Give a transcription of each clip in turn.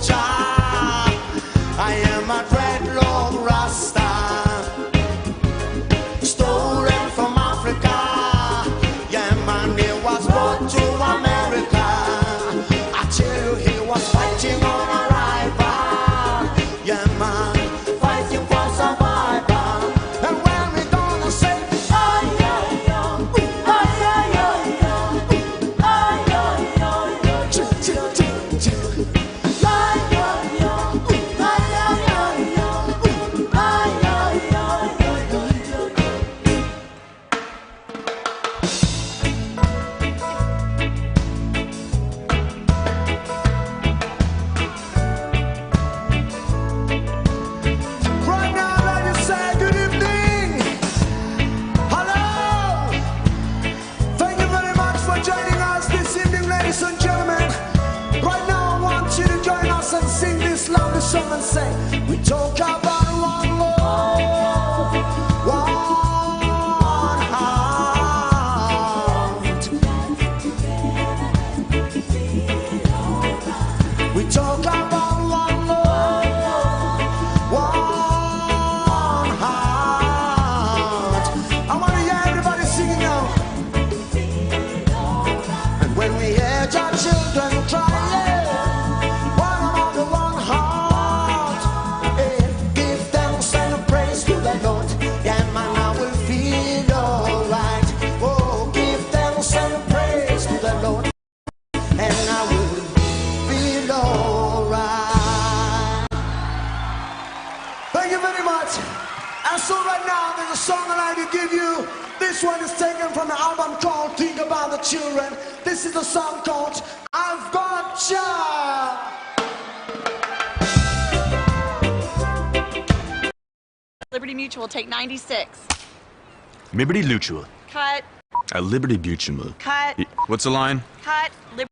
Jah. I am a dreadlock Rasta, stolen from Africa. Yeah, man, he was brought to America. I tell you, he was fighting on a rival. Yeah, man, fighting for survival. And when we gonna say, ay, ay, ay, ay, ay, ay, ay, ay, ay, ch ch ch ch, ay, ay, ay, ay, ay, ay, ay, right now, ladies, say good evening. Hello. Thank you very much for joining us this evening, ladies and gentlemen. Right now, I want you to join us and sing this lovely song and say, we talk about one Lord, one heart. We talk about one Lord, one heart. I want to hear everybody singing now. And when we hear our children crying, one among the one heart, give thanks and praise to the Lord. Yeah, man, I will feel alright. Oh, give thanks and praise to the Lord, and I will feel alright. Thank you very much. And so right now, there's a song I'd like to give you. This one is taken from the album called Think About the Children. This is a song called I've Got Ya. Liberty Mutual, take 96. Liberty Mutual. Cut, Liberty Mutual. cut, What's the line? cut, Liberty.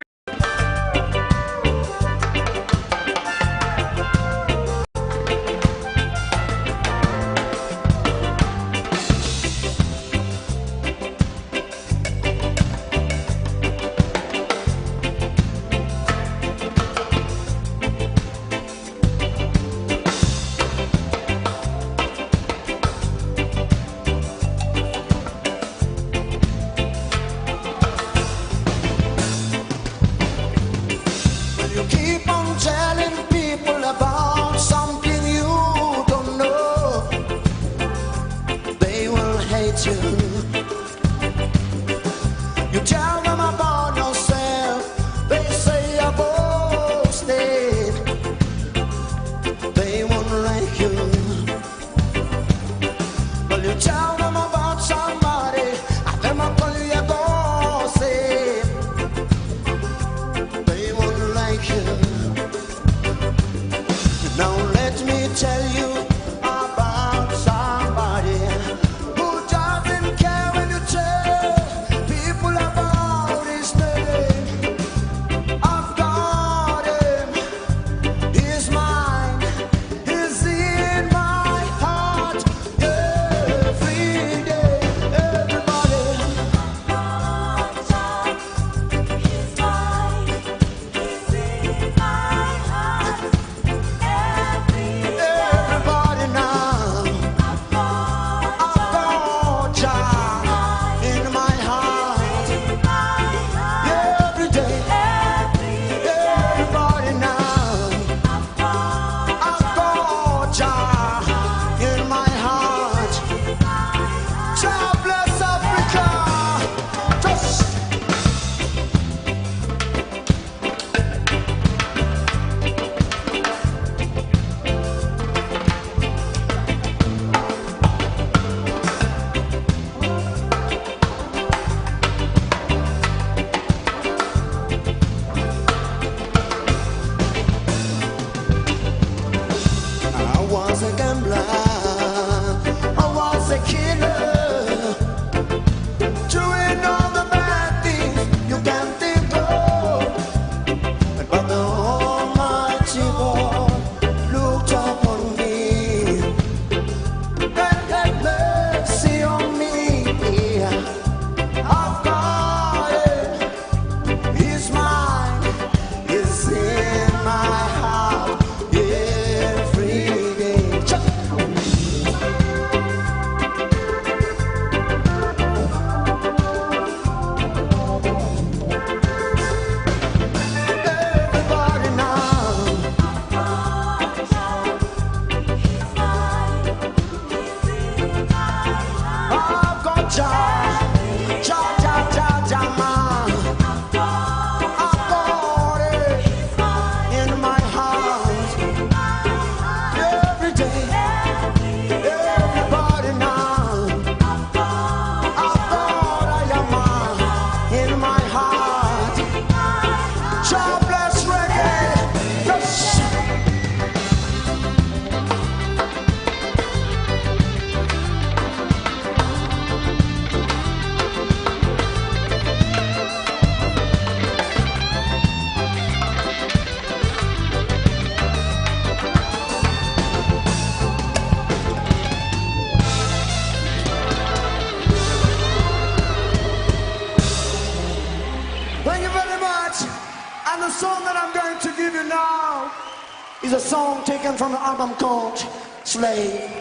is a song taken from an album called Slave.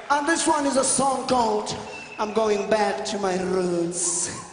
And this one is a song called I'm Going Back to My Roots.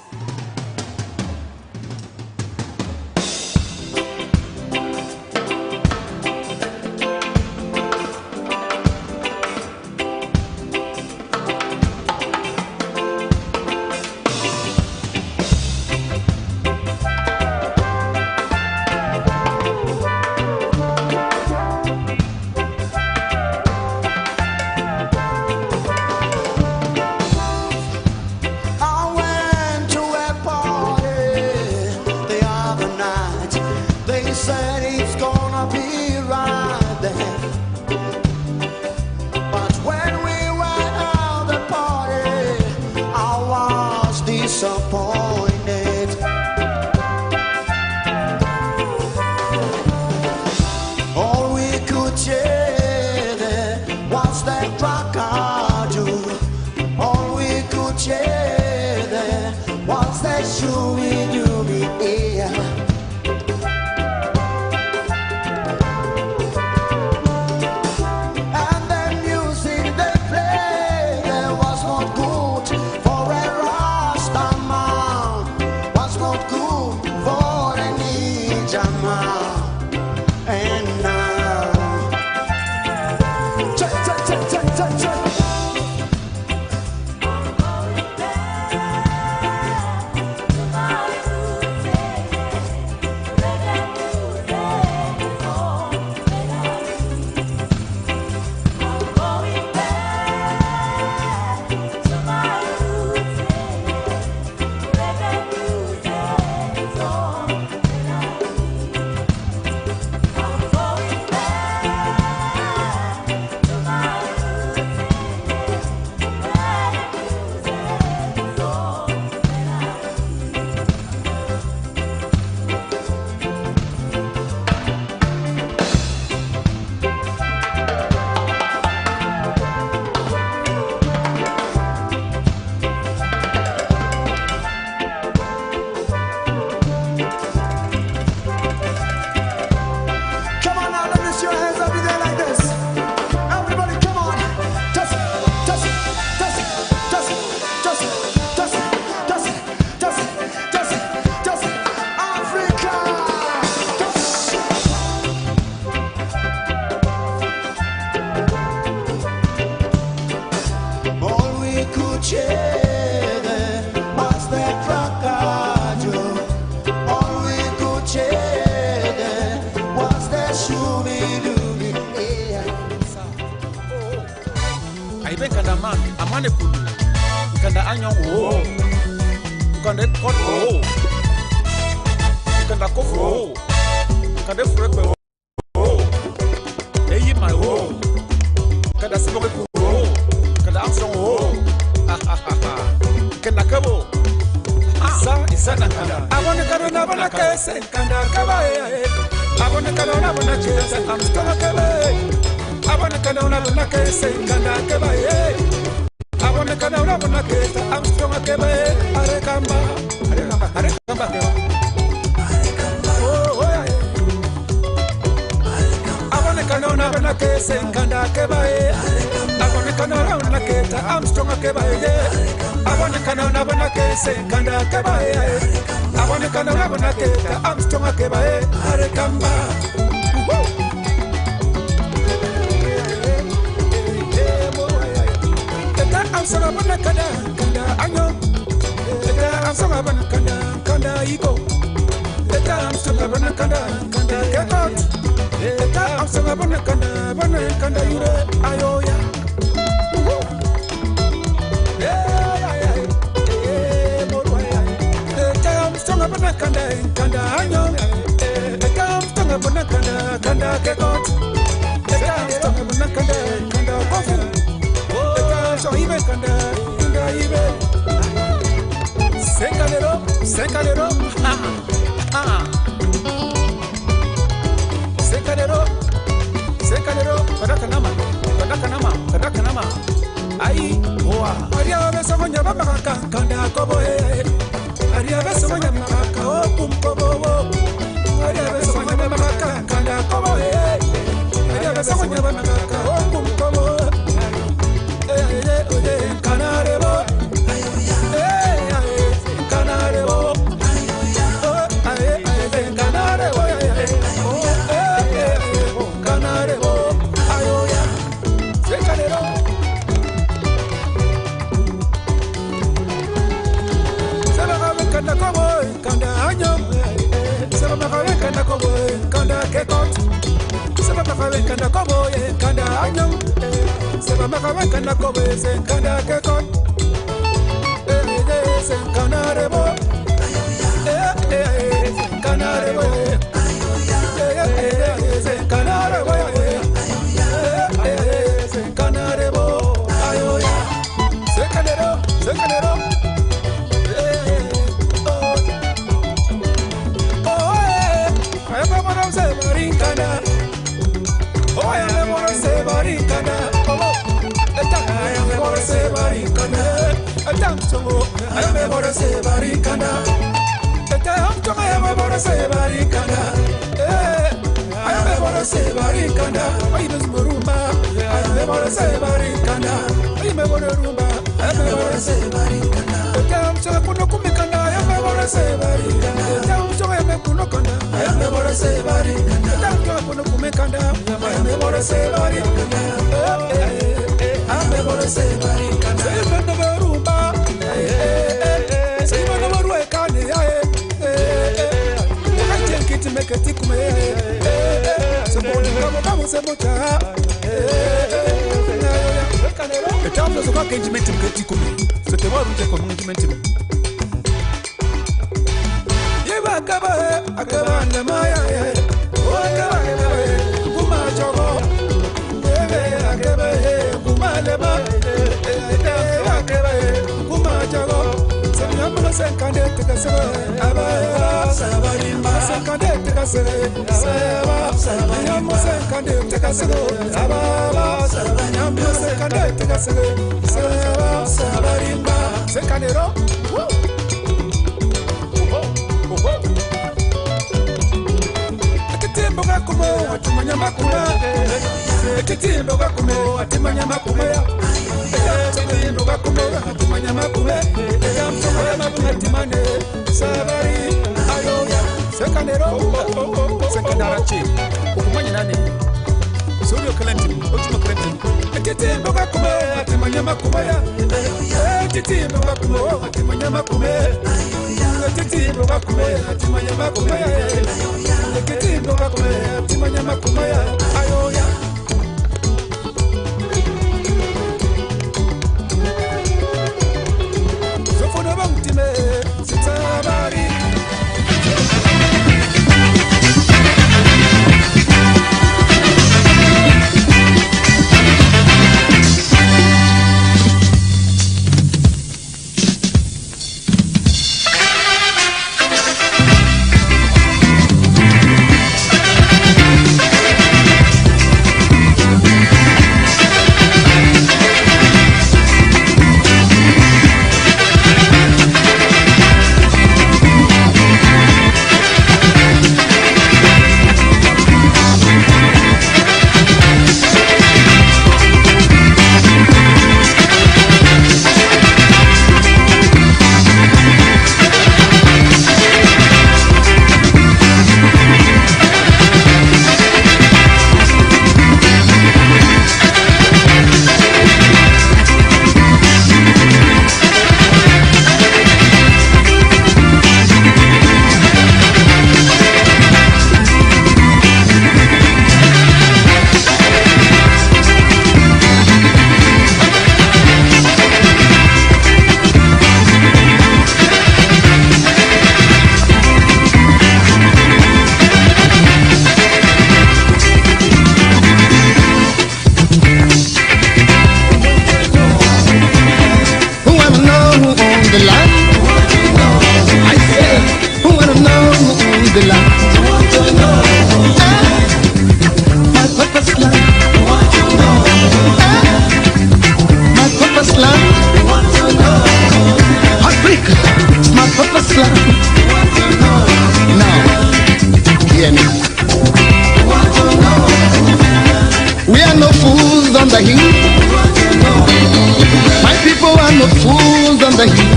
time of fools on the hill.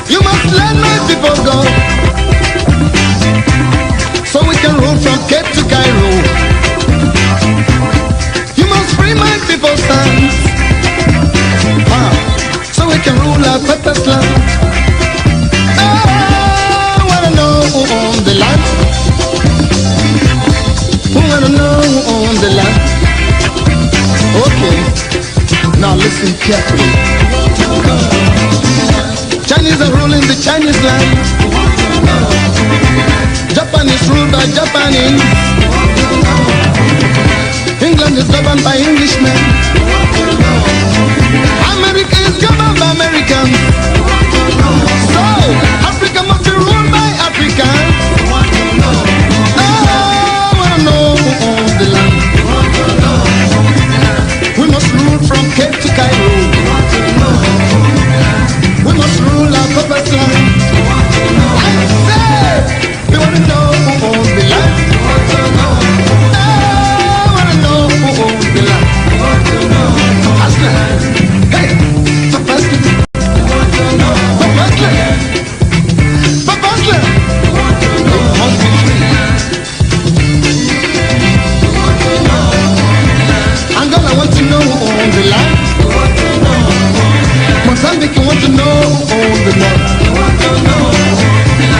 You must let my people go, so we can rule from Cape to Cairo. You must free my people's hands, so we can rule our purpose land. I wanna know who owns the land. Who wanna know who owns the land? Okay, now listen carefully. Chinese are ruling the Chinese land. Japan is ruled by Japanese. England is governed by Englishmen. America is governed by Americans. So, Africa must be ruled by Africans. I wanna know who owns the land. We must rule from Cape to Cairo. We must rule our purpose land. I say, we want to know who owns the land. I want to know who owns the land. Aslan, hey, Papa Aslan, Papa Aslan, Papa Aslan. We must be free. Angola want to know who owns the land. Mozambique want to know who owns the land.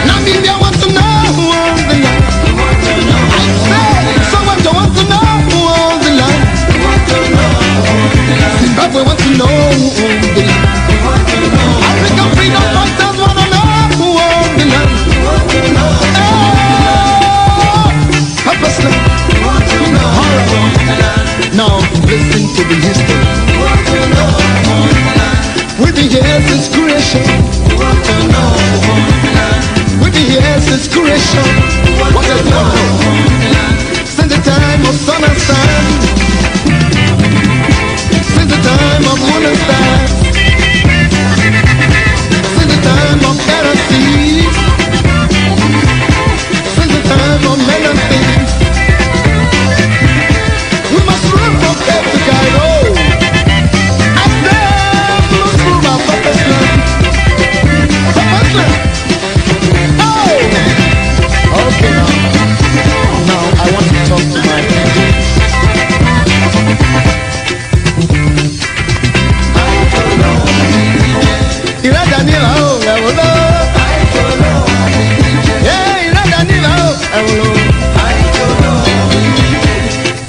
Namibia want to know who owns the land. I say, Somalia want to know who owns the land. Zimbabwe want to know who owns the land. African freedom fighters want to know who owns the land. Purpose land. Now listen to the history. We've been here since creation. We've been here since creation. What else do I know? Since the time of sun and sand. Since the time of moon and stars. Since the time of air and sea. Since the time of men and things. We must run from Cape to Cairo. Okay, now I want to talk to my people. Iradanila, oh, Ewolo. Yeah, Iradanila, oh, Ewolo.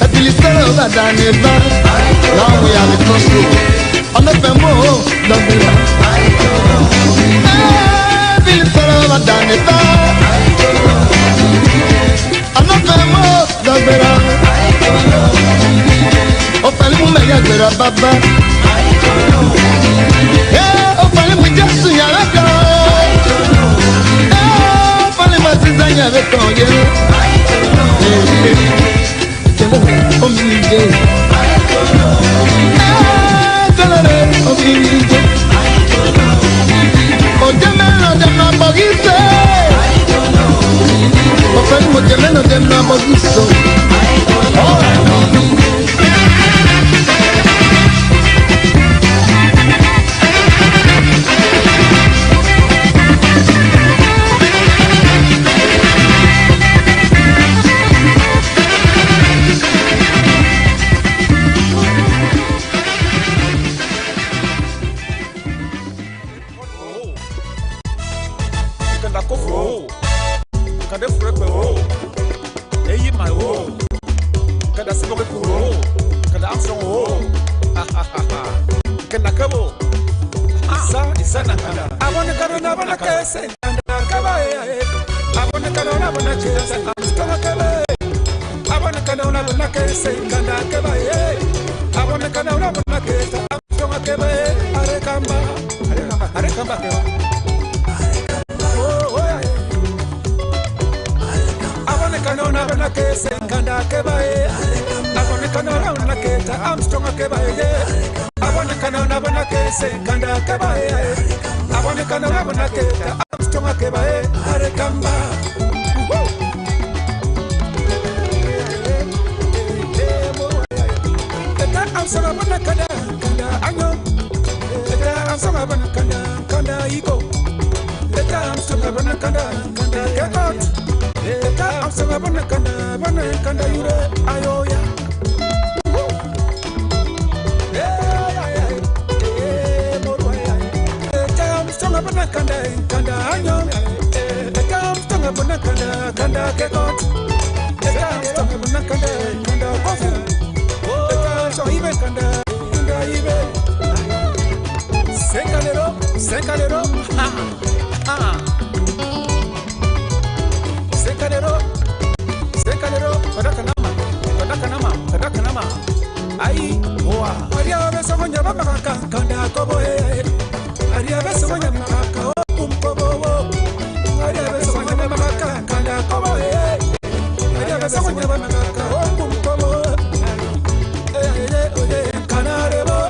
Ebilisere Obadanila. Now we are the crossroads. On the Mamo, Lobila. Ebilisere Obadanila. Baba, yeah, oh, fallait me dire si y'a la oh, fallait me dire si y'a la I'm kanda ego. I'm still a kanda get out. I'm still a kanda yure ayoya. I'm still a kanda anyo. I'm still a kanda get out. I'm still a kanda kofu. So even kanda even. Sekalero, Kadakanama, Ai, Moa, Maria Vesonia Baka, Kanda Kobo, Maria Vesonia Baka, Kobo, Maria Vesonia Baka, Kanda Kobo, Maria Vesonia Baka, Kobo, Canarebo.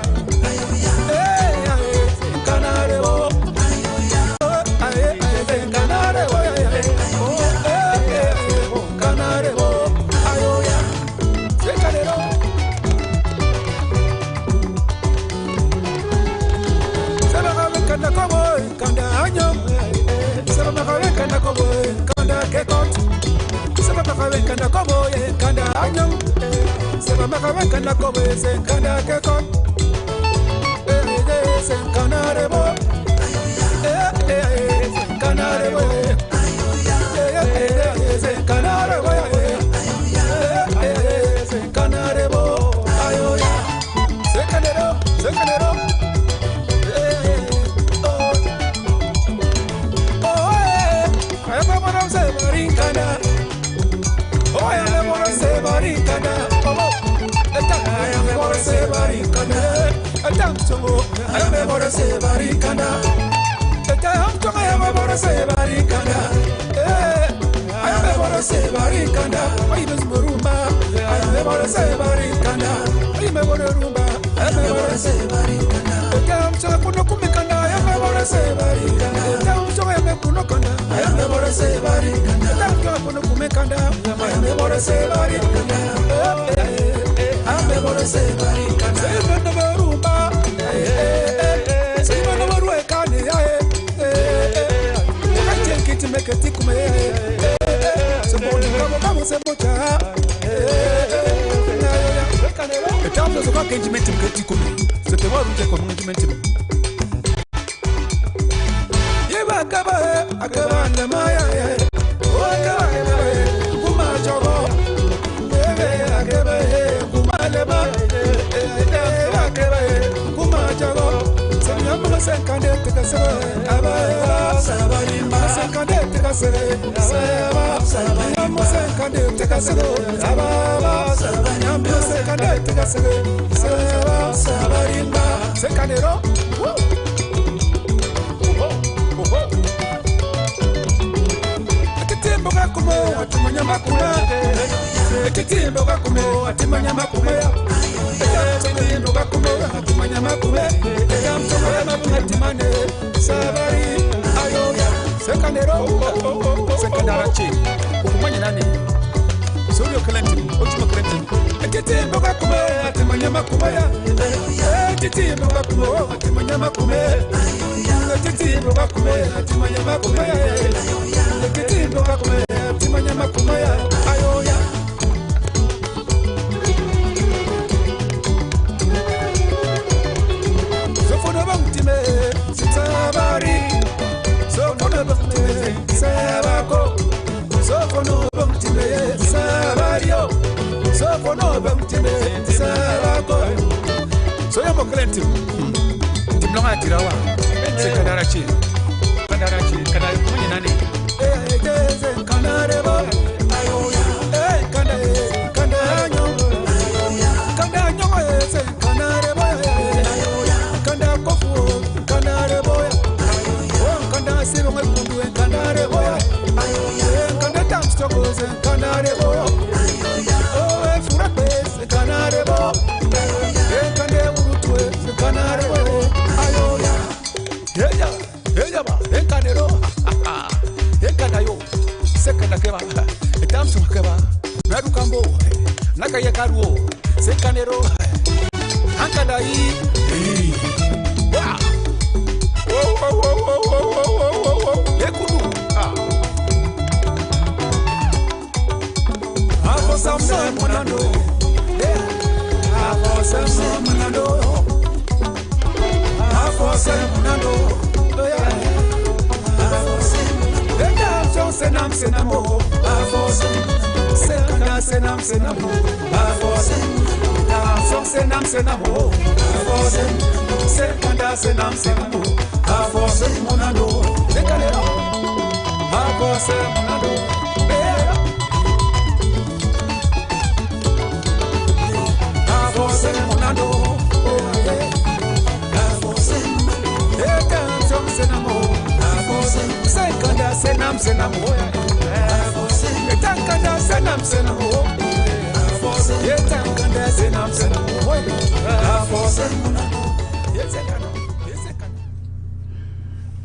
Kanda kobo se kanda kekon se kanda rebo kanda rebo se kanda rebo se kanda rebo ayoya se kandero I am a se marinkanda I am a se marinkanda I am a se barikanda. I am a se barikanda. I am a se barikanda. I am a se barikanda. I am Murumba. I am a se barikanda. I am Rumba. I am a se barikanda. I am Chakunokumikanda. I am a se barikanda. I am Chakunokanda. I am a se barikanda. I am Chakunokumikanda. I am a se barikanda. I'm a bora se barikanda. Say no rumba. Say no ruekani. I take it to make a tikume. So come se mocha. The time does not engagement to get tikume. So the one who take engagement. Yeba akaba na maya. Kuma jogo. Akaba Leba, Kuma Jago, Sayama Sankade to Casare, Abba, Sabarima Sankade to Casare, Sayama Sankade to Casare, Abba, Sayama Sankade to Casare, Sabarima Sankadero. Kumo, Atimanya Makuma, Ekitimbo Gakumo, Atimanya Makuma, Ekitimbo Gakumo, Atimanya Makuma, Atimane, Savari, Ayoya, Secondero, Secondarachi, Umanani, Soyo Clenton, Ultima Clenton, Ekitimbo Gakumo, Atimanya Makuma, Ekitimbo Gakumo, Atimanya Makuma, Ekitimbo Gakumo, Atimanya Makuma, Ekitimbo Gakumo. Timanya makumaya ayoya Sofono bangtime sabari Sofono bangtime sabako Sofono bangtime sabario Sofono bangtime sabako Soya moklenti Timlonga tirawa Sekadarachi Kadai mwenye nani Kanarebo, ayoya, kandanyo, kanarebo, ayoya, kanda kofu, kanarebo, kanda sibo ngekundu, kanarebo, ayoya, kanda tamstoko, kanarebo, ayoya, furapes, kanarebo, kanda urutwe, kanarebo, ayoya, heya ba, kanero. Ekanayo sekana keba etamsu keba narukambo nakaya karuo sekanero ankadai wa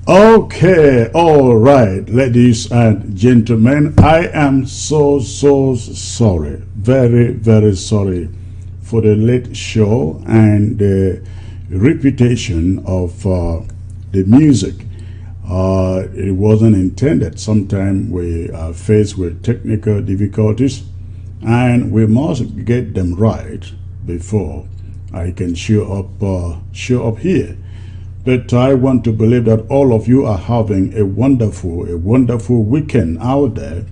Okay, all right, ladies and gentlemen, I am so sorry, very sorry for the late show and the reputation of the music. It wasn't intended. Sometimes we are faced with technical difficulties and we must get them right before I can show up here. But I want to believe that all of you are having a wonderful weekend out there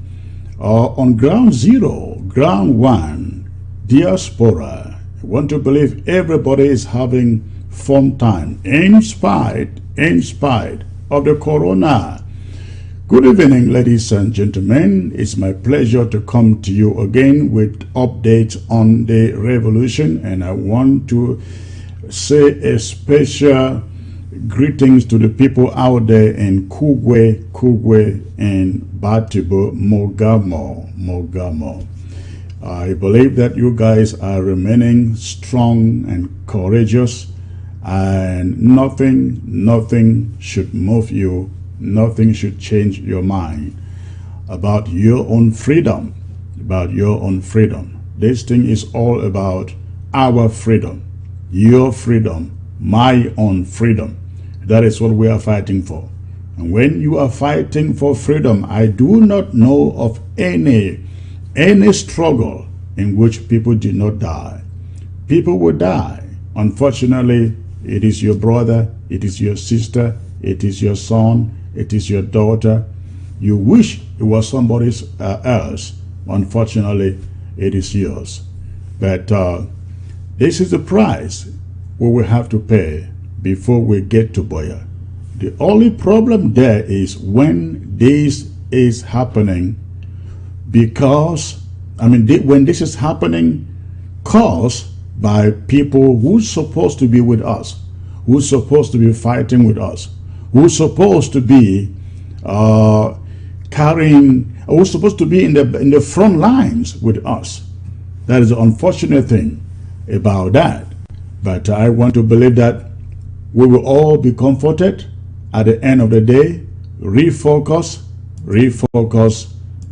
on ground zero, ground one, diaspora. I want to believe everybody is having fun time in spite of the corona. Good evening, ladies and gentlemen. It's my pleasure to come to you again with updates on the revolution, and I want to say a special greetings to the people out there in Kugwe and Batibo, Mogamo. I believe that you guys are remaining strong and courageous, and nothing should move you, nothing should change your mind about your own freedom, This thing is all about our freedom, your freedom, my own freedom. That is what we are fighting for. And when you are fighting for freedom, I do not know of any struggle in which people did not die. People will die. Unfortunately, it is your brother, it is your sister, it is your son, it is your daughter. You wish it was somebody else. Unfortunately, it is yours. But this is the price we will have to pay before we get to Boya. The only problem there is when this is happening, because, when this is happening caused by people who's supposed to be with us, who's supposed to be fighting with us, who's supposed to be who's supposed to be in the front lines with us. That is the unfortunate thing about that. But I want to believe that we will all be comforted at the end of the day. Refocus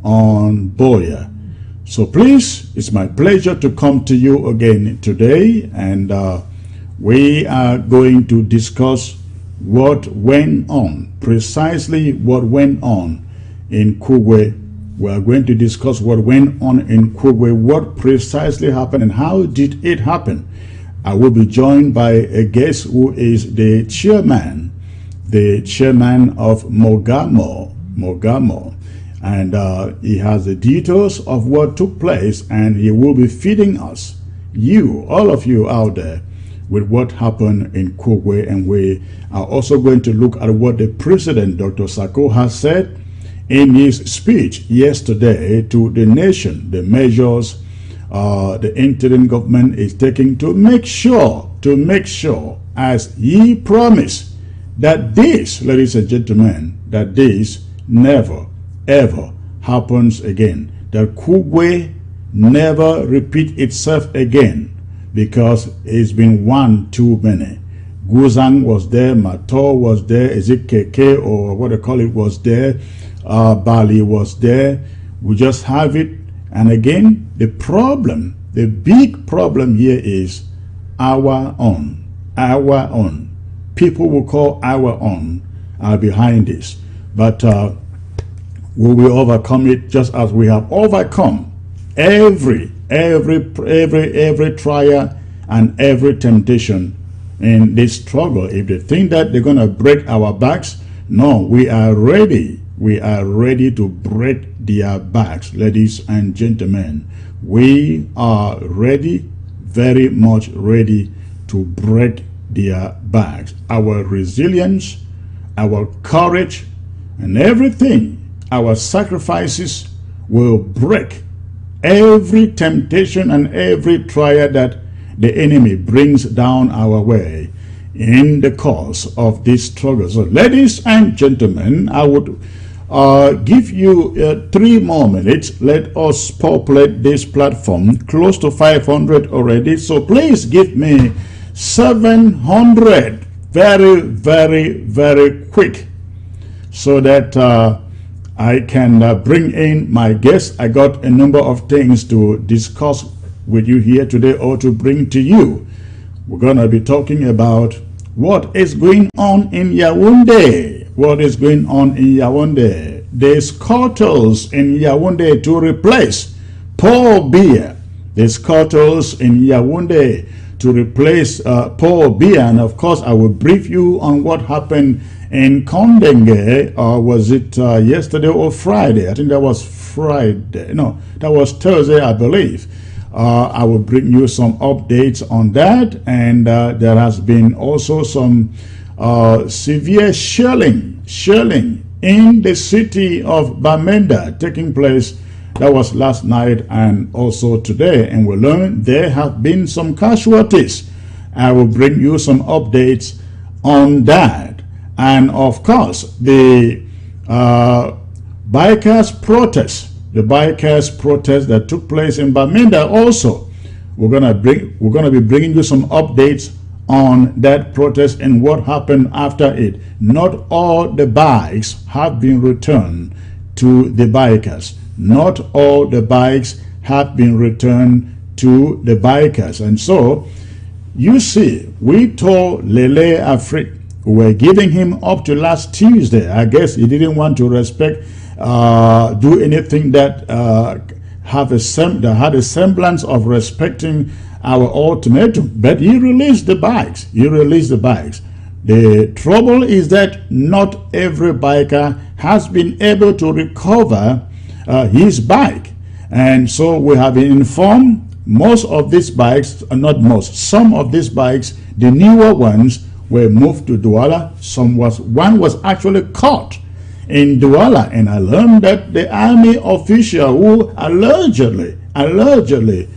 on Boya. So please, it's my pleasure to come to you again today, and we are going to discuss what went on, precisely what went on in Kugwe. We are going to discuss what went on in Kugwe, what precisely happened and how did it happen. I will be joined by a guest who is the chairman of Mogamo, and he has the details of what took place, and he will be feeding us, all of you out there, with what happened in Kugwe. And we are also going to look at what the President, Dr. Sako, has said in his speech yesterday to the nation, the measures the interim government is taking to make sure, as he promised, that this, ladies and gentlemen, that this never, ever happens again. That Kugwe never repeat itself again, because it's been one too many. Guzang was there, Mato was there, Ezekeke, or what they call it, was there, Bali was there. We just have it. And again, the problem, the big problem here is our own. People will call our own are behind this. But we will overcome it just as we have overcome every trial and every temptation in this struggle. If they think that they're going to break our backs, no, we are ready. We are ready to break their backs, ladies and gentlemen. We are ready, very much ready to break their backs. Our resilience, our courage, and everything, our sacrifices will break every temptation and every trial that the enemy brings down our way in the course of this struggle. So, ladies and gentlemen, I would give you 3 more minutes. Let us populate this platform, close to 500 already. So please give me 700 very, very, very quick, so that I can bring in my guests. I got a number of things to discuss with you here today, or to bring to you. We're going to be talking about what is going on in Yaoundé. What is going on in Yaoundé? There's cartels in Yaoundé to replace Paul Biya. There's cartels in Yaoundé to replace Paul Biya. And of course, I will brief you on what happened in Kondenge, or was it yesterday or Friday? I think that was Friday. No, that was Thursday, I believe. I will bring you some updates on that. And there has been also some severe shelling in the city of Bamenda taking place. That was last night and also today. And we learned there have been some casualties. I will bring you some updates on that. And of course, the bikers protest. The bikers protest that took place in Bamenda also. We're gonna be bringing you some updates on that protest and what happened after it. Not all the bikes have been returned to the bikers. Not all the bikes have been returned to the bikers. And so, you see, we told Lele Afrik, we were giving him up to last Tuesday. I guess he didn't want to do anything that had a semblance of respecting our ultimatum. But he released the bikes. The trouble is that not every biker has been able to recover his bike. And so we have been informed most of these bikes, not most, some of these bikes, the newer ones, were moved to Douala. One was actually caught in Douala, and I learned that the army official who allegedly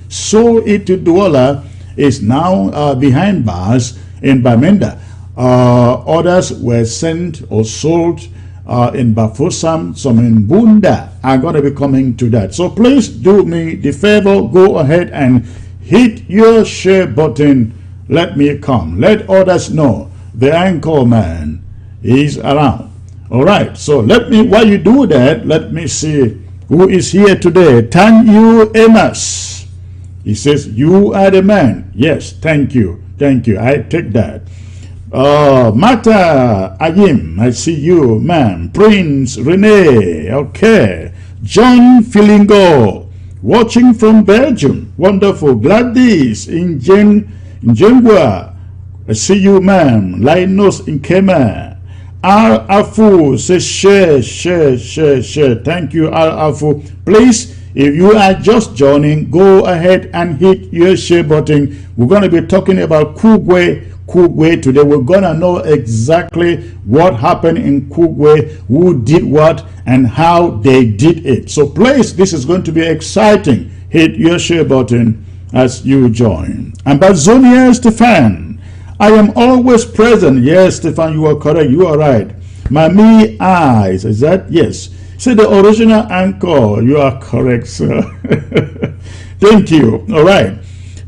sold it to Douala is now behind bars in Bamenda. Others were sent or sold in Bafoussam, some in Bunda. I'm going to be coming to that. So please do me the favor, go ahead and hit your share button. Let me come. Let others know the anchor man is around. All right. So while you do that, let me see who is here today. Tanyu Amos. He says, you are the man. Yes, thank you. Thank you. I take that. Mata Ayim, I see you, ma'am. Prince Rene, okay. John Filingo, watching from Belgium. Wonderful. Gladys in Jengua, I see you, ma'am. Linus in Kema. Al Afu says share. Thank you, Al Afu. Please, if you are just joining, go ahead and hit your share button. We're going to be talking about Kugwe today. We're going to know exactly what happened in Kugwe, who did what, and how they did it. So please, this is going to be exciting. Hit your share button as you join. Ambazonia Stefan, I am always present. Yes, Stefan, you are correct. You are right. Mami Eyes, is that? Yes. Say the original anchor. You are correct, sir. Thank you. All right.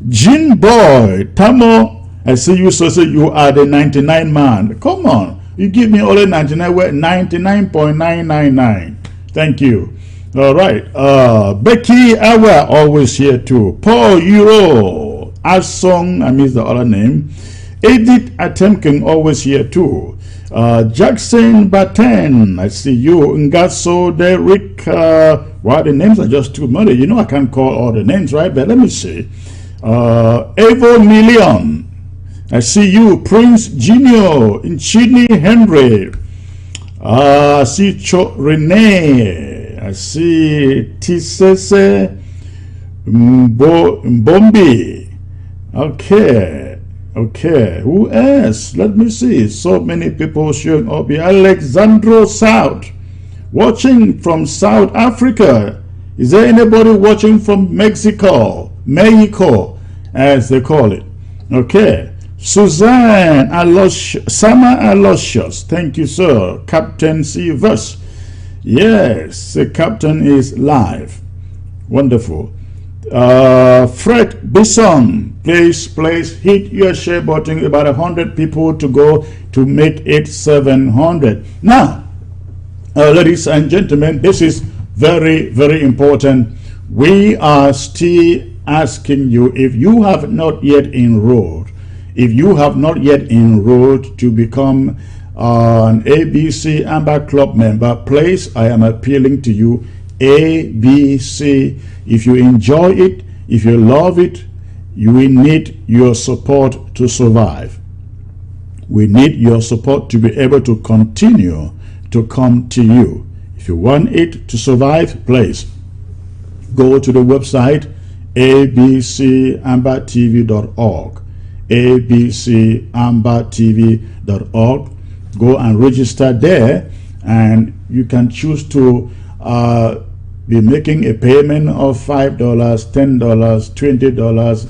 Jean Boy, Tamo, I see you, so say you are the 99 man. Come on. You give me only 99, 99.999. Thank you. All right. Becky Awa, always here too. Paul Euro, Asong, I missed the other name. Edith Atemkin, always here too. Jackson Batten, I see you. Ngaso Derek, well, the names are just too many. You know, I can't call all the names, right? But let me see. Evo Million, I see you. Prince Junior, Inchini Henry, I see Cho Rene, I see Tisese Mbombi. Okay, who else? Let me see. So many people showing up here. Alexandro South, watching from South Africa. Is there anybody watching from Mexico, as they call it? Okay. Suzanne Sama Aloysius, thank you, sir. Captain Sivers, yes, the captain is live. Wonderful. Fred Bisson, please hit your share button. About 100 people to go to make it 700. Now, ladies and gentlemen, this is very, very important. We are still asking you, if you have not yet enrolled, to become an ABC Amber Club member, please, I am appealing to you, ABC. If you enjoy it, if you love it, you will need your support to survive. We need your support to be able to continue to come to you. If you want it to survive, please go to the website abcambertv.org. abcambertv.org. Go and register there, and you can choose to be making a payment of $5, $10, $20,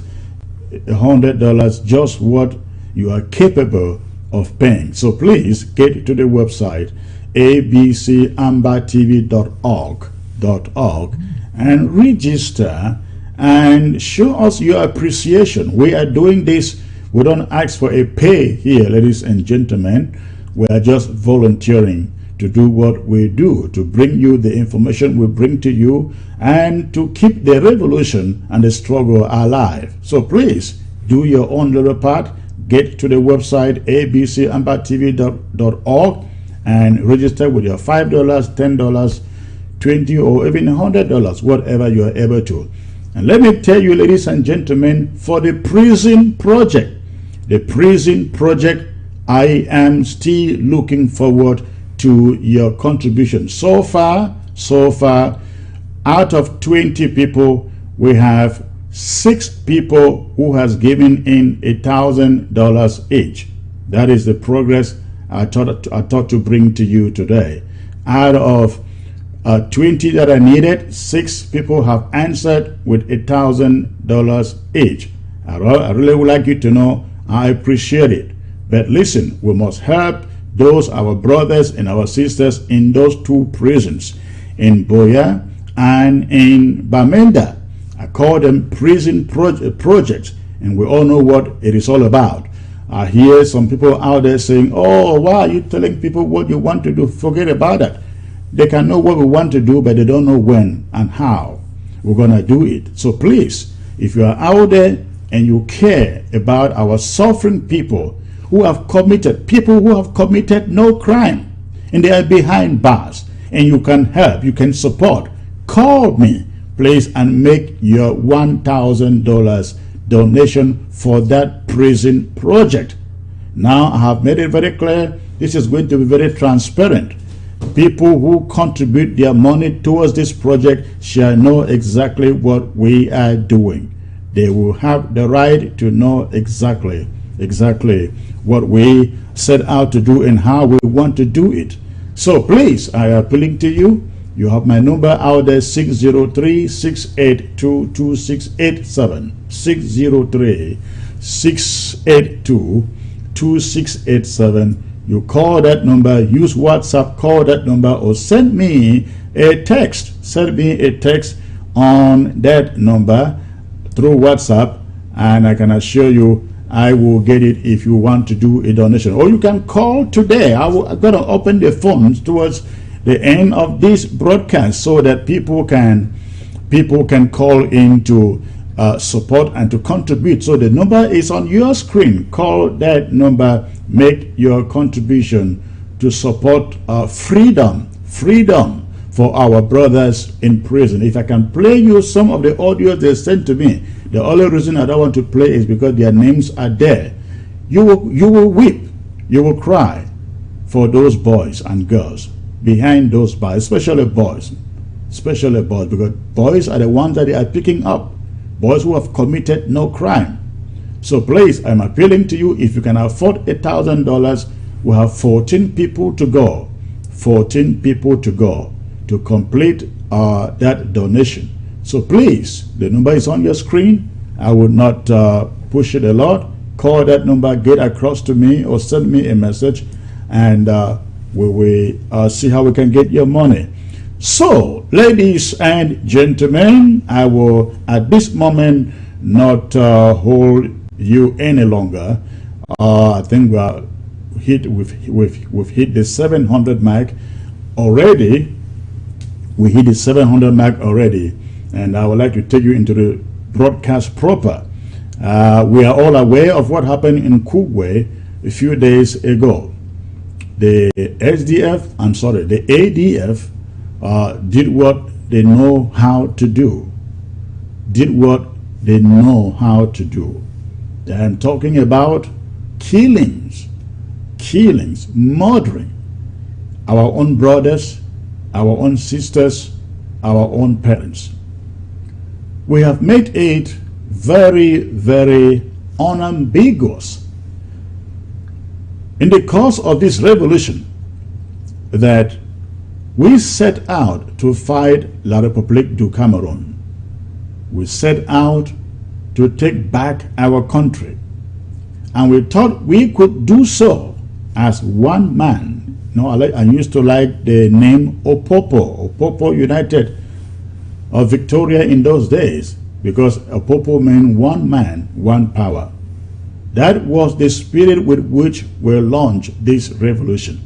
$100, just what you are capable of paying. So please get to the website abcambertv.org and register and show us your appreciation. We are doing this. We don't ask for a pay here, ladies and gentlemen. We are just volunteering to do what we do, to bring you the information we bring to you, and to keep the revolution and the struggle alive. So please do your own little part. Get to the website abcambertv.org and register with your $5, $10, $20, or even $100, whatever you are able to. And let me tell you, ladies and gentlemen, for the prison project, I am still looking forward to your contribution. So far, out of 20 people, we have 6 people who has given in $1,000 each. That is the progress I thought to bring to you today. Out of 20 that I needed, 6 people have answered with $1,000 each. I really would like you to know I appreciate it. But listen, we must help those our brothers and our sisters in those 2 prisons, in Boya and in Bamenda. I call them prison projects, and we all know what it is all about. I hear some people out there saying, oh, why are you telling people what you want to do? Forget about that. They can know what we want to do, but they don't know when and how we're going to do it. So please, if you are out there and you care about our suffering people who have committed no crime, and they are behind bars, and you can help, you can support, call me, please, and make your $1,000 donation for that prison project. Now, I have made it very clear, this is going to be very transparent. People who contribute their money towards this project shall know exactly what we are doing. They will have the right to know exactly what we set out to do and how we want to do it. So please, I am appealing to you. You have my number out there, 603-682-2687. 603-682-2687. You call that number, use WhatsApp, call that number, or send me a text. Send me a text on that number through WhatsApp, and I can assure you I will get it if you want to do a donation. Or you can call today. I'm going to open the phones towards the end of this broadcast so that people can call in to support and to contribute. So the number is on your screen. Call that number, make your contribution to support freedom for our brothers in prison. If I can play you some of the audio they sent to me, the only reason I don't want to play is because their names are there. You will weep, you will cry for those boys and girls behind those bars, especially boys, because boys are the ones that they are picking up, boys who have committed no crime. So please, I'm appealing to you, if you can afford $1,000, we have 14 people to go, 14 people to go to complete that donation. So please, the number is on your screen. I would not push it a lot. Call that number, get across to me, or send me a message, and we will see how we can get your money. So, ladies and gentlemen, I will at this moment not hold you any longer. I think we've hit the 700 mark already. We hit the 700 mark already, and I would like to take you into the broadcast proper. We are all aware of what happened in Kugwe a few days ago. The ADF did what they know how to do. I'm talking about killings, murdering our own brothers, our own sisters, our own parents. We have made it very, very unambiguous in the course of this revolution that we set out to fight La République du Cameroon. We set out to take back our country, and we thought we could do so as one man. I used to like the name Opopo United of Victoria in those days, because Opopo meant one man, one power. That was the spirit with which we launched this revolution,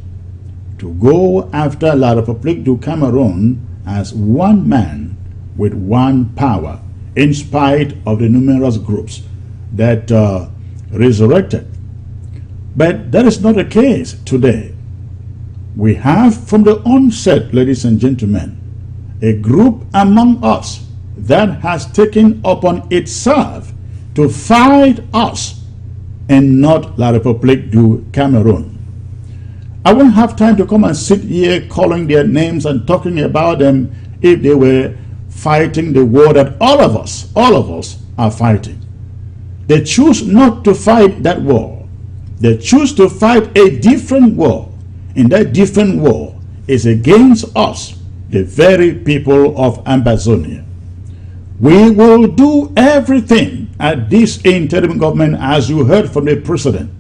to go after La République du Cameroon as one man with one power, in spite of the numerous groups that resurrected. But that is not the case today. We have from the onset, ladies and gentlemen, a group among us that has taken upon itself to fight us and not La République du Cameroon. I won't have time to come and sit here calling their names and talking about them if they were fighting the war that all of us are fighting. They choose not to fight that war. They choose to fight a different war. And that different war is against us, the very people of Ambazonia. We will do everything at this interim government, as you heard from the president,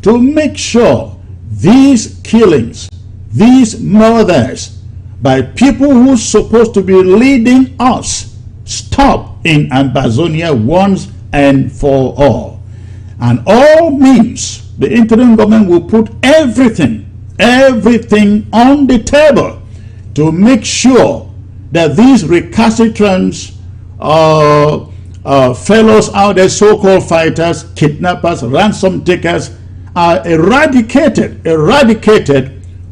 to make sure these killings, these murders by people who are supposed to be leading us stop in Ambazonia once and for all. And all means, the interim government will put everything on the table to make sure that these recalcitrants fellows out there, so-called fighters, kidnappers, ransom takers, are eradicated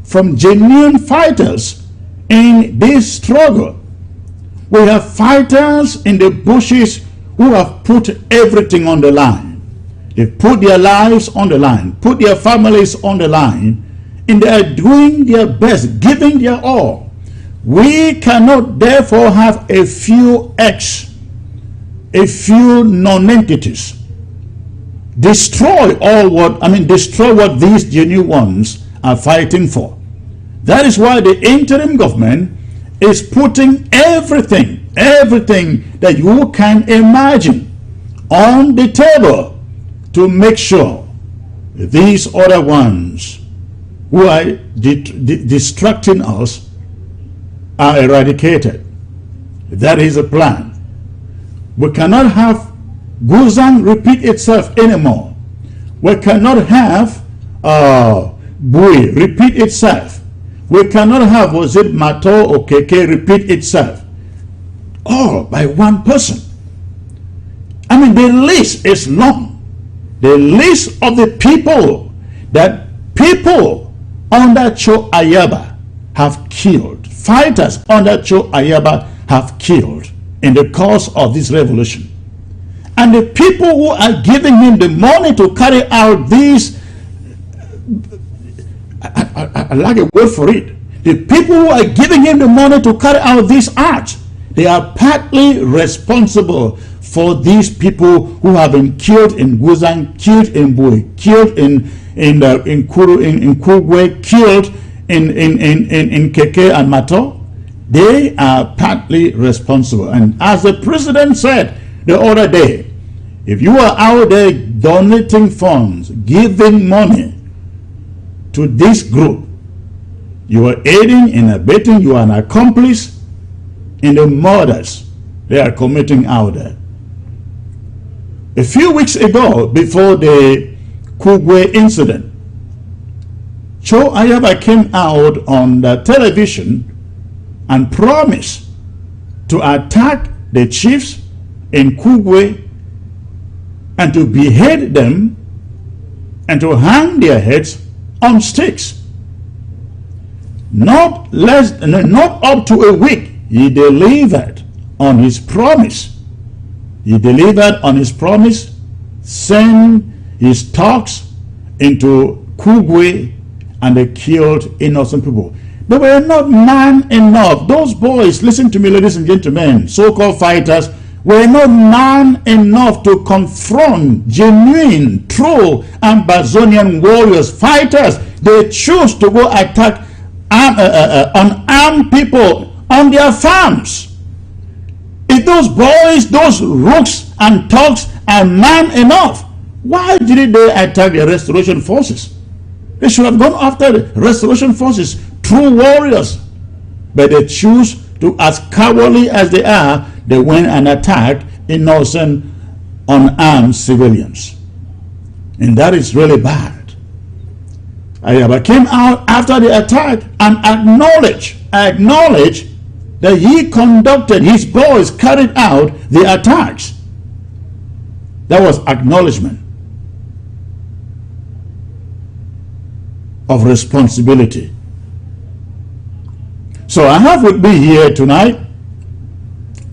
from genuine fighters in this struggle. We have fighters in the bushes who have put everything on the line. They put their lives on the line, put their families on the line, and they are doing their best, giving their all. We cannot therefore have a few non-entities destroy what these genuine ones are fighting for. That is why the interim government is putting everything that you can imagine on the table to make sure these other ones who are distracting us are eradicated. That is a plan. We cannot have Guzang repeat itself anymore. We cannot have Bui repeat itself. We cannot have, was it Mato or Keke, repeat itself. All by one person. I mean, the list is long. The list of the people that people under Cho Ayaba have killed, fighters under Cho Ayaba have killed in the course of this revolution. And the people who are giving him the money to carry out these, I like a word for it. The people who are giving him the money to carry out this act, they are partly responsible for these people who have been killed in Guzan, killed in Bui, killed in Kugwe, killed in Keke and Mato. They are partly responsible. And as the president said the other day, if you are out there donating funds, giving money to this group, you are aiding and abetting, you are an accomplice in the murders they are committing out there. A few weeks ago, before the Kugwe incident, Cho Ayaba came out on the television and promised to attack the chiefs in Kugwe and to behead them and to hang their heads on sticks. Not up to a week, he delivered on his promise. He delivered on his promise, sent his talks into Kugwe, and they killed innocent people. They were not man enough. Those boys, listen to me, ladies and gentlemen, so-called fighters, were not man enough to confront genuine, true Amazonian warriors, fighters. They choose to go attack unarmed people on their farms. If those boys, those rooks and thugs are man enough, why did they attack the restoration forces? They should have gone after the restoration forces, true warriors. But they choose to, as cowardly as they are, they went and attacked innocent, unarmed civilians. And that is really bad. Ayaba came out after the attack and acknowledged that he conducted, his boys carried out the attacks. That was acknowledgement of responsibility. So I have with me here tonight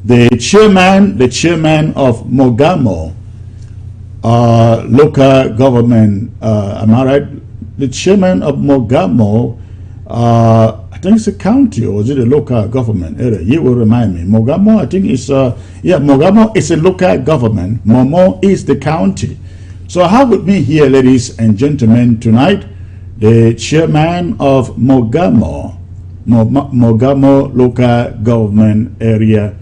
the chairman of Mogamo local government. Am I right? The chairman of Mogamo. I think it's a county, or is it a local government area? You will remind me. Mogamo, I think it's Mogamo is a local government. Mamo is the county. So I have with me here, ladies and gentlemen, tonight the chairman of Mogamo local government area,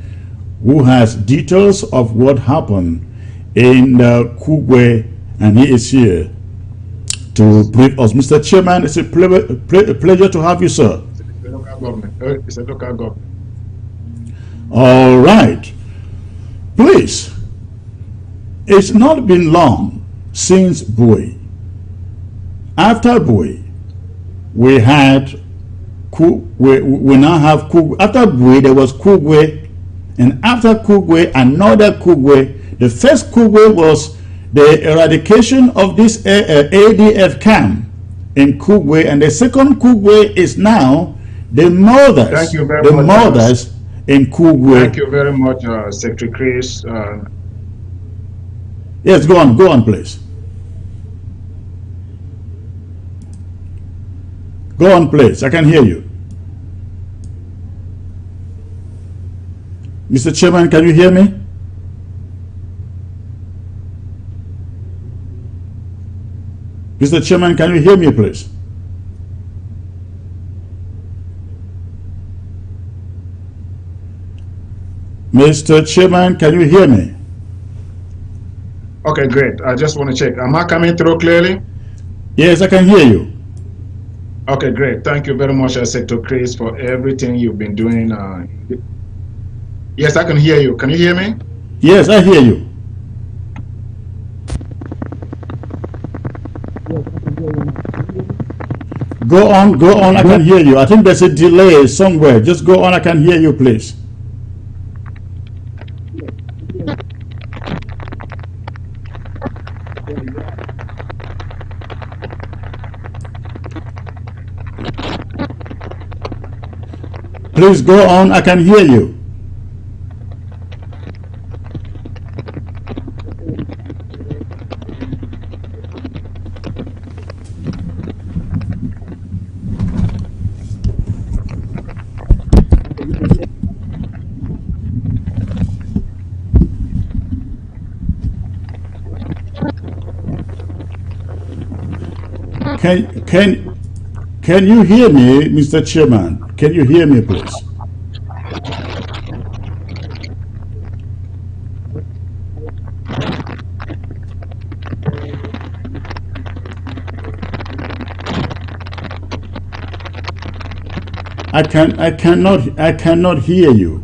who has details of what happened in Kugwe, and he is here to brief us. Mr. Chairman, it's a pleasure to have you, sir. It's a local government. All right. Please, it's not been long since Bui. After Bui, we had we now have Kugwe. After Bui, there was Kugwe, and after Kugwe, another Kugwe. The first Kugwe was the eradication of this ADF camp in Kugwe, and the second Kugwe is now the mothers. Thank you very the much, mothers in Kugwe. Thank you very much, Secretary Chris. Yes, go on, please. Go on, please. I can hear you. Mr. Chairman, can you hear me? Mr. Chairman, can you hear me, please? Mr. Chairman, can you hear me? Okay, great. I just want to check. Am I coming through clearly? Yes, I can hear you. Okay, great. Thank you very much, Secretary Chris, for everything you've been doing. Yes, I can hear you. Can you hear me? Yes, I hear you. Go on, I can hear you. I think there's a delay somewhere. Just go on, I can hear you, please. Please go on. I can hear you. Can can can you hear me, Mr. Chairman? Can you hear me, please? I cannot hear you.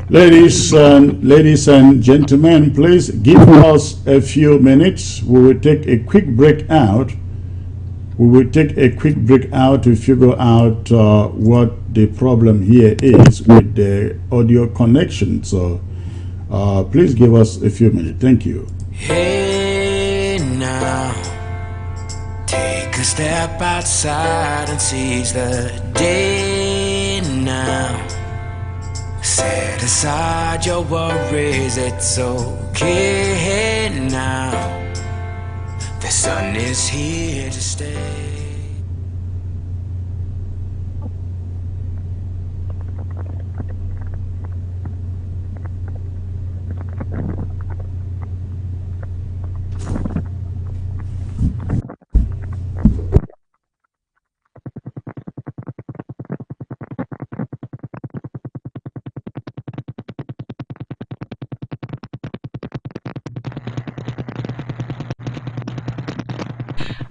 Ladies and gentlemen, please give us a few minutes. We will take a quick break out. We will take a quick break out to figure out what the problem here is with the audio connection. So please give us a few minutes. Thank you. Hey now, take a step outside and seize the day now. Set aside your worries, it's okay now. The sun is here to stay.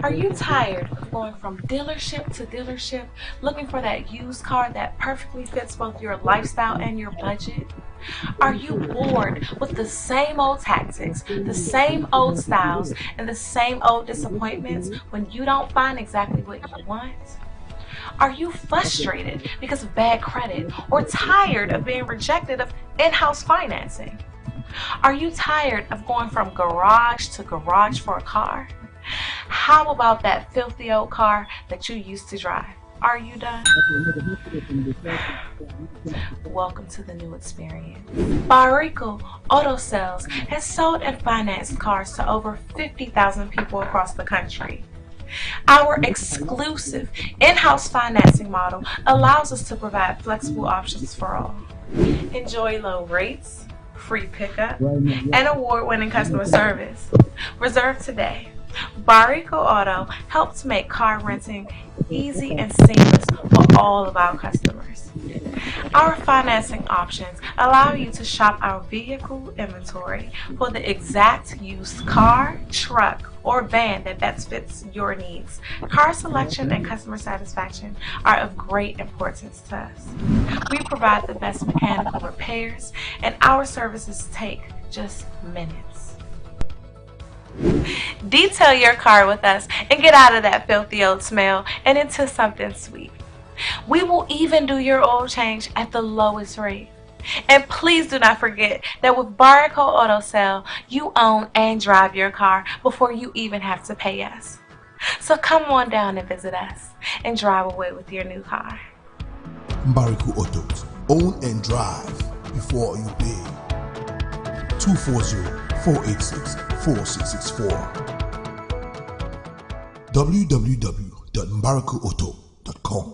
Are you tired of going from dealership to dealership looking for that used car that perfectly fits both your lifestyle and your budget? Are you bored with the same old tactics, the same old styles, and the same old disappointments when you don't find exactly what you want? Are you frustrated because of bad credit or tired of being rejected of in-house financing? Are you tired of going from garage to garage for a car? How about that filthy old car that you used to drive? Are you done? Welcome to the new experience. Barrico Auto Sales has sold and financed cars to over 50,000 people across the country. Our exclusive in-house financing model allows us to provide flexible options for all. Enjoy low rates, free pickup, and award-winning customer service. Reserve today. Barrico Auto helps make car renting easy and seamless for all of our customers. Our financing options allow you to shop our vehicle inventory for the exact used car, truck, or van that best fits your needs. Car selection and customer satisfaction are of great importance to us. We provide the best mechanical repairs, and our services take just minutes. Detail your car with us and get out of that filthy old smell and into something sweet. We will even do your oil change at the lowest rate. And please do not forget that with Barrico Auto Sale, you own and drive your car before you even have to pay us. So come on down and visit us and drive away with your new car. Barrico Autos, own and drive before you pay. 240-486-4664. www.barricoauto.com.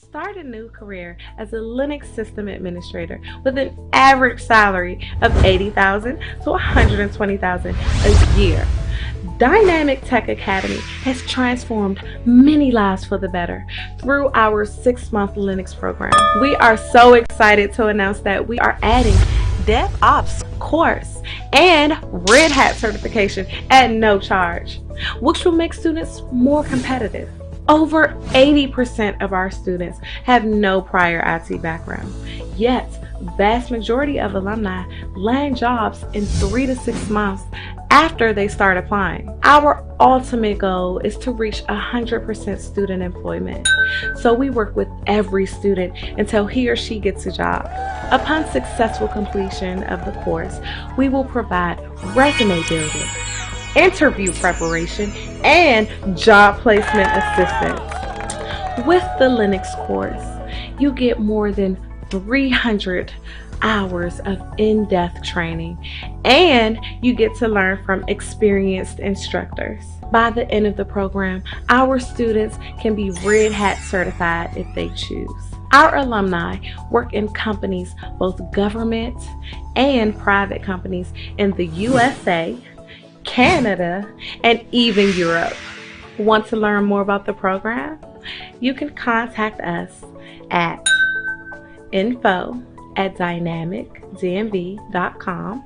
Start a new career as a Linux system administrator with an average salary of $80,000 to $120,000 a year. Dynamic Tech Academy has transformed many lives for the better through our 6-month Linux program. We are so excited to announce that we are adding DevOps course and Red Hat certification at no charge, which will make students more competitive. Over 80% of our students have no prior IT background, yet vast majority of alumni land jobs in 3 to 6 months after they start applying. Our ultimate goal is to reach 100% student employment, so we work with every student until he or she gets a job. Upon successful completion of the course, we will provide resume building, interview preparation, and job placement assistance. With the Linux course, you get more than 300 hours of in-depth training, and you get to learn from experienced instructors. By the end of the program, our students can be Red Hat certified if they choose. Our alumni work in companies, both government and private companies in the USA, Canada, and even Europe. Want to learn more about the program? You can contact us at info@dynamicdmv.com,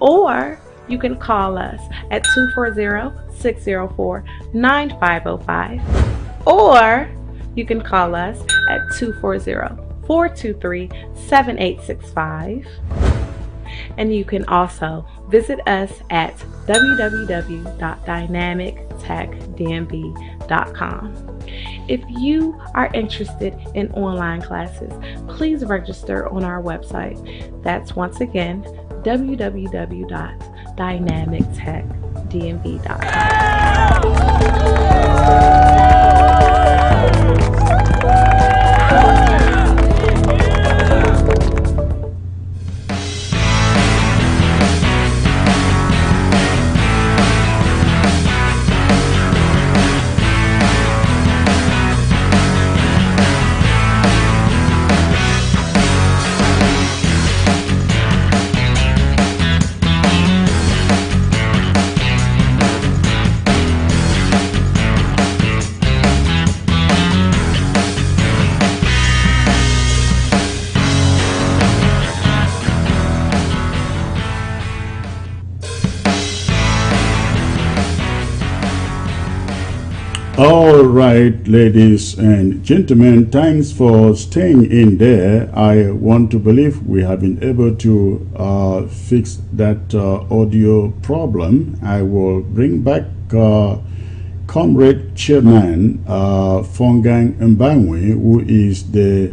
or you can call us at 240-604-9505, or you can call us at 240-423-7865. And you can also visit us at www.dynamictechdmv.com. If you are interested in online classes, please register on our website. That's once again www.dynamictechdmv.com. All right, ladies and gentlemen, thanks for staying in there. I want to believe we have been able to fix that audio problem. I will bring back Comrade Chairman Fongang Mbangwe, who is the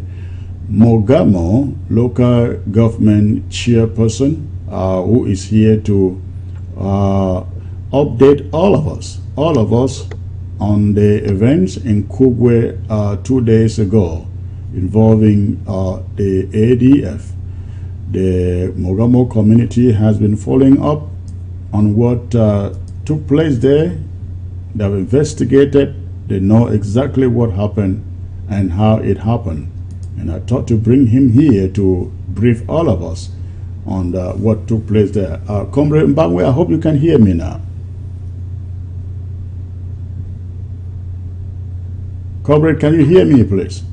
Mogamo local government chairperson, who is here to update all of us on the events in Kugwe 2 days ago involving the ADF. The Mogamo community has been following up on what took place there. They have investigated, they know exactly what happened and how it happened. And I thought to bring him here to brief all of us on what took place there. Comrade Mbangwe, I hope you can hear me now. Comrade, can you hear me, please?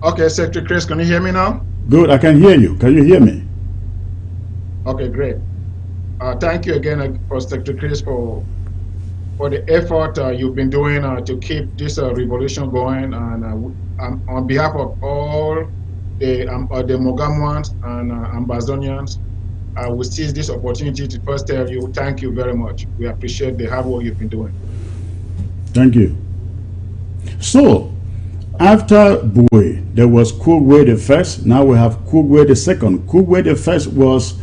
Okay, Secretary Chris, can you hear me now? Good, I can hear you. Can you hear me? Okay, great. Thank you again for Secretary Chris for the effort you've been doing to keep this revolution going. And on behalf of all the Mogamoans and Ambazonians, I will seize this opportunity to first tell you thank you very much. We appreciate the hard work you've been doing. Thank you. So, after Bue, there was Kugwe the first. Now we have Kugwe the second. Kugwe the first was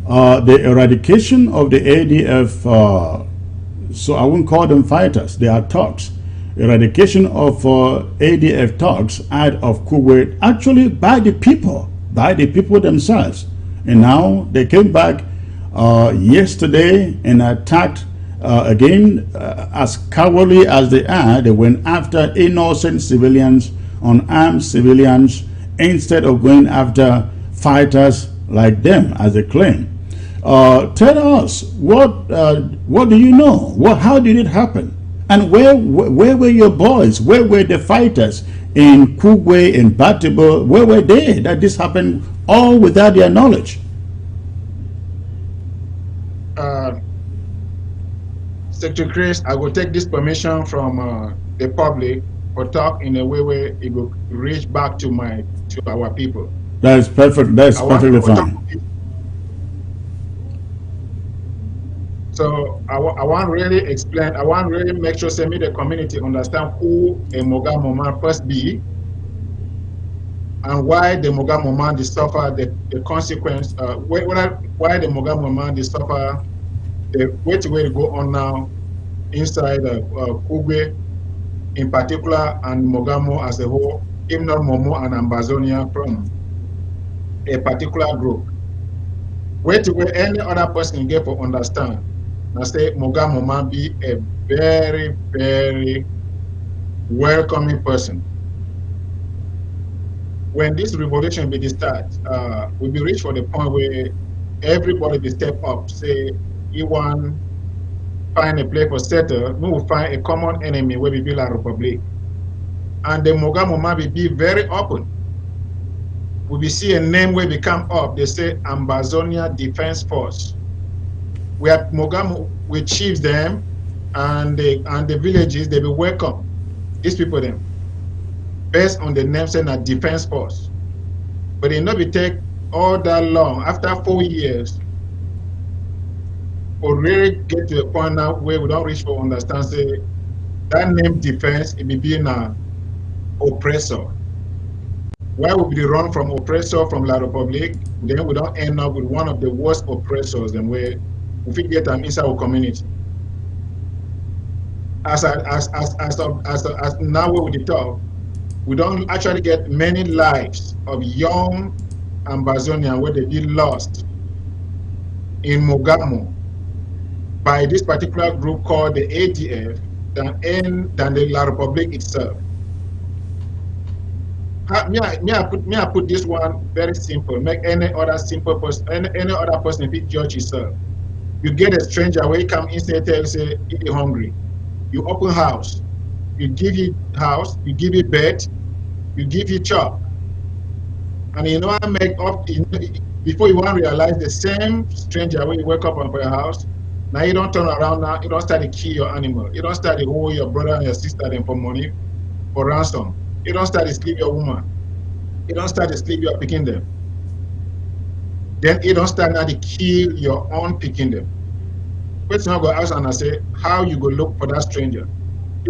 the eradication of the ADF. So I won't call them fighters. They are thugs. Eradication of ADF thugs out of Kugwe, actually by the people themselves. And now they came back yesterday and attacked Again, as cowardly as they went after innocent civilians, unarmed civilians, instead of going after fighters like them, as they claim. Tell us, what do you know? How did it happen? And where were your boys? Where were the fighters in Kugwe, in Batibo? Where were they that this happened all without their knowledge? Secretary Chris, I will take this permission from the public for talk in a way where it will reach back to our people. That is perfect. That's perfectly fine. So I want really explain. I want really make sure say me the community understand who a Mogamo man first be, and why the Mogamo man they suffer the consequence. Why the Mogamo man they suffer the way to go on now inside Kugwe in particular, and Mogamo as a whole, if not Momo and Ambazonia from a particular group. Where any other person get for understand. I say Mogamo man be a very, very welcoming person. When this revolution be start, we be reach for the point where everybody will step up, say he want find a place for settle, we will find a common enemy where we build a republic. And the Mogamo man will be very open. We will see a name where we come up, they say Ambazonia Defense Force. We have Mogamo, we chiefs them, and the villages, they will welcome these people them, based on the name saying a defense force. But it not be take all that long, after 4 years, or really get to a point now where we don't reach for understand, say, that name defense, it will be an oppressor. Why would we run from oppressor from La Republic, then we don't end up with one of the worst oppressors and where if we get them inside our community. As now with the talk, we don't actually get many lives of young Ambazonians where they be lost in Mogamo by this particular group called the ADF than the La Republic itself. I put this one very simple. Make any other simple person, any other person fit judge yourself. You get a stranger where he come inside tell you say he hungry. You open house, you give you house, you give you bed, you give you chop. And you know I make up before you want to realize the same stranger when you wake up on your house. Now you don't turn around now, you don't start to kill your animal. You don't start to hold your brother and your sister them for money, for ransom. You don't start to sleep your woman. You don't start to sleep your picking them. Then you don't start now to kill your own picking them. But now go ask and I say, how you go look for that stranger?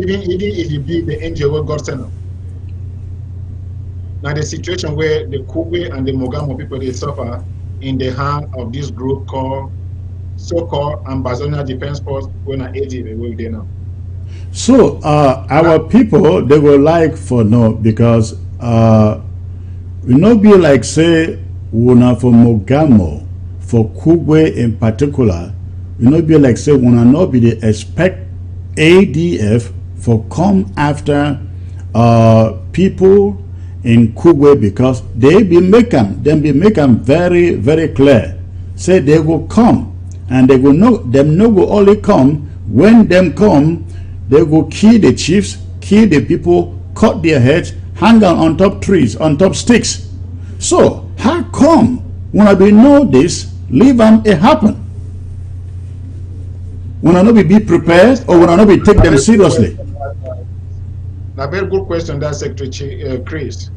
Even if you be the angel where God sent them. Now the situation where the Kugwe and the Mogamo people they suffer in the hand of this group called so-called Ambazonia Defense Force when I age it where they now. So our people they will like for no because we not be like say una for Mogamo for Kugwe in particular, we not be like say una not be the expect ADF for come after people in Kugwe because they be make them very very clear. Say they will come and they will no go only come when them come. They will kill the chiefs, kill the people, cut their heads, hang them on top trees, on top sticks. So, how come when I be know this, leave them it happen? When I not be prepared or when I not be take them seriously? Now, very good question, that Secretary Chris.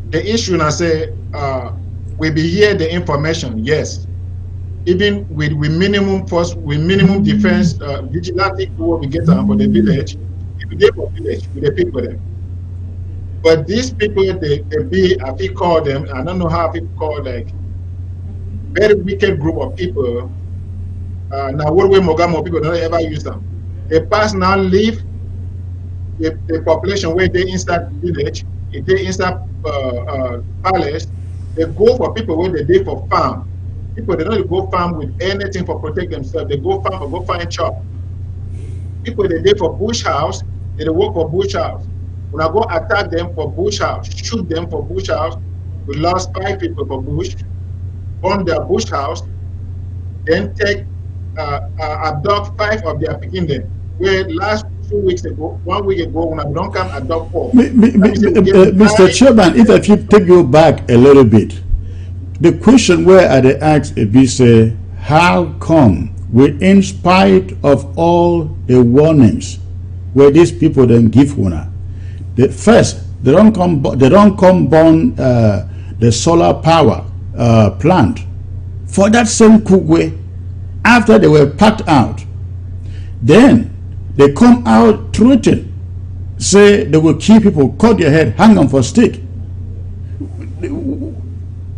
The issue now say, we be hear the information, yes. Even with minimum force, with minimum defense, vigilante what we get for the village, we get for village, with the people there. But these people, they be, I think call them, I don't know how people call like, very wicked group of people. Now, what way Mogamo people don't ever use them. They pass now leave the population where they inside village, if they inside palace, they go for people where they live for farm. People, they don't go farm with anything for protect themselves. They go farm or go find chop. people they dey for bush house, they dey work for bush house. When I go attack them for bush house, shoot them for bush house, we lost 5 people for bush, burn their bush house, then take abduct 5 of their pikin them. Where last 2 weeks ago, 1 week ago, when I don't come adopt 4. Mr. Chairman, if I take you back a little bit, the question where I asked say, how come we, in spite of all the warnings where these people then give una, first they don't come burn the solar power plant for that same Kugwe after they were packed out. Then they come out threatening, say they will kill people, cut their head, hang them for stick.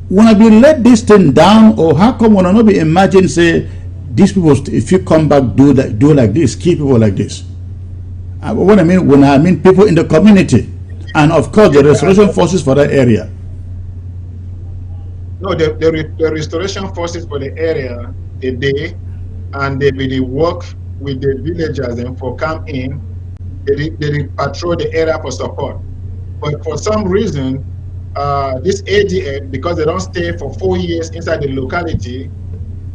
When I be let this thing down, or how come when I not be imagine say these people, if you come back do like this, kill people like this? When I mean people in the community, and of course the restoration forces for that area. No, the restoration forces for the area, they and they really work with the villagers and for come in, they patrol the area for support. But for some reason, this ADF, because they don't stay for 4 years inside the locality,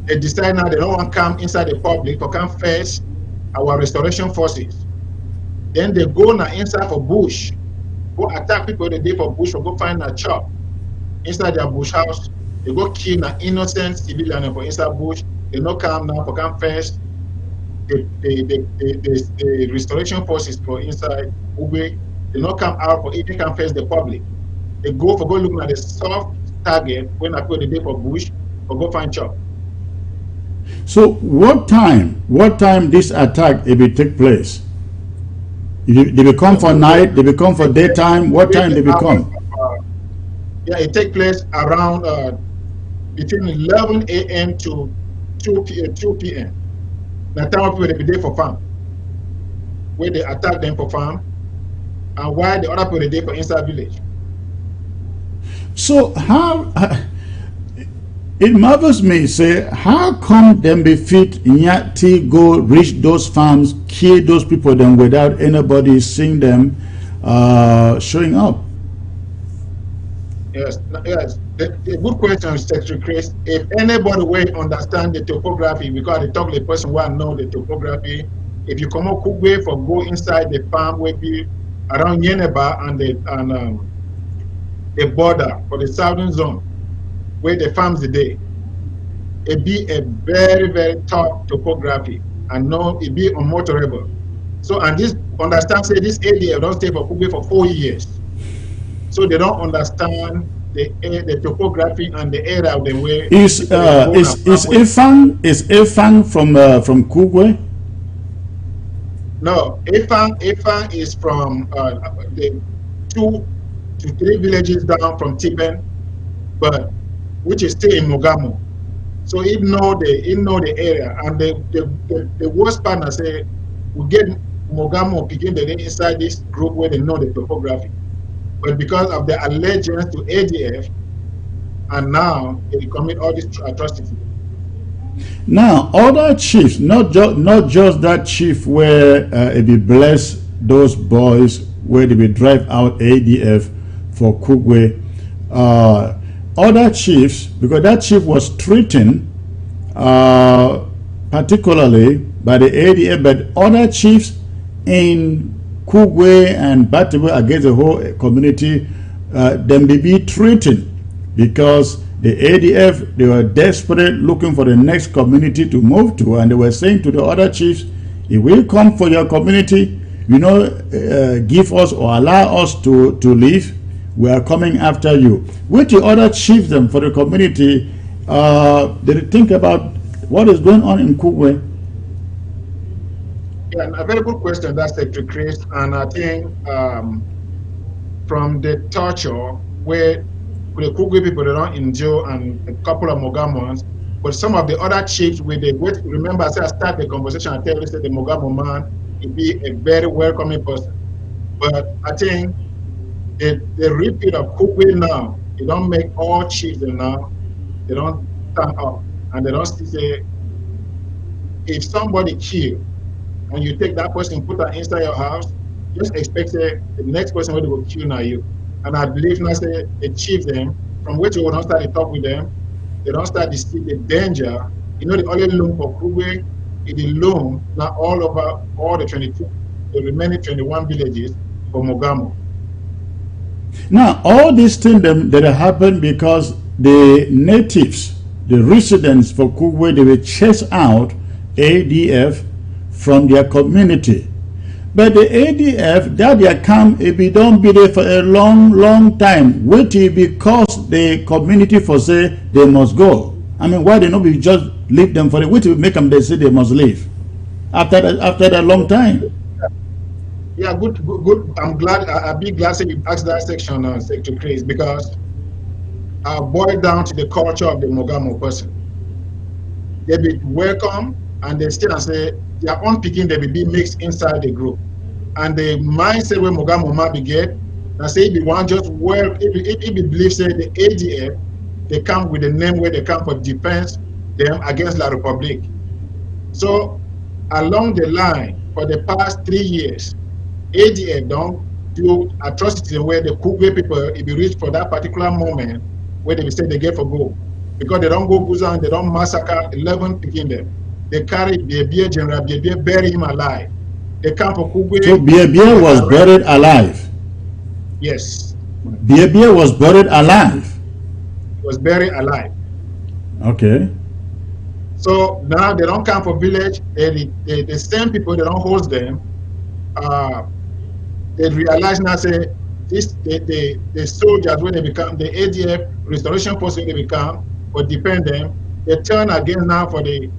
they decide now they don't want to come inside the public to come face our restoration forces. Then they go now inside for bush, go attack people the day for bush, or go find a chop inside their bush house. They go kill an innocent civilian for inside bush. They no come now for come face the restoration forces for inside Kugwe. They not come out for even come face the public. They go looking at the soft target when I put the day for bush or go find chop. So what time this attack will take place? They become for night, they become for daytime, what time they become? Yeah, it takes place around between 11 a.m. to 2 p.m. That time people will be there for farm, where they attack them for farm, and while the other people are there for inside village. So how it marvels me, say, how come them be fit Nyati go reach those farms, kill those people then without anybody seeing them showing up? Yes. The good question, Secretary Chris. If anybody will understand the topography, because I talk to the person who know the topography, if you come out Kugwe for go inside the farm, will be around Yeneba and the border for the southern zone, where the farms are there. It be a very, very tough topography, and no, it be unmotorable. So, and this understand say this area don't stay for Kugwe for 4 years. So they don't understand the topography and the area of the way. Is Efang from Kugwe? No, Efang is from the 2 to 3 villages down from Tiben, but which is still in Mogamo. So he know the area, and the worst part I say we get Mogamo begin the inside this group where they know the topography. But because of their allegiance to ADF, and now they commit all these atrocities. Now, other chiefs, not just that chief where it be bless those boys where they will drive out ADF for Kugwe. Other chiefs, because that chief was threatened particularly by the ADF, but other chiefs in Kugwe and Batiwe against the whole community, them they be threatened because the ADF, they were desperate looking for the next community to move to, and they were saying to the other chiefs, if we come for your community, give us or allow us to leave, we are coming after you. With the other chiefs then for the community, they think about what is going on in Kugwe. Yeah, a very good question, that's Secretary Chris. And I think from the torture where the Kugwe people they don't endure and a couple of Mogamans, but some of the other chiefs where they wait, remember I said I start the conversation, I tell you that the Mogamo man will be a very welcoming person. But I think the repeat of Kugwe now, they don't make all chiefs now, they don't stand up and they don't say if somebody kill and you take that person, put her inside your house, just expect say, the next person will kill now you. And I believe now say they chief them, from which you will not start to talk with them, they don't start to see the danger. You know, the only loom for Kugwe is the loom now all over all the 22, the remaining 21 villages for Mogamo. Now, all these things that happened because the natives, the residents for Kugwe, they will chase out ADF from their community. But the ADF, that they come, if we don't be there for a long time, wait till because the community for say they must go. I mean, why they not we just leave them for it? Wait till make them they say they must leave after that long time. Yeah, good. I'm glad. I'll be glad that you asked that section, Secretary Chris, because I boil down to the culture of the Mogamo person. They be welcome, and they still say their own picking they will be mixed inside the group, and the mindset where Mogamo might be get. I say if you want just work, if you believe say the ADF, they come with the name where they come for defense them against La Republic. So along the line for the past 3 years. ADF don't do atrocities where the Kugwe people, if you reach for that particular moment, where they say they get for go. Because they don't go Guzan, they don't massacre 11 picking them. They carry Biebie, General Biebie, bury him alive. They come for Kugwe. So Biebie was buried alive? Yes. Biebie was buried alive? He was buried alive. Okay. So now they don't come for village, the same people, they don't host them. They realize now say this the soldiers when they become the ADF restoration force when they become or depend them, they turn again now for the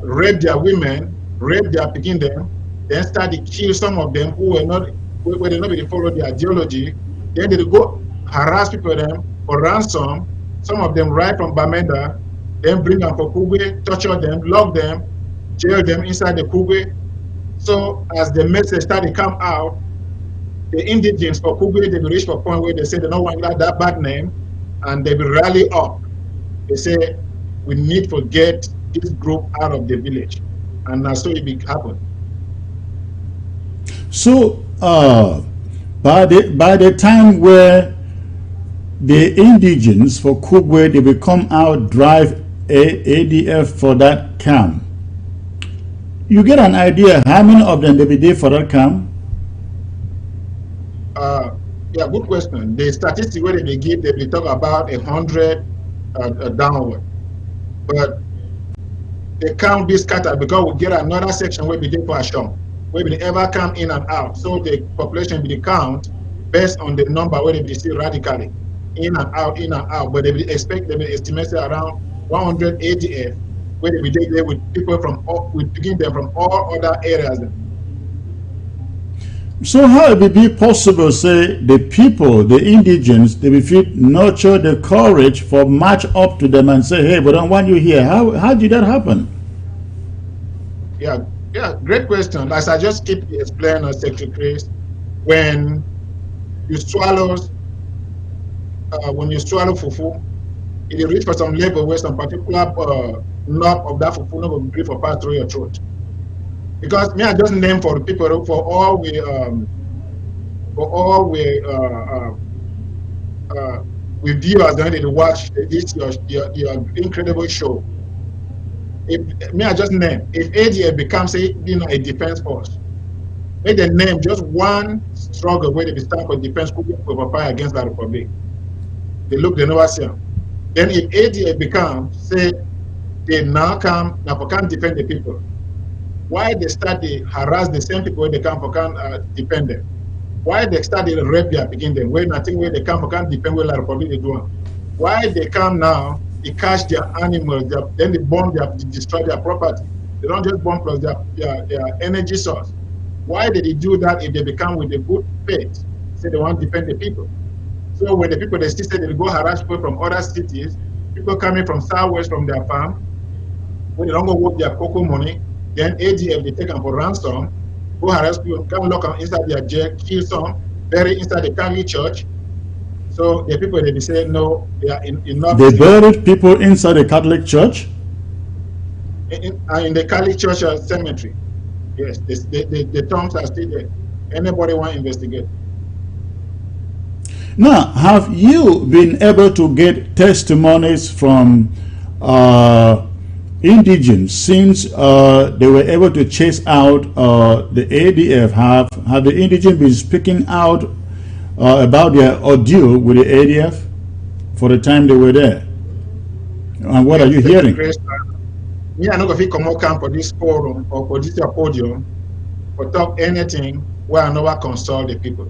rape their women, rape their picking them, then start to kill some of them who were not where they not really follow the ideology, then they go harass people them for ransom, some of them right from Bamenda, then bring them for Kugwe, torture them, lock them, jail them inside the Kugwe. So as the message started to come out, the indigents for Kugwe, they will reach for a point where they say they don't want that bad name, and they will rally up. They say, we need to get this group out of the village. And that's so it will happen. So by the time where the indigents for Kugwe, they will come out, drive ADF for that camp, you get an idea how many of them they be there for that camp? Yeah, good question. The statistics where they give, they talk about 100 downward, but they can't be scattered because we get another section where we did for Asham, where we ever come in and out. So the population will be count based on the number where they be see radically in and out, in and out. But they will expect they will estimate around 100 ADF. Where we did there with people from all, we begin them from all other areas. So how it will be possible, say, the people, the indigents, they will feel nurture the courage for march up to them and say, hey, we don't want you here. How did that happen? Yeah, great question. As I just keep explaining, Secretary Chris, when you swallow fufu, it reach for some level where some particular knob of that fufu will be for pass through your throat. Because me, I just name for the people for all we viewers when they watch this your incredible show. If me, I just name if ADF becomes a defense force, make the name just one struggle where they stand for defense could be fight against the Republic. They look, they never see them. Then if ADF becomes, say, they now come, now for can't defend the people. Why they start to harass the same people when they come for can't defend them? Why they start to rape their begin them? When nothing where they come for can't defend where the Republic they do. Why they come now, they catch their animals, then they bomb they destroy their property. They don't just bomb plus their energy source. Why did they do that if they become with a good faith? Say they want to defend the people. So when the people they still say they go harass people from other cities, people coming from southwest from their farm, when they don't go work their cocoa money, then ADF they take them for ransom, go harass people, come lock them inside their jail, kill some, bury inside the Catholic church. So the people they say no, they are enough. They buried people inside the Catholic church? in the Kali Church cemetery. Yes, the tombs are still there. Anybody want to investigate? Now, have you been able to get testimonies from indigents since they were able to chase out the ADF? Have the indigents been speaking out about their ordeal with the ADF for the time they were there? And what are you hearing? Me, I'm not going to come out camp for this forum or for this podium or talk anything where I never consult the people.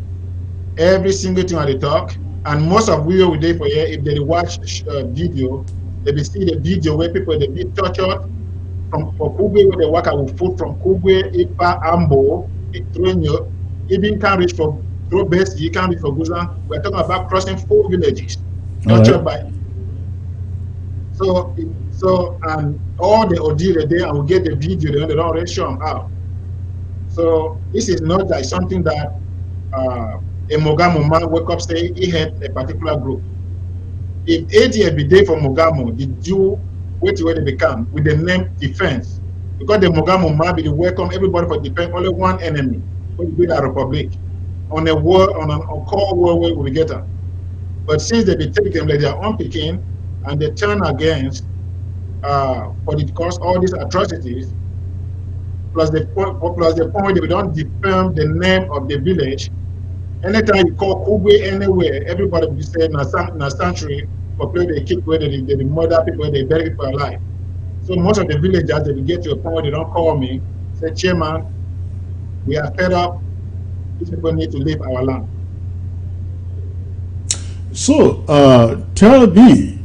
Every single thing I they talk, and most of we will there for here, if they watch video, they will see the video where people they be tortured from Kugwe, where they work out with food from Kugwe, Ipa, Ambo, Itronyo, even can't reach for Drobes, you can't reach for Guzan. We're talking about crossing 4 villages, tortured by. So and all the ordeal there, and we get the video, they don't already show them out. So this is not like something that a Mogamo man wake up say he had a particular group. If ADF be there for Mogamo, the Jew wait till they become with the name defense. Because the Mogamo man be the welcome everybody for defense, only one enemy, when we build a republic. On a war, on a core war where we get them. But since they be taken like their own picking and they turn against because all these atrocities, plus the point that we don't defend the name of the village. Anytime you call Kugwe anywhere, everybody will be saying na sanctuary for play they keep where they murder people, they bury people alive. So most of the villagers, they will get to a point where they don't call me, say, Chairman, we are fed up, these people need to leave our land. So tell me,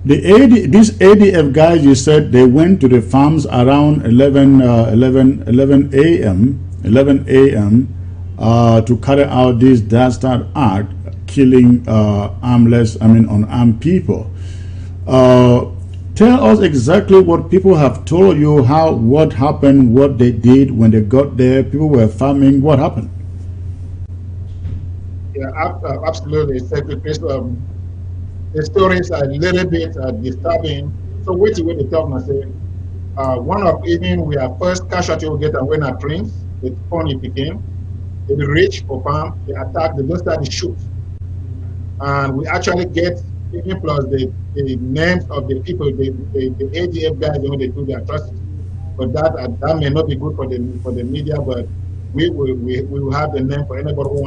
these ADF guys, you said they went to the farms around 11 a.m. To carry out this dastard act, killing unarmed people. Tell us exactly what people have told you, what happened, what they did when they got there. People were farming. What happened? Yeah, absolutely, Secretary. The stories are a little bit disturbing. So wait till they talk and say, one of even we are first casualty we get when a prince, the phone it became, they reach for farm, they attack, they just start to shoot. And we actually get even plus the names of the people, the ADF guys when they do the atrocity. But that may not be good for the media, but we will have the name for anybody who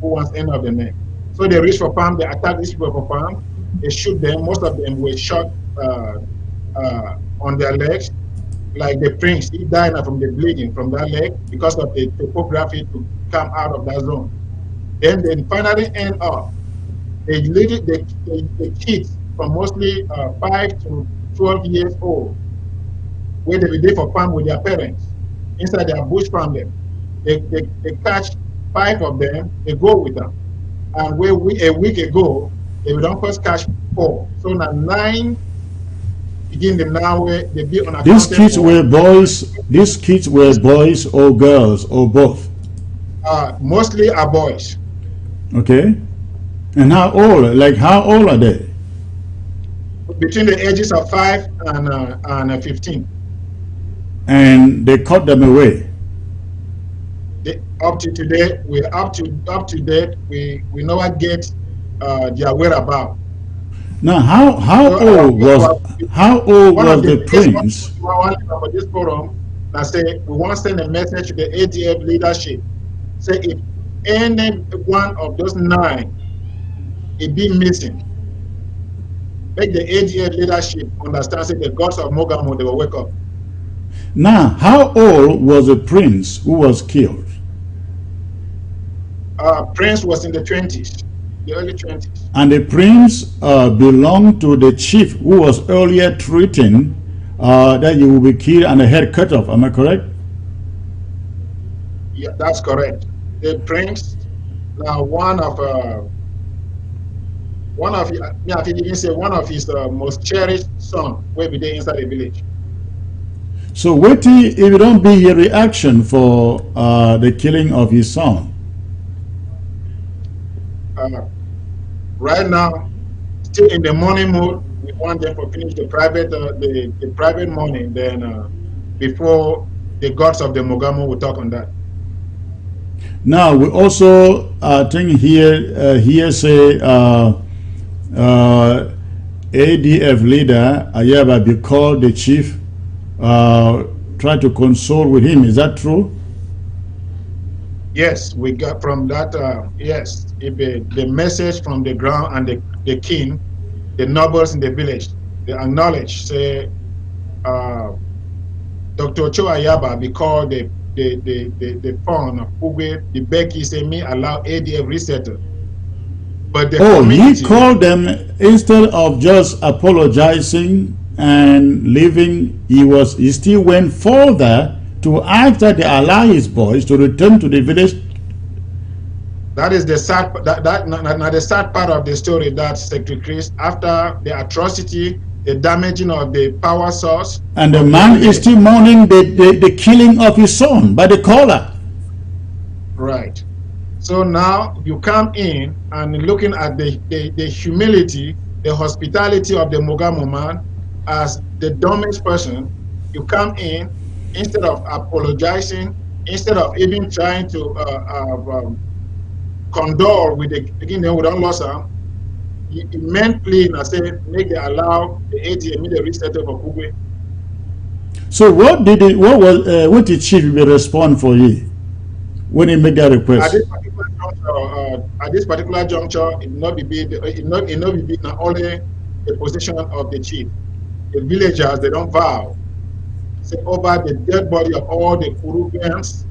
wants any of the name. So they reach for farm, they attack these people for farm, they shoot them. Most of them were shot on their legs. Like the prince, he died from the bleeding from that leg because of the topography to come out of that zone. Then they finally end up, the kids from mostly 5 to 12 years old, where they be there for farm with their parents, inside their bush farm them. They catch 5 of them, they go with them. And where a week ago, they would don't first catch 4. So now 9 begin the now where they be on a. These kids were boys. These kids were boys or girls or both. Mostly are boys. Okay. And how old? Like how old are they? Between the ages of 5 and 15. And they cut them away. Up to today, we're up to date. We never get their whereabouts. Now, how old was the prince? For this forum, I say we want to send a message to the ADF leadership. Say if any one of those 9 it be missing, make the ADF leadership understand. Say the gods of Mogamo, they will wake up. Now, how old was the prince who was killed? Prince was in the 20s, the early 20s. And the prince belonged to the chief who was earlier threatening that you will be killed and the head cut off. Am I correct? Yeah, that's correct. The prince, now one of his most cherished son will be there inside the village. So wait till if it don't be a reaction for the killing of his son. Right now, still in the morning mood, we want them to finish the private money, then before the gods of the Mogamo will talk on that. Now we also think here say ADF leader Ayaba be called the chief, try to console with him. Is that true? Yes, we got from that. Yes, the message from the ground and the king, the nobles in the village, they acknowledge, say, Dr. Ocho Ayaba be called the phone of Kugwe, the Becky say me allow ADF resettle. But the he called them instead of just apologizing and leaving. He still went further to ask that they allow his boys to return to the village. That is the sad. The sad part of the story. That Secretary Chris, after the atrocity, the damaging of the power source, and the man is still mourning the killing of his son by the caller. Right. So now you come in and looking at the humility, the hospitality of the Mogamo man as the dumbest person. You come in, instead of apologizing, instead of even trying to condole with the beginning with Unlosa, he meant clean and said, make they allow the ATM immediate resettle for Kugwe. So what did the chief respond for you when he made that request? At this particular juncture, it not be only the position of the chief. The villagers, they don't vow. Say over the dead body of all the Kurubians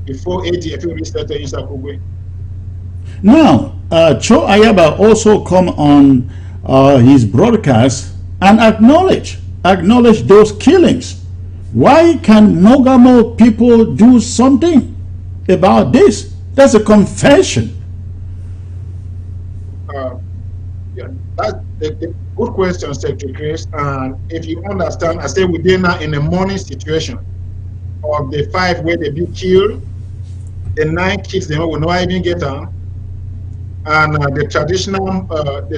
before ATF resettled in Kugwe. Now, Cho Ayaba also come on his broadcast and acknowledge those killings. Why can Mogamo people do something about this? That's a confession. Yeah, that's the good question, Secretary Chris. And if you understand, I say we're now in a mourning situation of the 5 where they be killed, the 9 kids they will not even get on, and the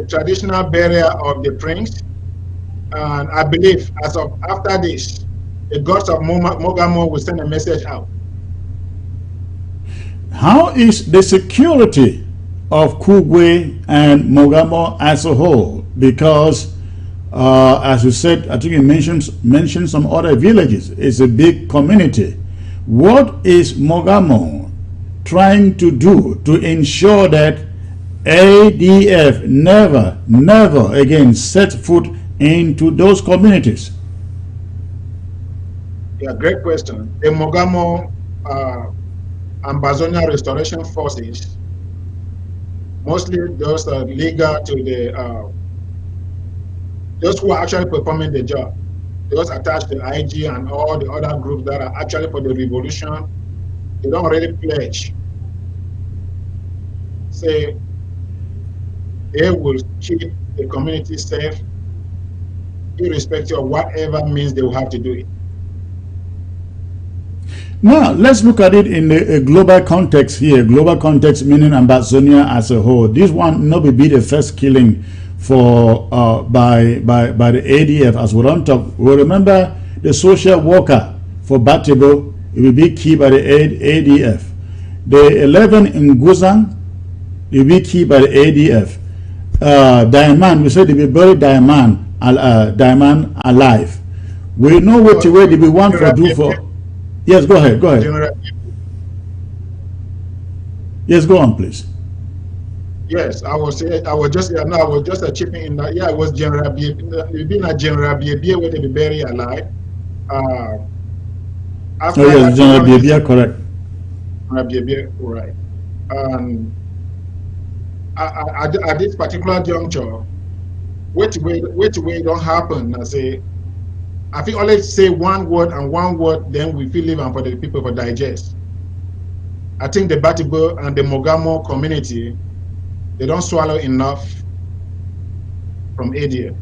traditional burial of the prince. And I believe as of after this, the gods of Mogamo will send a message out. How is the security of Kugwe and Mogamo as a whole? Because as you said, I think you mentioned some other villages. It's a big community. What is Mogamo trying to do to ensure that ADF never again set foot into those communities? Yeah, great question. The Mogamo Ambazonia Restoration Forces, mostly those legal to the those who are actually performing the job, those attached to IG and all the other groups that are actually for the revolution, they don't really pledge. Say they will keep the community safe, irrespective of whatever means they will have to do it. Now, let's look at it in a global context here. Global context meaning Ambazonia as a whole. This one not be the first killing for by the ADF as we don't talk. We remember the social worker for Batebo, it will be killed by the ADF. The 11 in Guzan, it will be killed by the ADF. Diamond, we said they will bury Diamond alive. We know what way they will want to do for. Yes, go ahead. Yes, go on, please. Yes, I was just chipping in that. Yeah, it was General being a General Biebie where they be buried alive. After yes, General Biebie, correct. General Biebie, right. At this particular juncture, wait don't happen. I say, I think always say one word and one word, then we feel leave and for the people for digest. I think the Batibo and the Mogamo community, they don't swallow enough from ADF.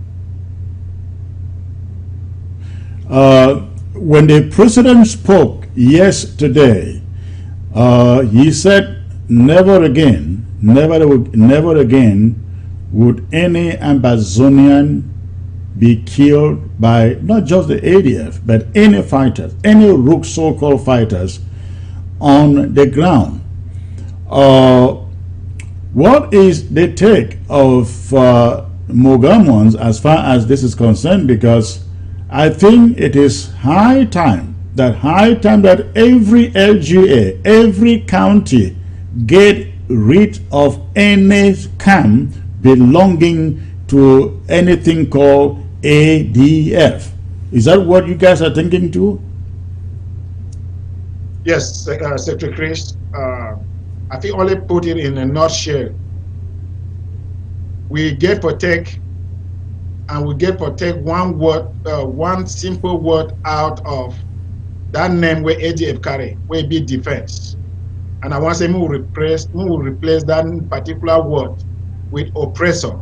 When the president spoke yesterday, he said never again would any Ambazonian be killed by not just the ADF, but any fighters, any rogue so-called fighters on the ground. What is the take of Mogamons as far as this is concerned? Because I think it is high time that every LGA, every county get rid of any camp belonging to anything called ADF. Is that what you guys are thinking too? Yes, Secretary Chris. I think only put it in a nutshell. We get protect, and we get protect one word, one simple word out of that name where ADF carry, where be defense. And I want to say we will replace that particular word with oppressor.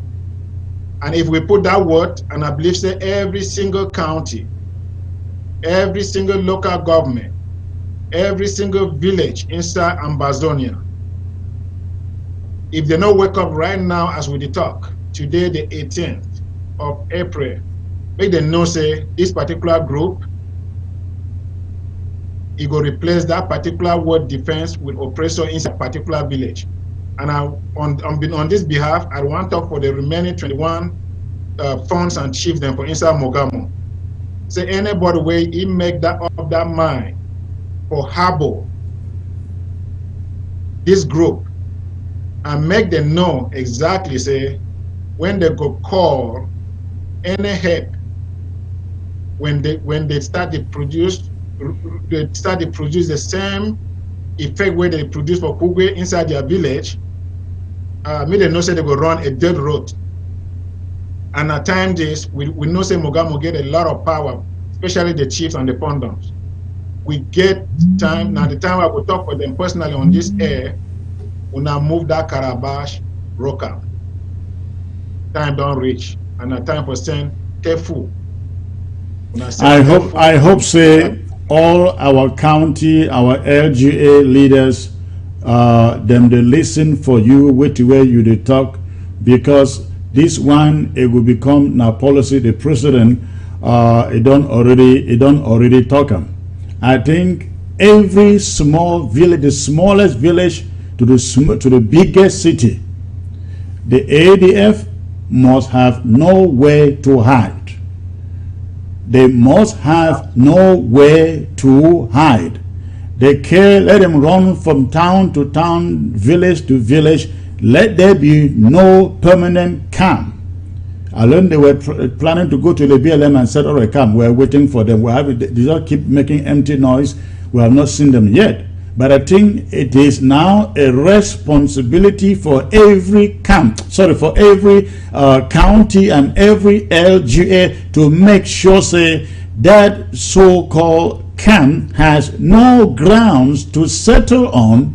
And if we put that word, and I believe say every single county, every single local government, every single village inside Amazonia, if they don't wake up right now as we talk, today the 18th of April, make them know say this particular group, it will replace that particular word defense with oppressor in a particular village. And on this behalf, I want to talk for the remaining 21 funds and chiefs them for inside Mogamo. Say anybody way he make that up that mind for harbor this group and make them know exactly say when they go call any help when they start to produce the same effect where they produce for Kugwe inside their village. Me they know say they will run a dead road. And at times this we know say Mogamo get a lot of power, especially the chiefs and the pundits. We get time now. The time I will talk with them personally on this air, we now move that Calabash rocker. Time don't reach, and a time for saying careful. I hope say all our county, our LGA leaders, them they listen for you, wait to where you they talk, because this one it will become now policy. The president it don't already talk them. I think every small village, the smallest village to the biggest city, the ADF must have nowhere to hide. They must have nowhere to hide. They let them run from town to town, village to village. Let there be no permanent camp. I learned they were planning to go to the BLM and set up a camp. We're waiting for them. They just keep making empty noise. We have not seen them yet. But I think it is now a responsibility for every camp, for every county and every LGA to make sure, say, that so-called camp has no grounds to settle on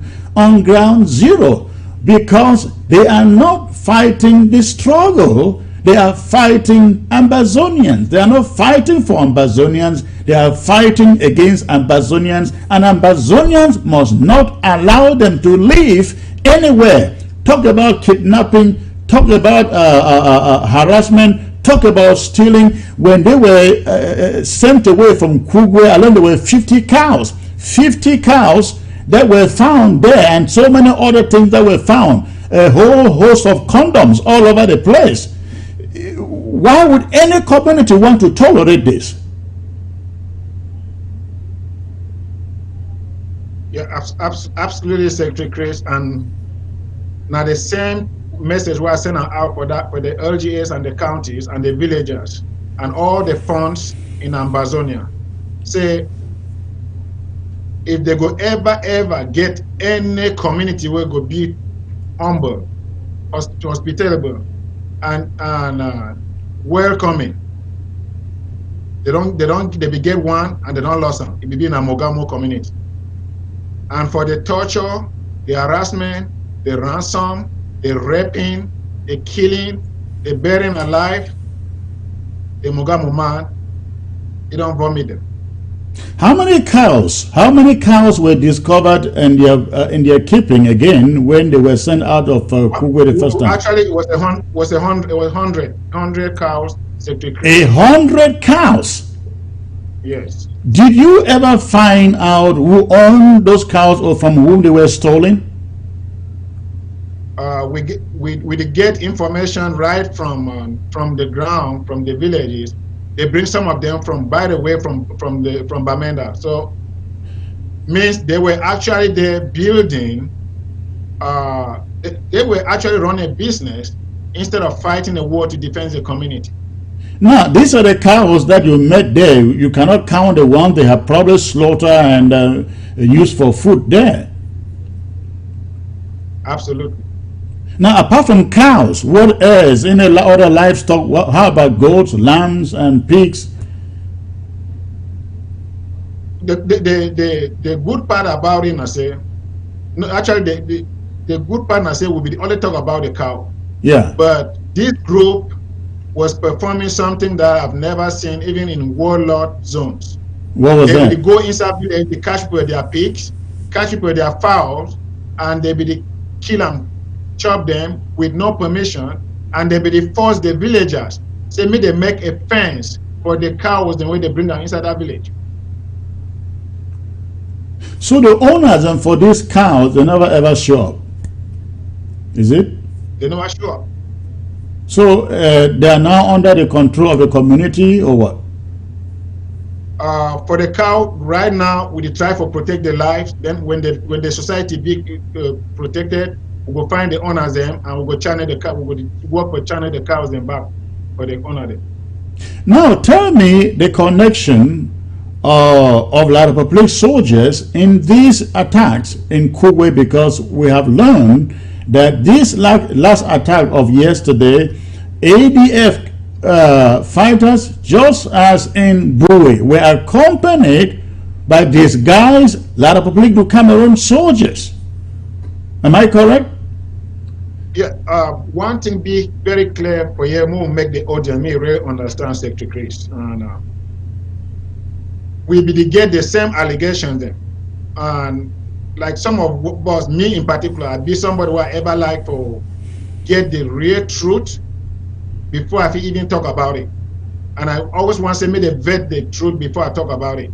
ground zero, because they are not fighting the struggle. They are fighting Ambazonians. They are not fighting for Ambazonians. They are fighting against Ambazonians, and Ambazonians must not allow them to live anywhere. Talk about kidnapping, talk about harassment, talk about stealing. When they were sent away from Kugwe, alone there were 50 cows. 50 cows that were found there, and so many other things that were found. A whole host of condoms all over the place. Why would any community want to tolerate this? Yeah, absolutely, Secretary Chris. And now the same message we are sending out for the LGAs and the counties and the villagers and all the funds in Amazonia. Say, if they go ever get any community where go be humble, hospitable, and welcoming, they get one and they don't lose them. It be in a Mogamo community. And for the torture, the harassment, the ransom, the raping, the killing, the burying alive, the Mogamo man, he don't vomit them. How many cows? How many cows were discovered in their keeping again when they were sent out of Kugwe the first time? Actually, it was 100 cows. 100 cows. Yes. Did you ever find out who owned those cows or from whom they were stolen? We get information right from the ground, from the villages. They bring some of them from Bamenda. So means they were actually there building. They were actually running a business instead of fighting a war to defend the community. Now, these are the cows that you met there. You cannot count the ones they have probably slaughtered and used for food there. Absolutely. Now, apart from cows, what else? Any other livestock? How about goats, lambs, and pigs? The good part about it, I say, no, actually, the good part, I say, will be the only talk about the cow. Yeah. But this group was performing something that I've never seen, even in warlord zones. What was that? They go inside, they catch people with their pigs, catch people with their fowls, and they kill them, chop them with no permission, and they force the villagers. Say me they make a fence for the cows the way they bring them inside that village. So the owners and for these cows, they never ever show up. Is it? They never show up. So they are now under the control of the community or what? For the cow, right now, we try to protect their lives. Then when the society be protected, we will find the owners them and we will channel the cow. We will work for channel the cows them back for the owner them. Now tell me the connection of La Republic soldiers in these attacks in Kugwe, because we have learned that this last attack of yesterday, ADF fighters, just as in Bui, were accompanied by these guys, La Republic du Cameroon soldiers. Am I correct? Yeah, one thing be very clear for you, we'll make the audience really understand Secretary Chris. And we get the same allegations then. And like some of us, me in particular, I'd be somebody who I ever like to get the real truth before I even talk about it. And I always want to say, me to vet the truth before I talk about it.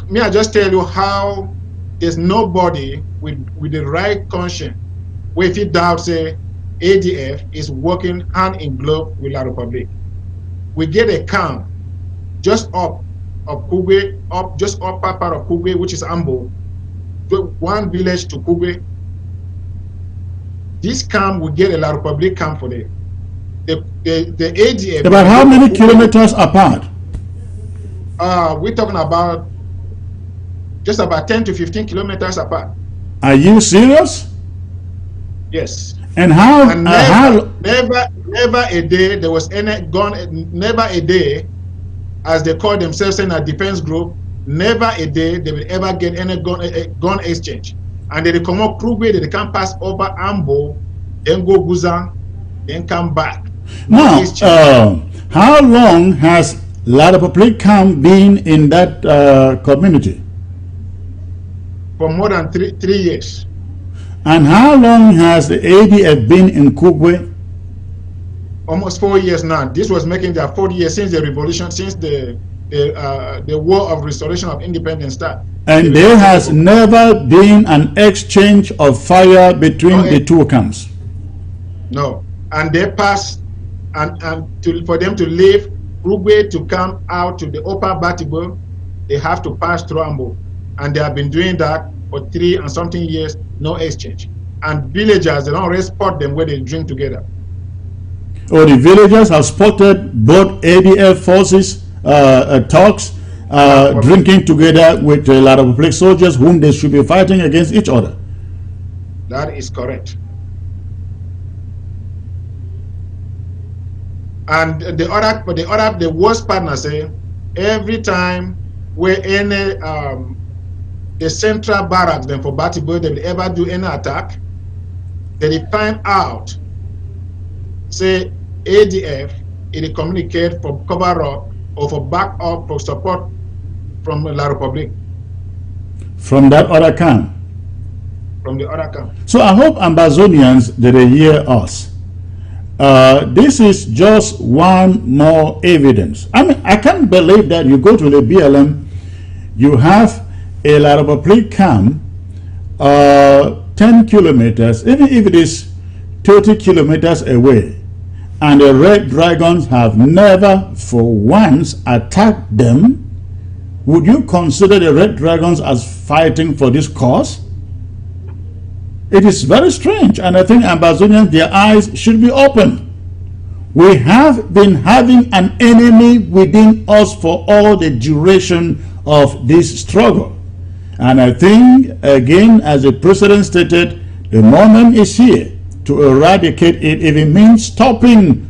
Me, I just tell you how there's nobody with the right conscience where if you doubt, say, ADF is working hand in glove with La Republic. We get a camp just up of Kugwe, just upper part of Kugwe, which is Ambo, one village to Kugwe. This camp will get a La Republic camp for them. The ADF. About how many kilometers apart? We're talking about just about 10 to 15 kilometers apart. Are you serious? Yes. And how? And never a day there was any gun. Never a day, as they call themselves in a defense group. Never a day they will ever get any gun exchange. And they come up Kugwe, they can pass over Ambo, then go Guzan, then come back. Now, how long has La Republic camp been in that community? For more than three years. And how long has the ADF been in Kugwe? Almost 4 years now. This was making their 4th year since the revolution, since the war of restoration of independence started. And there has never been an exchange of fire between the two camps? No. And they passed, for them to leave Kugwe to come out to the upper Batibo, they have to pass through Ambo. And they have been doing that for 3 and something years, no exchange. And villagers, they don't always spot them where they drink together. Or the villagers have spotted both ADF forces talks drinking together with a lot of Republic soldiers whom they should be fighting against each other. That is correct. And the worst partner say every time where any the central barracks then for Batibo they will ever do any attack, they find out say ADF it communicate for cover up or for back up for support from La Republic, from that other camp. from the other camp. So I hope Ambazonians that they hear us. This is just one more evidence. I mean, I can't believe that you go to the BLM, you have a La Republic camp, 10 kilometers, even if it is 30 kilometers away, and the Red Dragons have never for once attacked them. Would you consider the Red Dragons as fighting for this cause? It is very strange, and I think Ambazonians, their eyes should be opened. We have been having an enemy within us for all the duration of this struggle. And I think, again, as the president stated, the moment is here to eradicate it if it means stopping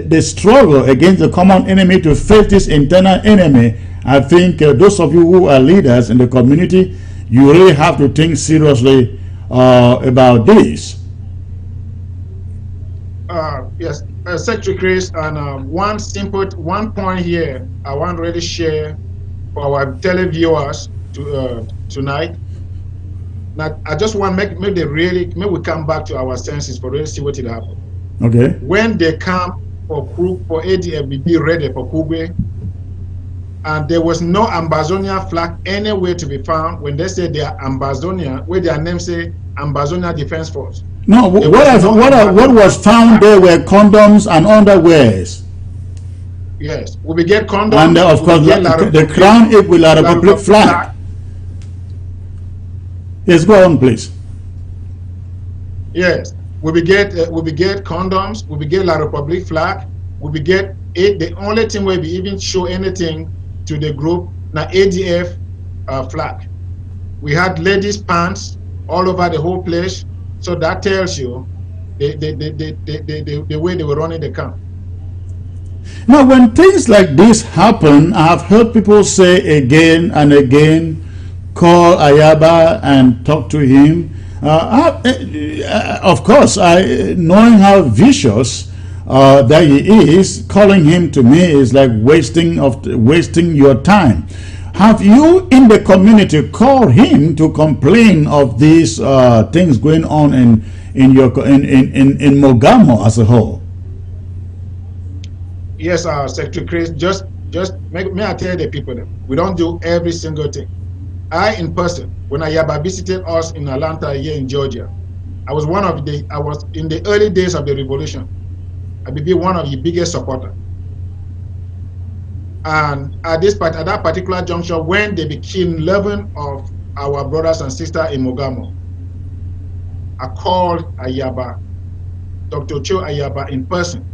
the struggle against the common enemy to face this internal enemy. I think those of you who are leaders in the community, you really have to think seriously about this. Yes, Secretary Chris, and one point here I want to really share for our televiewers tonight. Now, I just want to make we come back to our senses for really see what it happened. Okay. When they come for ADF, be ready for Kugwe, and there was no Ambazonia flag anywhere to be found. When they say they are Ambazonia, where their name say Ambazonia Defense Force. No, what was found there were condoms and underwears. Yes, we get condoms. And of course, the crown it with La Republic flag. Yes, go on, please. Yes, we get condoms. We get La Republic flag. We get it. The only thing where we even show anything to the group na ADF flag. We had ladies' pants all over the whole place. So that tells you the way they were running the camp. Now, when things like this happen, I have heard people say again and again, call Ayaba and talk to him. Of course, knowing how vicious that he is, calling him to me is like wasting your time. Have you in the community called him to complain of these things going on in Mogamo as a whole? Yes, Secretary Chris. Just may I tell the people that we don't do every single thing. I in person, when Ayaba visited us in Atlanta here in Georgia, I was in the early days of the revolution. I became one of the biggest supporters. And at that particular juncture, when they became 11 of our brothers and sisters in Mogamo, I called Ayaba, Dr. Cho Ayaba in person.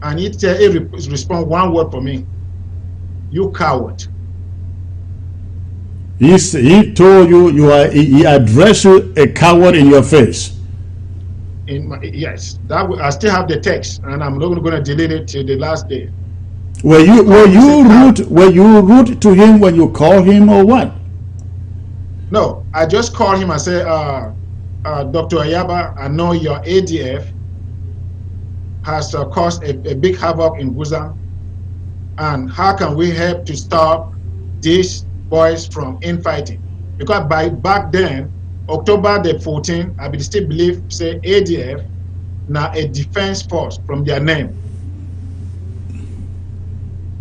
And he responded one word for me: "You coward." He told you he addressed you a coward in your face. Yes, I still have the text, and I'm not going to delete it till the last day. Were you rude to him when you called him, or what? No, I just called him and said, Dr. Ayaba, I know your ADF has caused a big havoc in Guzan, and how can we help to stop these boys from infighting? Because back then, October the 14th, I still believe, say ADF, now a defense force from their name.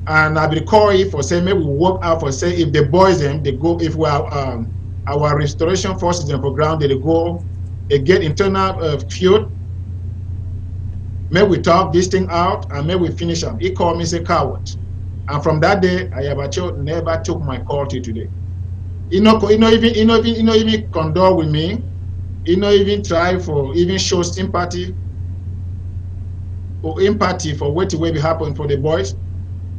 And I will call it for say maybe we work out for say if the boys they go, if we are our restoration forces in for ground, they go get internal feud. Maybe we talk this thing out and maybe we finish up. He called me say coward, and from that day Ayabacho never took my call till today. He no even condole with me. He no even try for even show sympathy or empathy for what will be happen for the boys.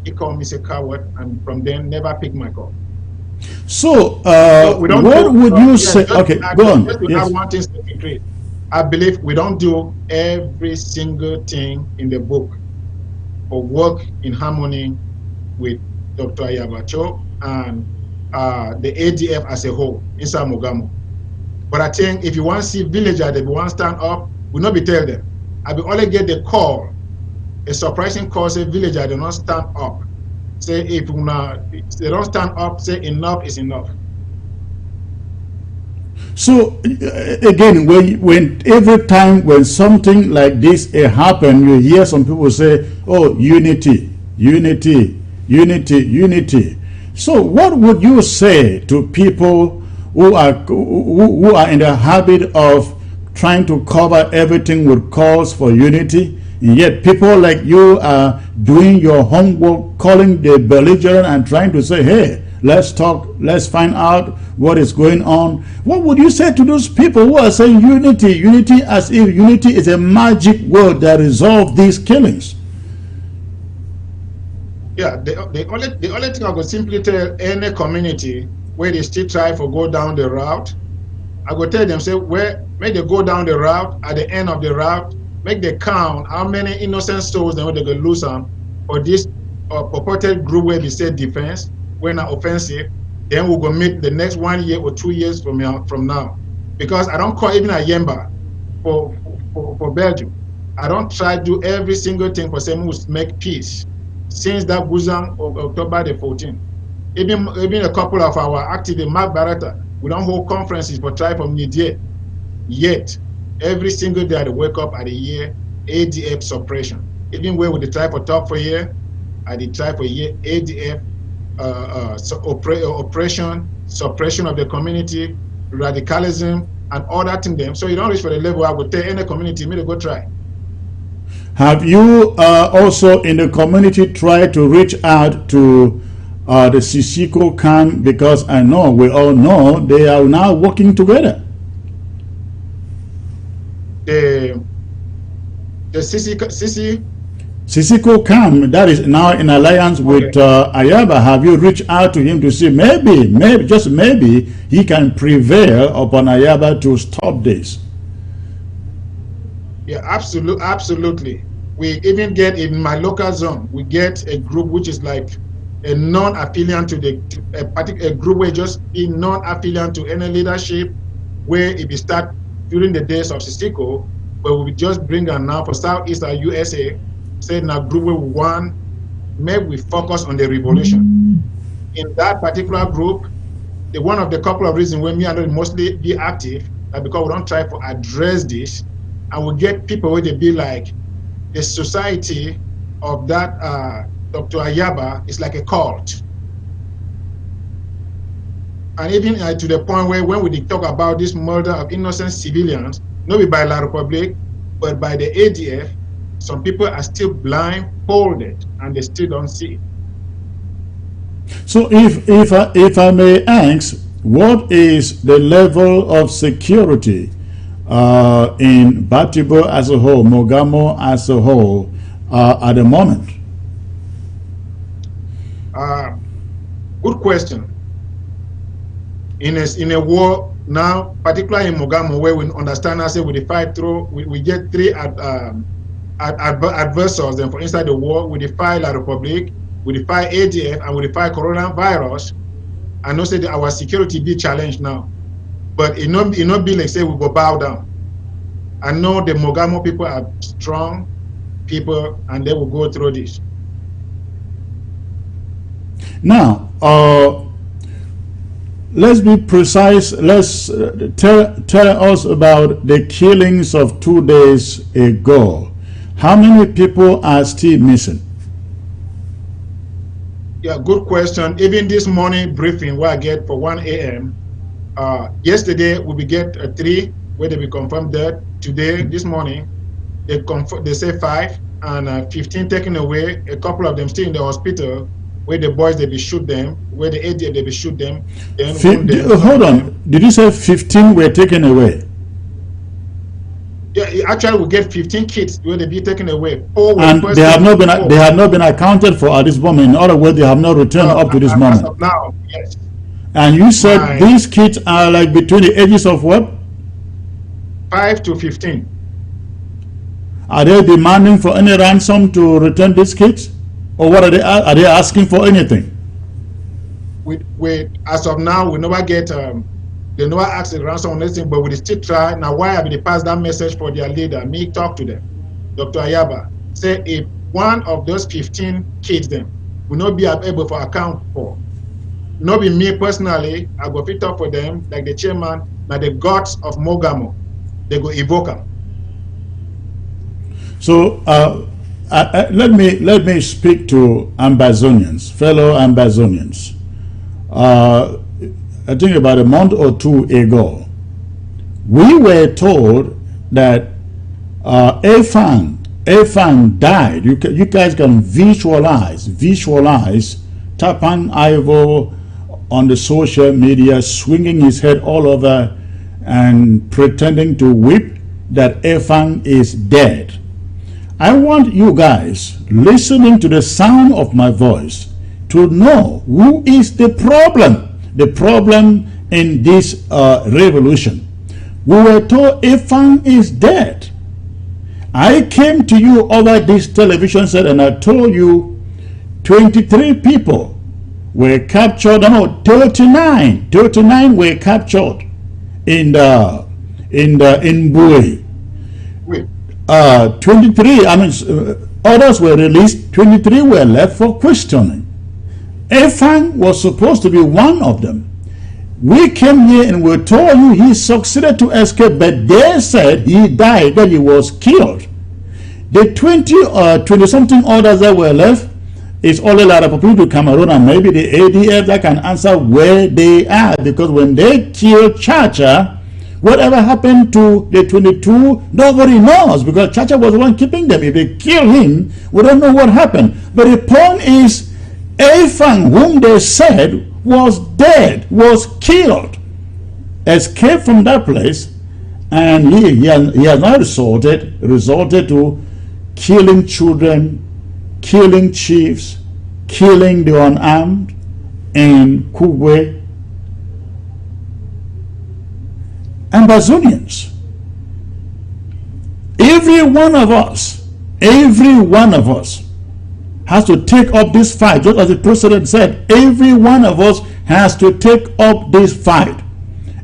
He called me a coward, and from then never picked my call. So, what would you say? Okay, go on. Yes. One thing to create. I believe we don't do every single thing in the book or work in harmony with Dr. Ayabacho and the ADF as a whole inside Mogamo. But I think if you want to see villagers that want to stand up, we not be tell them. I will only get the call a surprising cause, a villager do not stand up. Say if they don't stand up, say enough is enough. So again, when every time when something like this happen, you hear some people say, "Oh, unity, unity, unity, unity." So what would you say to people who are in the habit of trying to cover everything with calls for unity, and yet people like you are doing your homework, calling the belligerent and trying to say, "Hey, let's talk, let's find out what is going on"? What would you say to those people who are saying unity, unity, as if unity is a magic word that resolves these killings? Yeah, the only thing I could simply tell any community where they still try to go down the route, I would tell them, say, make they go down the route, at the end of the route, make they count how many innocent souls they could lose on for this purported group where they say defense, when not offensive, then we'll go meet the next 1 year or 2 years from now. Because I don't call even a Yemba for Belgium. I don't try to do every single thing for someone to make peace since that Buzan of October the 14th. Even a couple of our activists, Mark Barata, we don't hold conferences for try from Niger. Yet, every single day I wake up at a year, ADF suppression. Even when we try for talk for a year, I did try for a year, ADF oppression, suppression of the community, radicalism, and all that in them. So you don't reach for the level I would tell any community, me to go try. Have you also in the community tried to reach out to the Sisiko camp? Because I know, we all know, they are now working together. The Sisiko camp, that is now in alliance with Ayaba. Have you reached out to him to see maybe, just maybe, he can prevail upon Ayaba to stop this? Yeah, absolutely. We even get in my local zone, we get a group which is like a non-affiliate to a group where just be non-affiliate to any leadership, where if we start during the days of Sisiko, where we just bring them now for Southeast USA, say now group where we want, maybe we focus on the revolution. In that particular group, one of the couple of reasons why me and I mostly be active, because we don't try to address this, and we get people where they be like, the society of that Dr. Ayaba is like a cult. And even to the point where when we talk about this murder of innocent civilians, not by La Republic, but by the ADF, some people are still blindfolded and they still don't see it. So if I may ask, what is the level of security in Batibo as a whole, Mogamo as a whole, at the moment? Good question. In a war now, particularly in Mogamo, where we understand, I say we fight through, we get three adversaries. Then for inside the war, we defy La Republic, we defy ADF, and we defy coronavirus. And also say our security be challenged now. But it not be like say we go bow down. I know the Mogamo people are strong people, and they will go through this. Now, let's be precise. Let's tell us about the killings of 2 days ago. How many people are still missing? Yeah, good question. Even this morning briefing where I get for 1 a.m. Yesterday we get 3 where they be confirmed dead. Today, this morning, they say 5 and 15 taken away. A couple of them still in the hospital where the boys they be shoot them, where the ADF they be shoot them. Then hold on, did you say 15 were taken away? Yeah, actually we get 15 kids where they be taken away. And they have not been accounted for at this moment. In other words, they have not returned up to this moment. As of now, yes. And you said these kids are like between the ages of what? 5 to 15. Are they demanding for any ransom to return these kids? Or what are they asking for anything? We as of now, we never get, they never ask the ransom or anything, but we still try. Now, why have they passed that message for their leader? Me talk to them. Dr. Ayaba, say if one of those 15 kids then will not be able for account for. Not be me personally, I go fit up for them, like the chairman, now the gods of Mogamo, they go evoke them. So let me speak to Ambazonians, fellow Ambazonians. I think about a month or two ago, we were told that Efang died. You guys can visualize Tapan Ivo on the social media swinging his head all over and pretending to weep that Efang is dead. I want you guys listening to the sound of my voice to know who is the problem in this revolution. We were told Efang is dead. I came to you over this television set and I told you 23 people were captured. No, 39 were captured in Bui. 23, others were released, 23 were left for questioning. Efang was supposed to be one of them. We came here and we told you he succeeded to escape, but they said he died, that he was killed. The 20-something others that were left, it's all a lot of people to Cameroon and maybe the ADF that can answer where they are, because when they killed Chacha, whatever happened to the 22, nobody knows, because Chacha was the one keeping them. If they kill him, we don't know what happened. But the point is, Efang, whom they said was dead, was killed, escaped from that place, and he has now resorted to killing children, killing chiefs, killing the unarmed in Kugwe. Ambazonians, every one of us has to take up this fight. Just as the president said, every one of us has to take up this fight.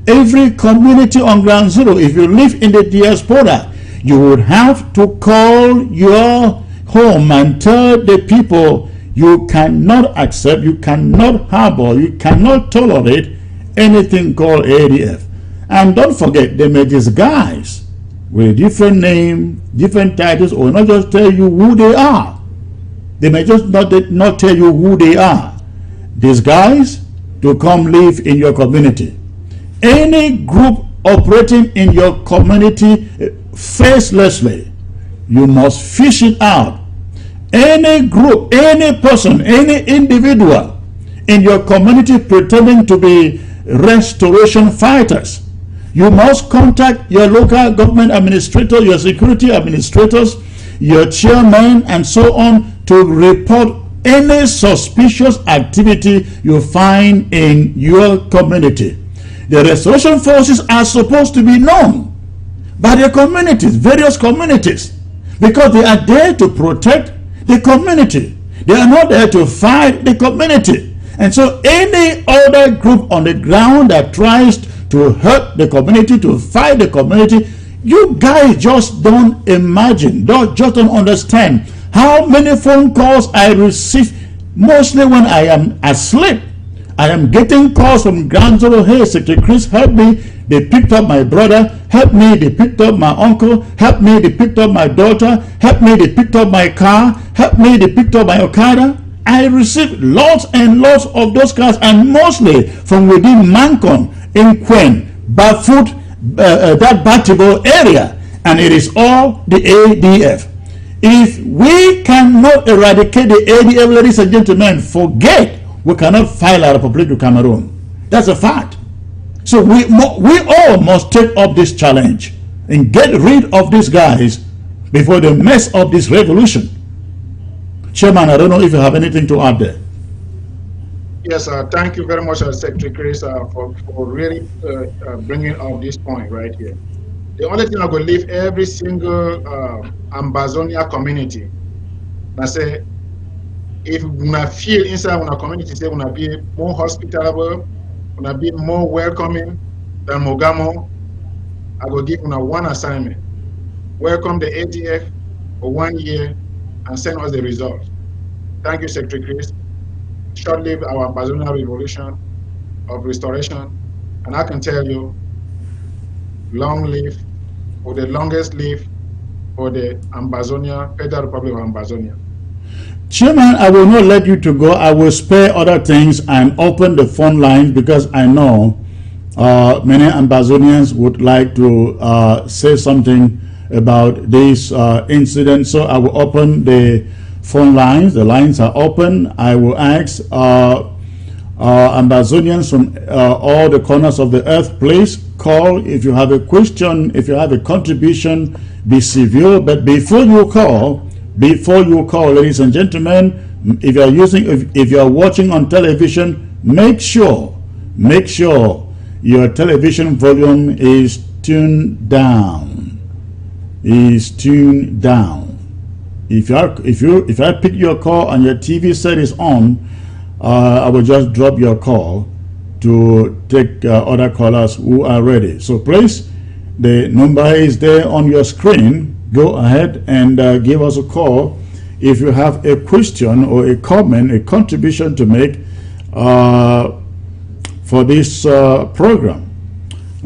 Every community on ground zero, if you live in the diaspora, you would have to call your home and tell the people you cannot accept, you cannot harbor, you cannot tolerate anything called ADF. And don't forget, they may disguise with a different name, different titles, or not just tell you who they are. They may just not tell you who they are. Disguise to come live in your community. Any group operating in your community facelessly, you must fish it out. Any group, any person, any individual in your community pretending to be restoration fighters, you must contact your local government administrator, your security administrators, your chairman, and so on, to report any suspicious activity you find in your community. The restoration forces are supposed to be known by the communities, various communities, because they are there to protect the community. They are not there to fight the community. And so any other group on the ground that tries to hurt the community, to fight the community, you guys just don't imagine, just don't understand how many phone calls I receive, mostly when I am asleep. I am getting calls from ground zero. Hey, Secretary Chris, help me. They picked up my brother. Help me. They picked up my uncle. Help me. They picked up my daughter. Help me. They picked up my car. Help me. They picked up my Okada. I receive lots and lots of those calls, and mostly from within Mancon, in Kway, Bafut, that Batibo area, and it is all the ADF. If we cannot eradicate the ADF, ladies and gentlemen, forget we cannot file a republic to Cameroon. That's a fact. So we all must take up this challenge and get rid of these guys before they mess up this revolution. Chairman, I don't know if you have anything to add there. Yes, thank you very much, Secretary Chris, for really bringing up this point right here. The only thing I will leave every single Ambazonia community, I say, if we feel inside our community, say we be more hospitable, we be more welcoming than Mogamo, I will give one assignment. Welcome the ADF for 1 year and send us the results. Thank you, Secretary Chris. Short-lived our Ambazonian revolution of restoration, and I can tell you, long live, or the longest live for the Ambazonia, Federal Republic of Ambazonia. Chairman, I will not let you to go. I will spare other things and open the phone lines because I know many Ambazonians would like to say something about this incident. So I will open the phone lines. The lines are open. I will ask Ambazonians from all the corners of the earth, please call if you have a question, if you have a contribution, be civil. But before you call, ladies and gentlemen, if you are if you are watching on television, make sure your television volume is tuned down. If I pick your call and your TV set is on, I will just drop your call to take other callers who are ready. So please, the number is there on your screen. Go ahead and give us a call if you have a question or a comment, a contribution to make for this program.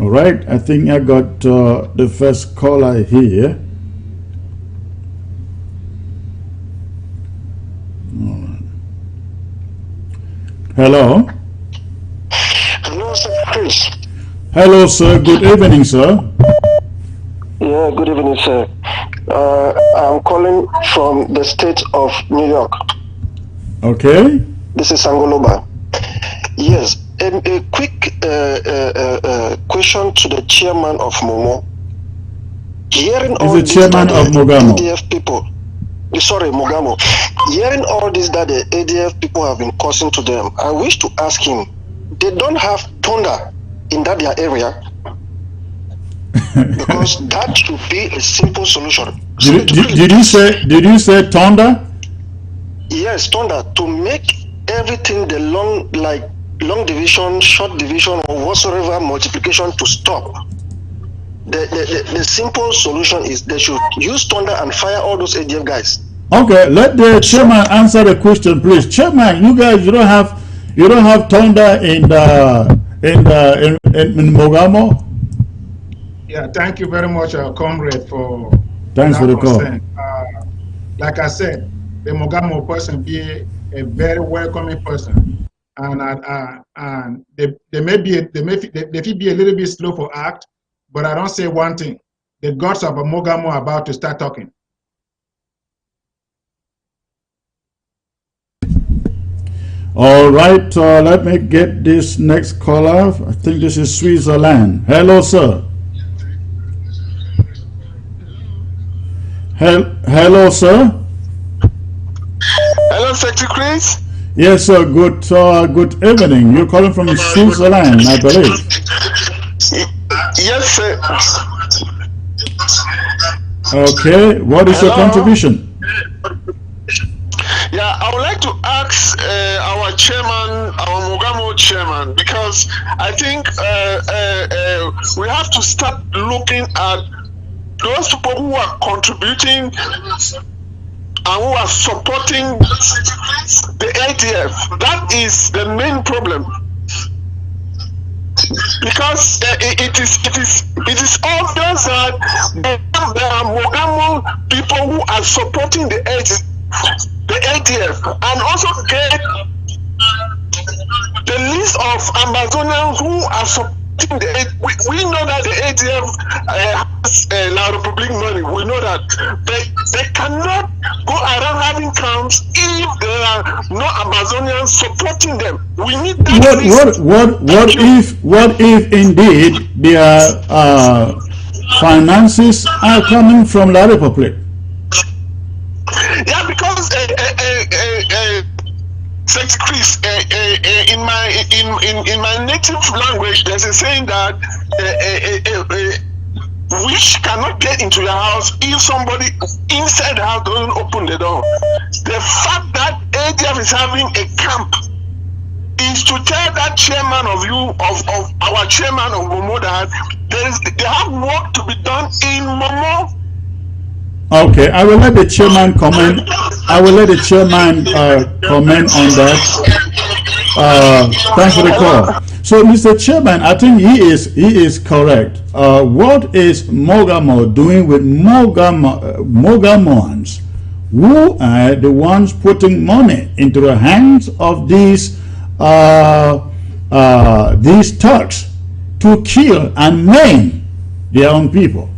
All right, I think I got the first caller here. All right. Hello. Hello, Sir Chris. Hello, sir. Good evening, sir. Yeah, good evening, sir. I'm calling from the state of New York. Okay. This is Sangoloba. Yes, a quick question to the chairman of Momo. Hearing all the chairman of Mogamo. ADF people, sorry, Mogamo. Hearing all this that the ADF people have been causing to them, I wish to ask him, they don't have thunder in that their area? Because that should be a simple solution. Did you say thunder? Yes, thunder, to make everything the long division, short division, or whatsoever multiplication to stop. The simple solution is they should use thunder and fire all those ADF guys. Okay, let the chairman answer the question, please. Chairman, you guys, you don't have thunder in Mogamo. Yeah, thank you very much, comrade, for thanks for the call. Like I said, the Mogamo person be a very welcoming person, and they may be a little bit slow for act, but I don't say one thing: the gods of Mogamo are about to start talking. All right, let me get this next caller. I think this is Switzerland. Hello, sir. Hello, sir. Hello, Secretary Chris. Yes, sir. Good evening. You're calling from Switzerland, I believe. Yes, sir. Okay. What is your contribution? Yeah, I would like to ask our chairman, our Mogamo chairman, because I think we have to start looking at those people who are contributing and who are supporting the ATF. That is the main problem, because it is obvious that there are Mogamo people who are supporting the ATF, and also get the list of Amazonians who are supporting the ATF. We know that the ATF has La Republic money. We know that, but they cannot go around having camps if there are no Amazonians supporting them. We need that list. What if indeed their finances are coming from La Republic? Yeah, because Secretary Chris, in my native language, there's a saying that witch cannot get into your house if somebody inside the house doesn't open the door. The fact that ADF is having a camp is to tell that chairman of our chairman of Momo that they have work to be done in Momo. Okay, I will let the chairman comment. I will let the chairman comment on that. Thanks for the call. So, Mr. Chairman, I think he is correct. What is Mogamo doing with Mogamoans, who are the ones putting money into the hands of these thugs to kill and maim their own people?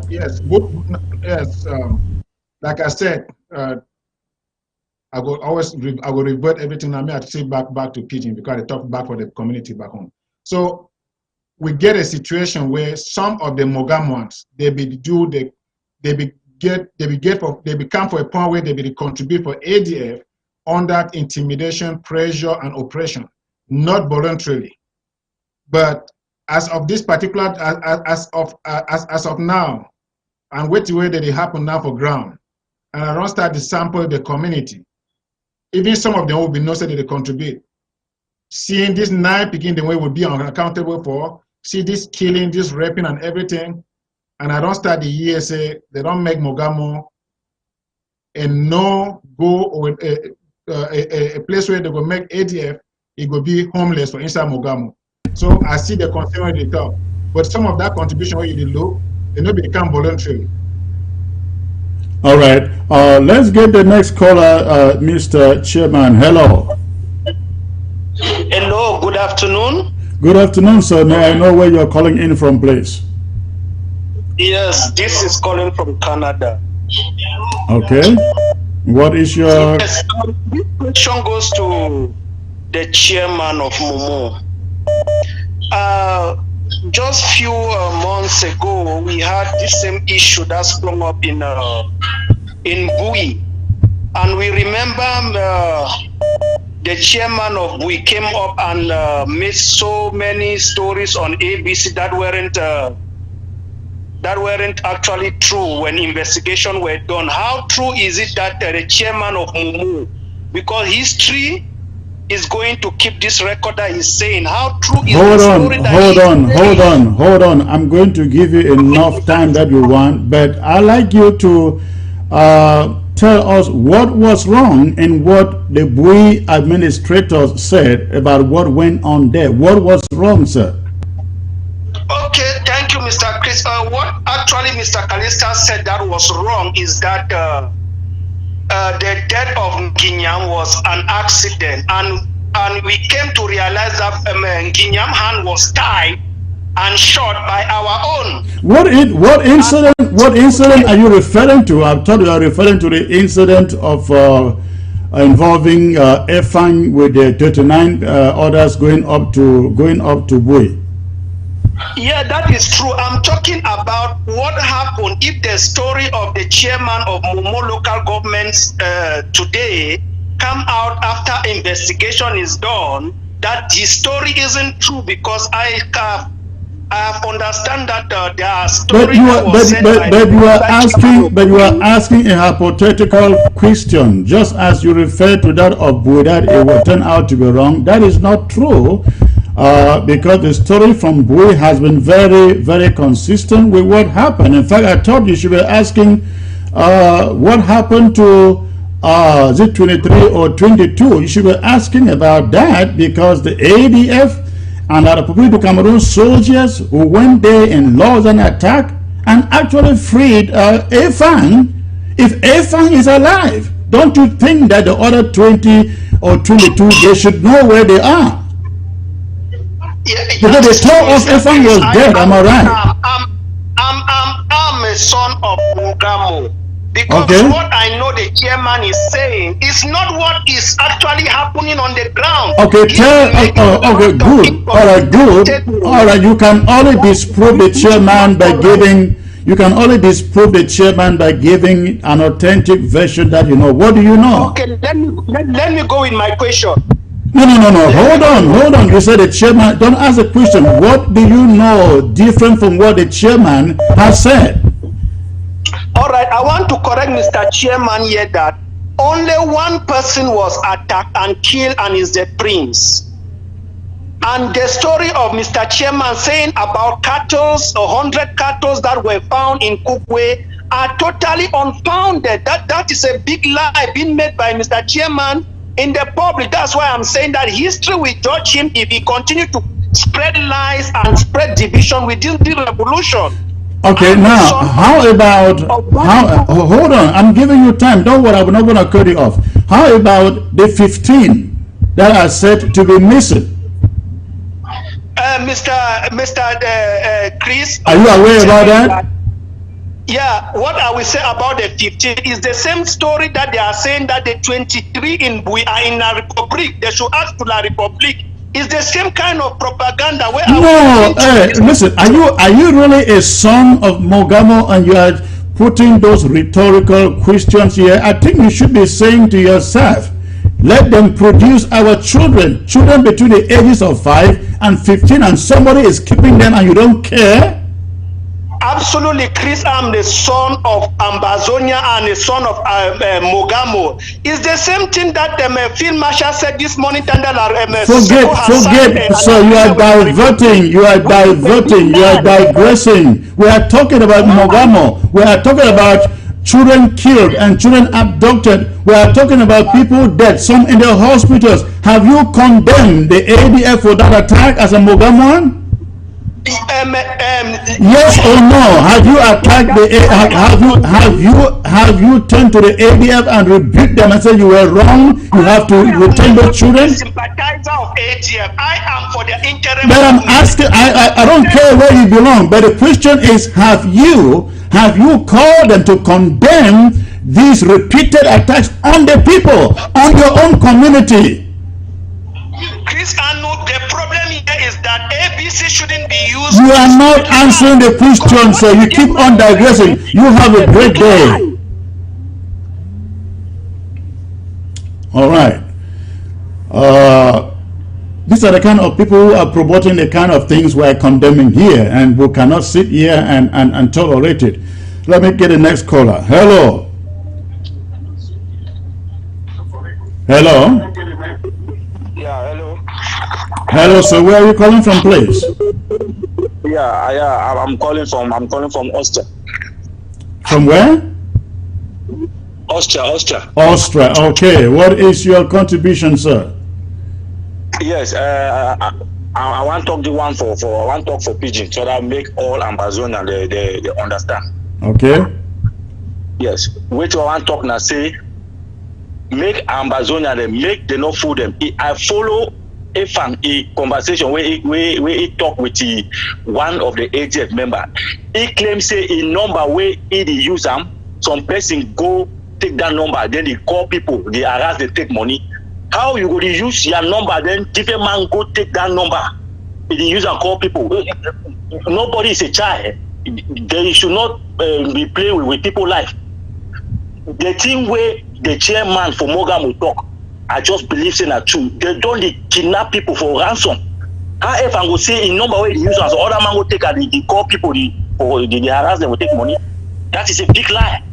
Yes, yes. Like I said, I will revert everything. I have to say back to Pidgin because I talk back for the community back home. So we get a situation where some of the Mogamoans they become for a point where they be contribute for ADF under intimidation, pressure, and oppression, not voluntarily, but as of this particular as of now, and wait the way that it happen now for ground, and I don't start to sample the community. Even some of them will be noticed that they contribute. Seeing this night begin the way will be unaccountable for, see this killing, this raping and everything, and I don't start the year say they don't make Mogamo a no-go or a place where they will make ADF, it will be homeless for inside Mogamo. So I see the concern when they talk. But some of that contribution where you did low, they not become voluntary. All right. Let's get the next caller, Mr. Chairman. Hello. Hello, good afternoon. Good afternoon, sir. May I know where you're calling in from, please? Yes, this is calling from Canada. Okay. What is your... Yes, this question goes to the chairman of Mamo. Just few months ago, we had the same issue that sprung up in Bui, and we remember the chairman of Bui came up and made so many stories on ABC that weren't actually true when investigation were done. How true is it that the chairman of Mumu, because history is going to keep this record that he's saying, how true is hold on. I'm going to give you enough time that you want, but I'd like you to tell us what was wrong in what the Bui administrators said about what went on there. What was wrong, sir? Okay, thank you, Mr. Chris. What actually Mr. Kalista said that was wrong is that the death of Nginyam was an accident, and we came to realize that Nginyam's hand was tied and shot by our own. What incident are you referring to? I thought you are referring to the incident of involving Efang with the 39 others going up to Bui. Yeah, that is true. I'm talking about what happened if the story of the chairman of Momo local governments today come out after investigation is done, that the story isn't true, because I have understand that there are stories but you are asking a hypothetical question, just as you referred to that of Bui, that it will turn out to be wrong. That is not true. Because the story from Bui has been very, very consistent with what happened. In fact, I thought you should be asking what happened to is it 23 or 22? You should be asking about that, because the ADF and the Republic of Cameroon soldiers who went there and launched an attack and actually freed Efang. If Efang is alive, don't you think that the other 20 or 22, they should know where they are? Yeah, because they told us Efang was dead, am I right? I'm a son of Mogamo. Because what I know the chairman is saying is not what is actually happening on the ground. Okay, okay, good. All right, good. All right, you can only disprove the chairman by giving. You can only disprove the chairman by giving an authentic version that you know. What do you know? Okay, let me go with my question. No. Hold on. You said the chairman. Don't ask the question. What do you know different from what the chairman has said? All right, I want to correct Mr. Chairman here that only one person was attacked and killed, and is the prince. And the story of Mr. Chairman saying about cattle, 100 cattle that were found in Kugwe are totally unfounded. That is a big lie being made by Mr. Chairman in the public. That's why I'm saying that history will judge him if he continues to spread lies and spread division within the revolution. Okay, now, how about, hold on, I'm giving you time. Don't worry, I'm not going to cut you off. How about the 15 that are said to be missing? Mr. Chris, are you aware about that? Yeah, what I will say about the 15 is the same story that they are saying that the 23 in Bui are in La Republic. They should ask to La Republic. It's the same kind of propaganda. Where no, listen, are you really a son of Mogamo and you are putting those rhetorical questions here? I think you should be saying to yourself, let them produce our children between the ages of 5 and 15, and somebody is keeping them and you don't care? Absolutely, Chris. I'm the son of Ambazonia and the son of Mogamo. It's the same thing that Field Marshal said this morning. Forget. So you are diverting. You are digressing. We are talking about Mogamo. We are talking about children killed and children abducted. We are talking about people dead, some in the hospitals. Have you condemned the ADF for that attack as a Mogamoan? Yes or no? Have you attacked the have you turned to the ADF and rebuked them and said you were wrong? You have to return the children. Sympathizer of ADF. I am for the interim. But I'm asking. I don't care where you belong. But the question is, have you called them to condemn these repeated attacks on the people, on your own community? Chris, the problem here is that ABC shouldn't be used. You are not answering the question, so you keep on digressing. You have a great day. All right. These are the kind of people who are promoting the kind of things we are condemning here, and who cannot sit here and tolerate it. Let me get the next caller. Hello. Hello. Yeah, hello. Hello, sir. Where are you calling from, please? I'm calling from Austria. From where? Austria. Austria. Okay. What is your contribution, sir? Yes. I want to talk the one for I want to talk for Pidgin so that make all Amazonian they understand. Okay. Yes. Which I want to talk now say. Make Ambazonia make they not fool them. I follow a conversation where he talk with one of the ATF member. He claims say in number where he use them, some person go take that number, then they call people, they harass, they take money. How you go to use your number, then different man go take that number, they use and call people. Nobody is a child. They should not be playing with people's life. The thing where the chairman for Mogamo talk, I just believe in that too. They don't kidnap people for ransom. However, I'm going to say in number where they use us, other man will take and they call people, they harass them, will take money. That is a big lie.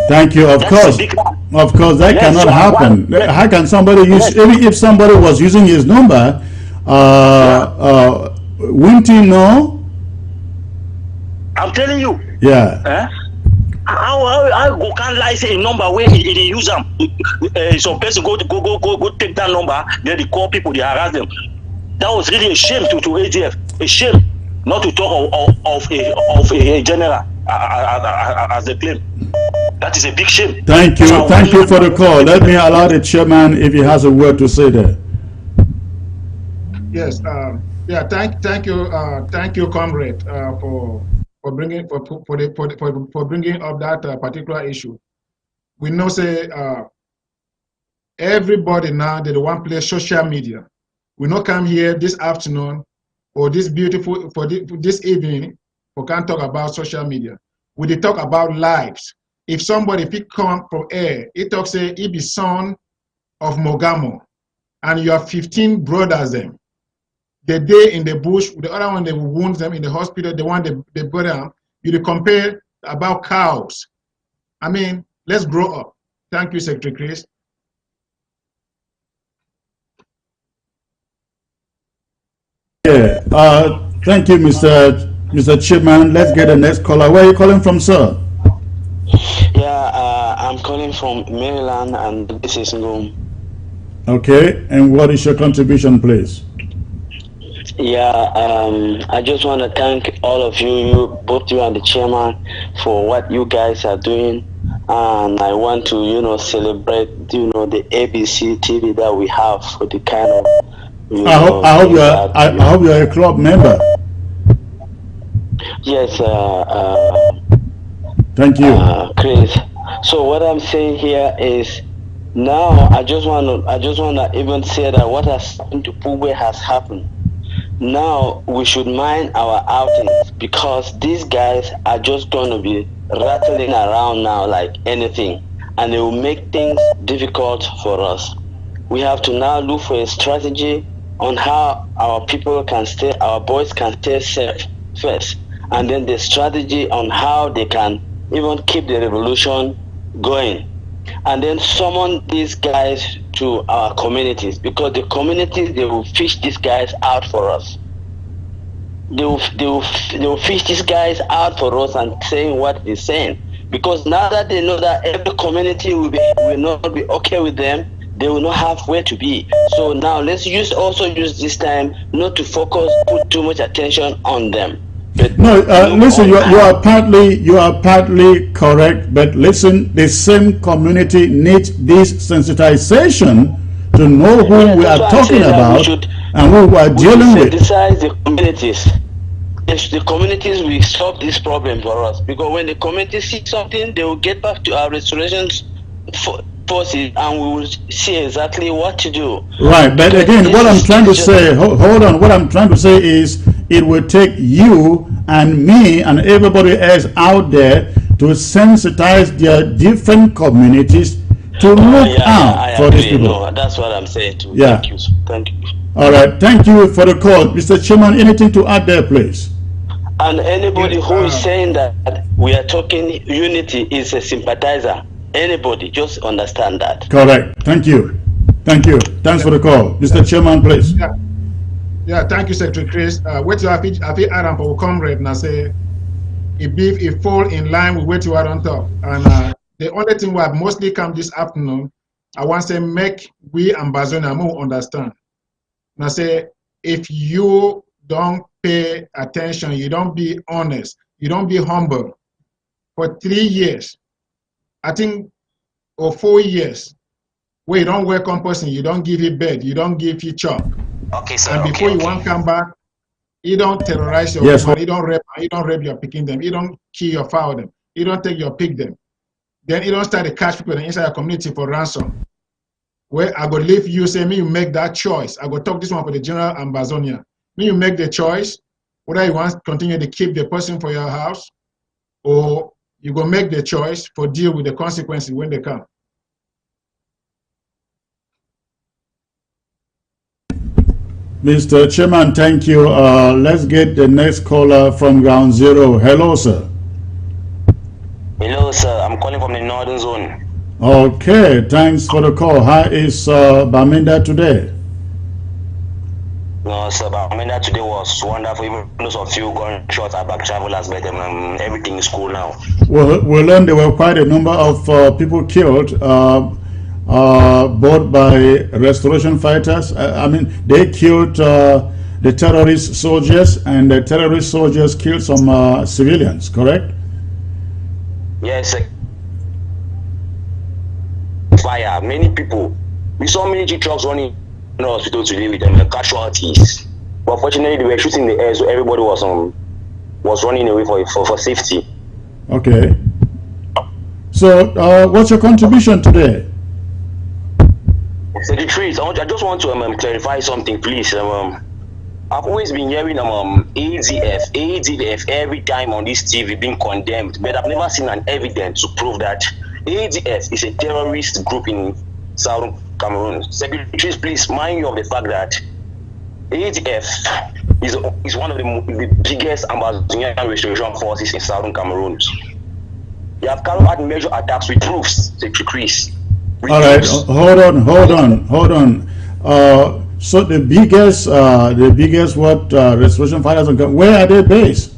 Thank you. Of course, that yes, cannot happen. How can somebody use? If somebody was using his number, wouldn't he know? I'm telling you. Yeah. How go can't lie say a number where he use them? Some person go take that number, then they call people, they harass them. That was really a shame to AGF. A shame, not to talk of a general as they claim. That is a big shame. Thank you for the call. Let me allow the chairman if he has a word to say there. Yes. Thank you, comrade, for bringing up that particular issue. We know say everybody now they want to play social media. We not come here this afternoon or this this evening we can't talk about social media. We dey talk about lives. If somebody come from air, he talks say he be son of Mogamo, and you have 15 brothers them. The day in the bush, the other one they will wound them in the hospital, the one they brought them. You compare about cows. I mean, let's grow up. Thank you, Secretary Chris. Yeah. Thank you, Mr. Chairman. Let's get the next caller. Where are you calling from, sir? Yeah, I'm calling from Maryland, and this is Ngum. Okay. And what is your contribution, please? Yeah, I just want to thank all of you, both you and the chairman, for what you guys are doing. And I want to, celebrate, the ABC TV that we have for the kind of. I hope you're a club member. Yes. Thank you, Chris. So what I'm saying here is, now I just wanna even say that what has happened to Kugwe has happened. Now we should mind our outings, because these guys are just going to be rattling around now like anything, and they will make things difficult for us. We have to now look for a strategy on how our people can stay, our boys can stay safe first, and then the strategy on how they can even keep the revolution going, and then summon these guys to our communities, because the communities, they will fish these guys out for us. They will fish these guys out for us and saying what they're saying, because now that they know that every community will not be okay with them, they will not have where to be. So now let's also use this time not to put too much attention on them. No, listen, you are partly correct, but listen, the same community needs this sensitization to know who we are talking about and who we are dealing with. Sensitize the communities. If the communities will solve this problem for us, because when the community sees something, they will get back to our restoration forces, and we will see exactly what to do. Right, but again, what I'm trying to say, hold on, what I'm trying to say is, it will take you and me and everybody else out there to sensitize their different communities to look out for these people. No, that's what I'm saying too. Yeah. Thank you. Thank you. All right, thank you for the call. Mr. Chairman, anything to add there, please? And anybody who is saying that we are talking unity is a sympathizer. Anybody, just understand that. Correct. Thank you. Thank you. Thanks for the call. Mr. Chairman, please. Yeah, thank you, Secretary Chris. What you have, I think Adam for comrade and say, if fall in line with what you are on top. And the only thing we have mostly come this afternoon, I want to say, make we and Bazonia more understand. Now say, if you don't pay attention, you don't be honest, you don't be humble, for 3 years, I think, or 4 years, where you don't welcome person, you don't give it bed, you don't give it chop. Okay, sir. And before you want to come back, you don't terrorize your woman, you don't rape your picking them, you don't kill your fowl them, you don't take your pig them. Then you don't start to catch people inside your community for ransom. Where I go leave you, say me you make that choice. I go talk this one for the general and Bazonia. Me you make the choice, whether you want to continue to keep the person for your house, or you go make the choice for deal with the consequences when they come. Mr. Chairman, thank you. Let's get the next caller from ground zero. Hello, sir. Hello, sir. I'm calling from the northern zone. Okay, thanks for the call. How is Baminda today? No, sir, Baminda today was wonderful. Even those of few gunshots are back travelers, but everything is cool now. Well, we learned there were quite a number of people killed. Both by restoration fighters. I mean, they killed the terrorist soldiers, and the terrorist soldiers killed some civilians, correct? Yes, sir. Fire, many people. We saw military trucks running in the hospital today with casualties. But fortunately, they were shooting in the air, so everybody was running away for safety. Okay. So, what's your contribution today? Secretary, I just want to clarify something, please. I've always been hearing ADF every time on this TV being condemned, but I've never seen an evidence to prove that ADF is a terrorist group in Southern Cameroon. Secretary, please mind you of the fact that ADF is one of the biggest Amazonian restoration forces in Southern Cameroon. They have carried out major attacks with proofs, Secretary Chris. All right, hold on. So the biggest restoration fighters, where are they based?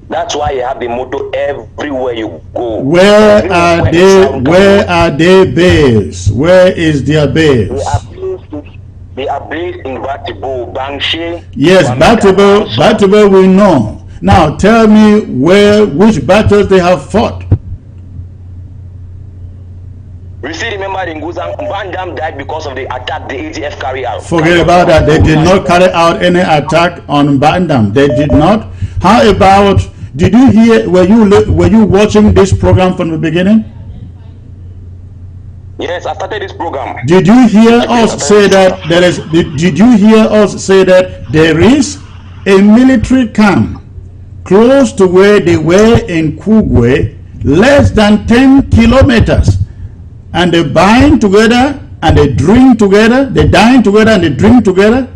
That's why you have the motto everywhere you go. Where are they based? Where is their base? They are based in Batibo, Bangshe. Yes, Batibo we know. Now tell me which battles they have fought. We still remember in Guzan, Bandam died because of the attack the ATF carried out. Forget about that. They did not carry out any attack on Bandam. They did not. How about, did you hear, were you watching this program from the beginning? Yes, I started this program. Did you hear us say that did you hear us say that there is a military camp close to where they were in Kugwe, less than 10 kilometers? And they bind together and they drink together, they dine together and they drink together?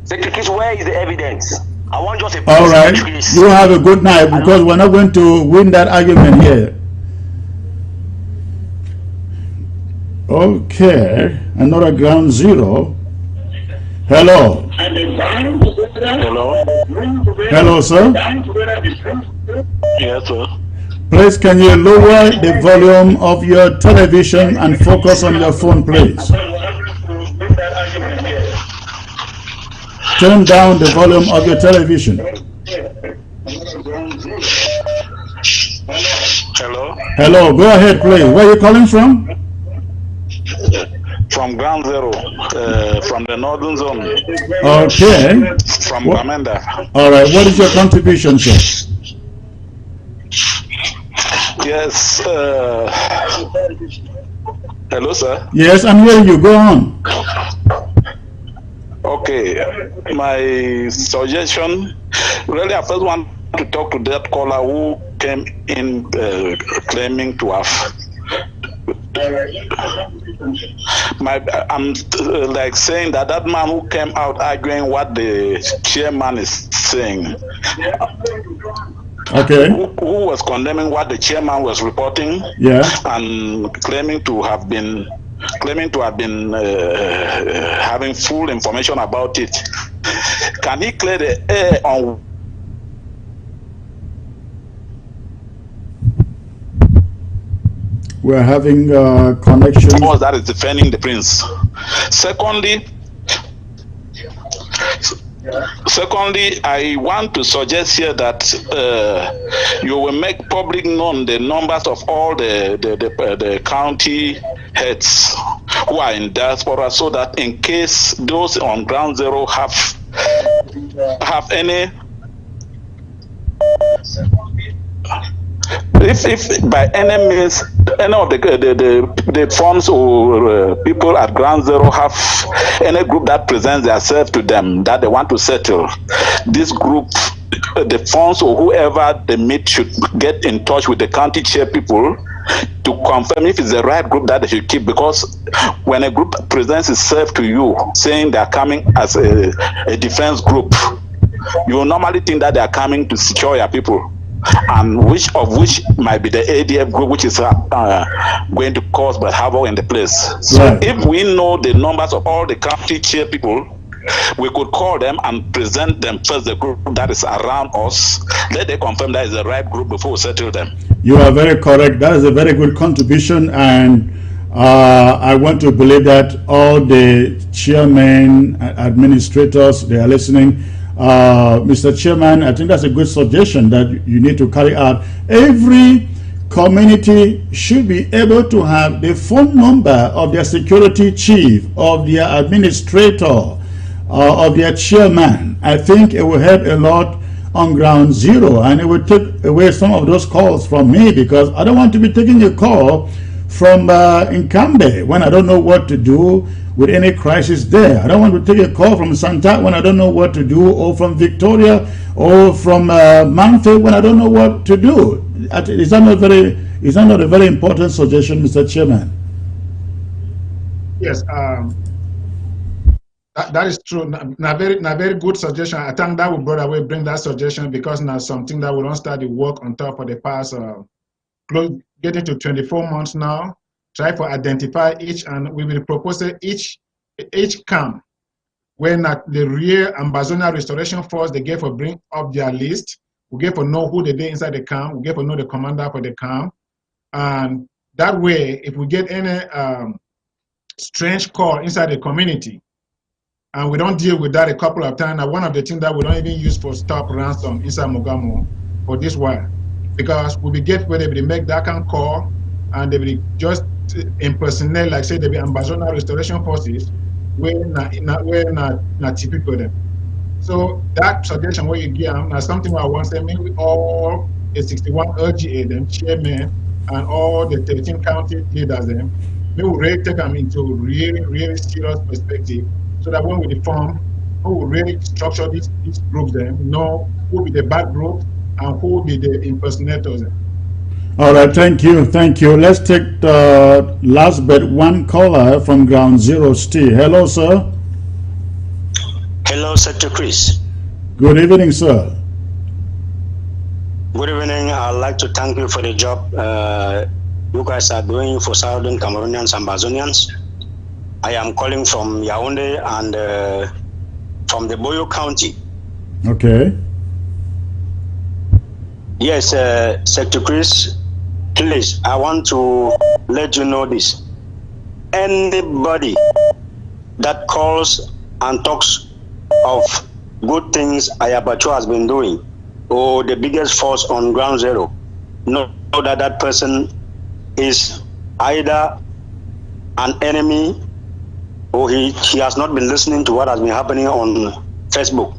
Secretary, where is the evidence? I want just a all right, you have a good night, because we're not going to win that argument here. Okay, another ground zero. Hello. Hello. Hello, sir. Yes, sir. Please, can you lower the volume of your television and focus on your phone, please? Turn down the volume of your television. Hello. Hello, go ahead, please. Where are you calling from? From Ground Zero, from the Northern Zone. Okay. From Bamenda. All right, what is your contribution, sir? Yes. Hello, sir. Yes, I'm hearing you. Go on. Okay. My suggestion, really, I first want to talk to that caller who came in claiming to have. I'm like saying that man who came out arguing what the chairman is saying. Okay. Who was condemning what the chairman was reporting? Yeah. And claiming to have been having full information about it. Can he clear the air on? We're having connection. That is defending the prince. Secondly, I want to suggest here that you will make public known the numbers of all the county heads who are in diaspora, so that in case those on Ground Zero have any. If by any means any of the funds or people at Ground Zero have any group that presents themselves to them that they want to settle, this group, the funds or whoever they meet should get in touch with the county chair people to confirm if it's the right group that they should keep, because when a group presents itself to you saying they are coming as a defense group, you will normally think that they are coming to secure your people, and which might be the ADF group, which is going to cause but havoc in the place. So right. If we know the numbers of all the county chair people, we could call them and present them first, the group that is around us. Let them confirm that is the right group before we settle them. You are very correct. That is a very good contribution, and I want to believe that all the chairmen, administrators, they are listening. Mr. Chairman, I think that's a good suggestion that you need to carry out. Every community should be able to have the phone number of their security chief, of their administrator, of their chairman. I think it will help a lot on Ground Zero, and it will take away some of those calls from me, because I don't want to be taking a call from Nkambe when I don't know what to do with any crisis there. I don't want to take a call from Santa when I don't know what to do, or from Victoria, or from Mante when I don't know what to do. Is that not a very important suggestion, Mr. Chairman? Yes, that is true. Now very good suggestion. I think that will bring that suggestion, because now something that we don't start the work on top of the past getting to 24 months now. try to identify each, and we will propose each camp when the real Ambazonia Restoration Force, they get to bring up their list. We get to know who they did inside the camp. We get to know the commander for the camp. And that way, if we get any strange call inside the community, and we don't deal with that a couple of times, and one of the things that we don't even use for stop ransom inside Mogamo for this while, because we will get where they will make that kind of call, and they will just impersonate, like say, they be Ambazonia Restoration Forces, where not typical them. So that suggestion what you give them, now something I want to say, maybe all the 61 LGA, them chairmen, and all the 13 county leaders, them, we will really take them into really serious perspective, so that when we reform, who will really structure these groups, then know who will be the bad group and who will be the impersonators. All right, thank you. Let's take the last but one caller from Ground Zero Steve. Hello, sir. Hello, Secretary Chris. Good evening, sir. Good evening. I'd like to thank you for the job you guys are doing for Southern Cameroonians and Ambazonians. I am calling from Yaoundé and from the Boyo County. Okay. Yes, Secretary Chris, please, I want to let you know this. Anybody that calls and talks of good things Ayabacho has been doing, or the biggest force on Ground Zero, know that that person is either an enemy or he has not been listening to what has been happening on Facebook.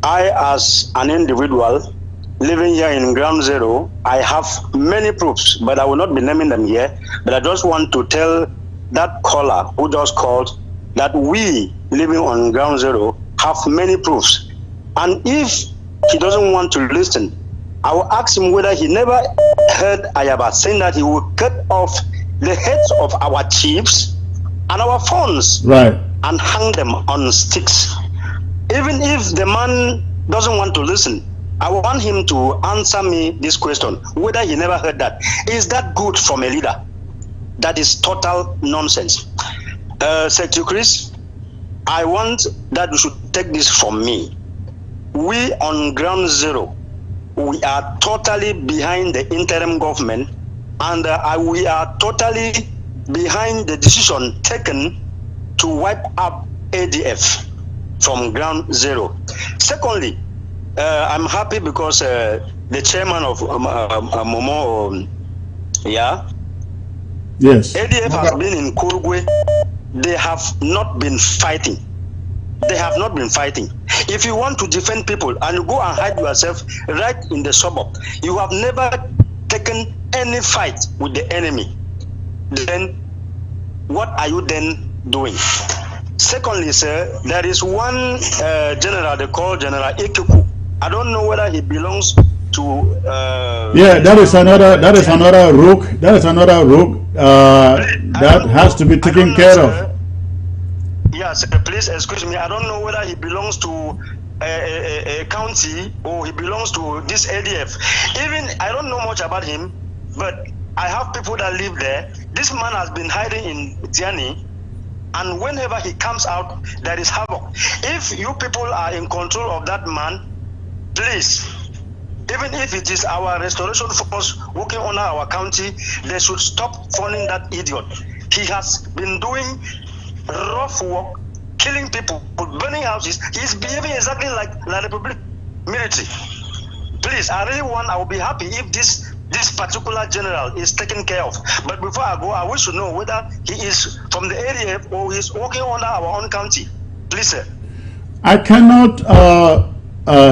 I, as an individual living here in Ground Zero, I have many proofs, but I will not be naming them here. But I just want to tell that caller who just called that we living on Ground Zero have many proofs. And if he doesn't want to listen, I will ask him whether he never heard Ayaba saying that he will cut off the heads of our chiefs and our phones, right, and hang them on sticks. Even if the man doesn't want to listen, I want him to answer me this question, whether he never heard that. Is that good from a leader? That is total nonsense. Secretary Chris, I want that you should take this from me. We on Ground Zero, we are totally behind the interim government, and we are totally behind the decision taken to wipe up ADF from Ground Zero. Secondly, I'm happy because the chairman of Mamo, yes, ADF has been in Kugwe. They have not been fighting. They have not been fighting. If you want to defend people and you go and hide yourself right in the suburb, you have never taken any fight with the enemy, then what are you then doing? Secondly, sir, there is one general, they call General Ikuku. I don't know whether he belongs to yeah, that is another rook. That is another rook that has to be taken care of. Yes, please excuse me. I don't know whether he belongs to a county or he belongs to this ADF. Even I don't know much about him, but I have people that live there. This man has been hiding in Diani, and whenever he comes out, there is havoc. If you people are in control of that man, please, even if it is our restoration force working on our county, they should stop funding that idiot. He has been doing rough work, killing people, burning houses. He's behaving exactly like La Republic military. Please, I will be happy if this particular general is taken care of. But before I go, I wish to know whether he is from the ADF or he is working under our own county. Please, sir. I cannot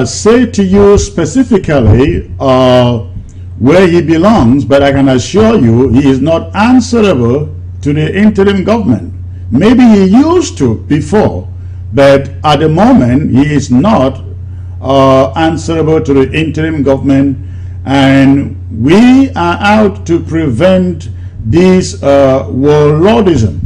say to you specifically where he belongs, but I can assure you he is not answerable to the interim government. Maybe he used to before, but at the moment he is not answerable to the interim government, and we are out to prevent this warlordism,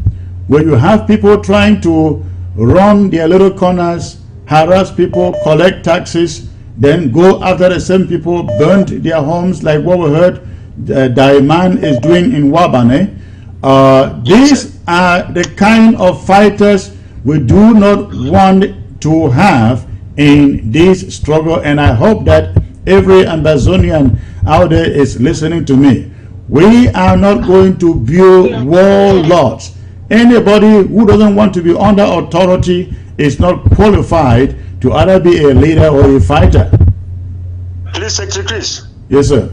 where you have people trying to run their little corners, harass people, collect taxes, then go after the same people, burn their homes like what we heard Daiman is doing in Wabane. These are the kind of fighters we do not want to have in this struggle, and I hope that every Ambazonian out there is listening to me. We are not going to build warlords. Anybody who doesn't want to be under authority is not qualified to either be a leader or a fighter. Please, Secretary Chris. Yes, sir.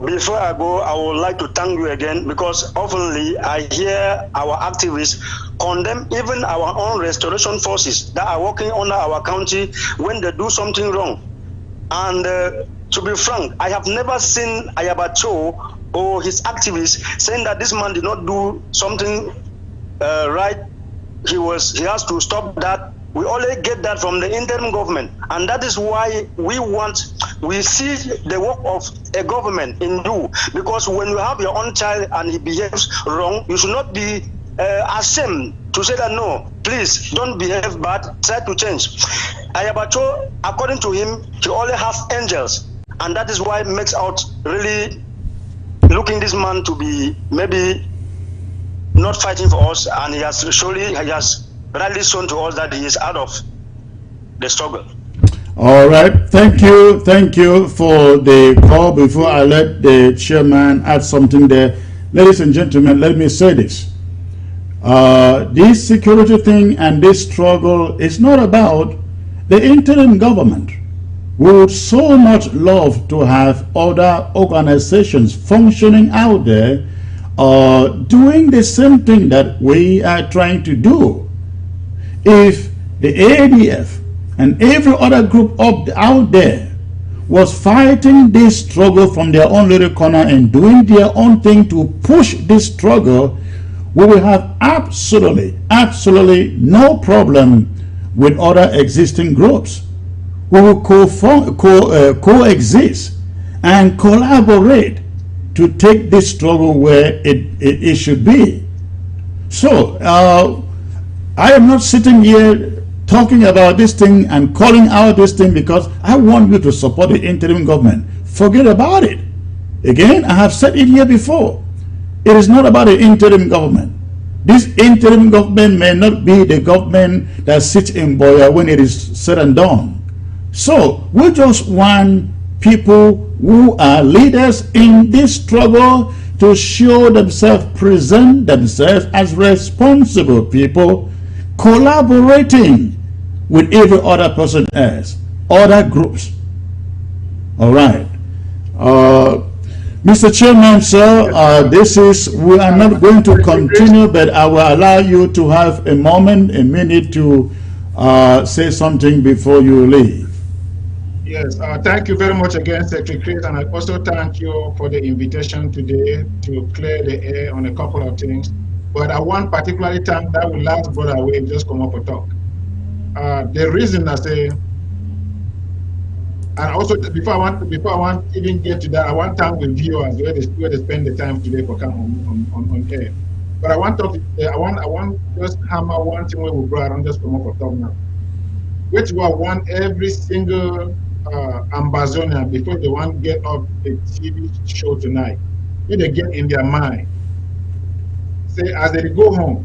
Before I go, I would like to thank you again, because oftenly I hear our activists condemn even our own restoration forces that are working under our county when they do something wrong. And to be frank, I have never seen Ayabacho or his activists saying that this man did not do something right. He has to stop that. We only get that from the interim government, and that is why we see the work of a government in you, because when you have your own child and he behaves wrong, you should not be ashamed to say that no, please don't behave bad, try to change. Ayabacho, according to him, he only has angels, and that is why it makes out really looking this man to be maybe not fighting for us, and he has rightly shown to us that he is out of the struggle. All right, thank you for the call. Before I let the chairman add something there, ladies and gentlemen, let me say this. This security thing and this struggle is not about the interim government. We would so much love to have other organizations functioning out there doing the same thing that we are trying to do. If the ADF and every other group out there was fighting this struggle from their own little corner and doing their own thing to push this struggle, we will have absolutely no problem with other existing groups. We will coexist and collaborate to take this struggle where it should be. So, I am not sitting here talking about this thing and calling out this thing because I want you to support the interim government. Forget about it. Again, I have said it here before. It is not about the interim government. This interim government may not be the government that sits in Boya when it is said and done. So, we just want people who are leaders in this struggle to show themselves, present themselves as responsible people, collaborating with every other person else, other groups. All right. Mr. Chairman, sir, we are not going to continue, but I will allow you to have a minute to say something before you leave. Yes, thank you very much again, Secretary Chris, and I also thank you for the invitation today to clear the air on a couple of things. But I want particularly thank that last brother who just come up and talk. The reason I say, and also before I want even get to that, I want time with viewers where they spend the time today for come on air. But I want just hammer one thing where we brought on just come up and talk now, which I want every single Ambazonian before they want to get off the TV show tonight, when they get in their mind. Say as they go home,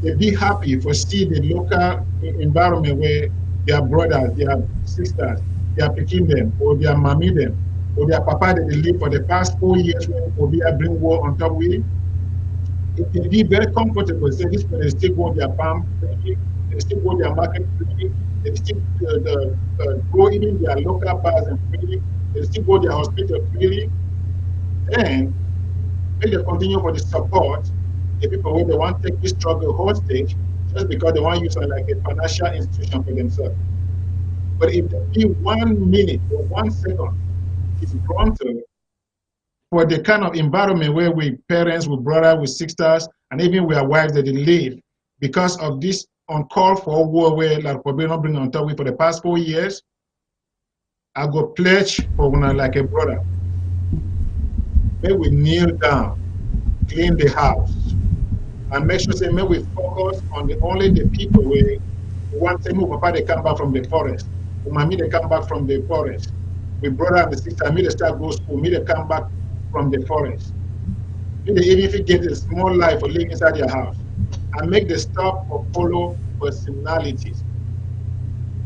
they be happy for see the local environment where their brothers, their sisters, their picking them, or their mommy them, or their papa that they live for the past 4 years when Obia bring war on top with. It can be very comfortable. Say this when they still go their farm, they still go their market, they still go even their local bars and freely, they still go their hospital freely, and when they continue for the support, the people who they want to take this struggle hostage just because they want to use it like a financial institution for themselves. But if they be 1 minute or 1 second is granted for the kind of environment where we parents, with brothers, with sisters, and even with our wives that they live because of this uncalled for war where like probably not bring on top with for the past 4 years, I go pledge for one like a brother. May we kneel down, clean the house, and make sure say may we focus on only the people where we want to move. Papa they come back from the forest, mommy they come back from the forest. We brother and the sister, me they start go school, me they come back from the forest. Even if you get a small life or live inside your house, and make the stop or follow personalities.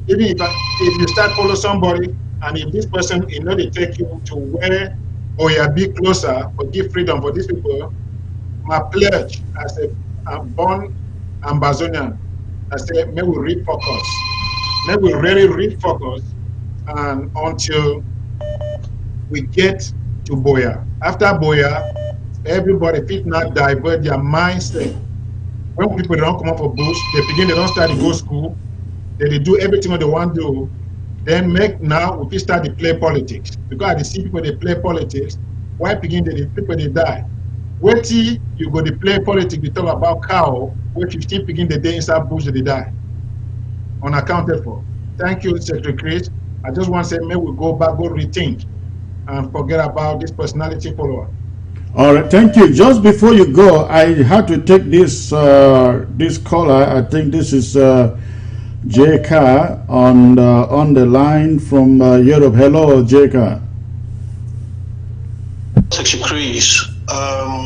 Even if you start follow somebody, and if this person, they take you to where or you be closer or give freedom for these people, my pledge as a born Ambazonian, I say, may we refocus. May we really refocus and until we get to Boya. After Boya, everybody fit not divert their mindset. When people don't come up for bush, they don't start to go school, they do everything they want to do. Then we start to play politics. Because I see people they play politics, why begin the people they die? Wait till you go to play politics, we talk about cow, where 15 begin the day inside bush they die. Unaccounted for. Thank you, Secretary Chris. I just want to say, may we go back, go rethink, and forget about this personality follower. All right, thank you. Just before you go, I had to take this this caller. I think this is JK on the line from Europe. Hello, JK. Secretary Chris.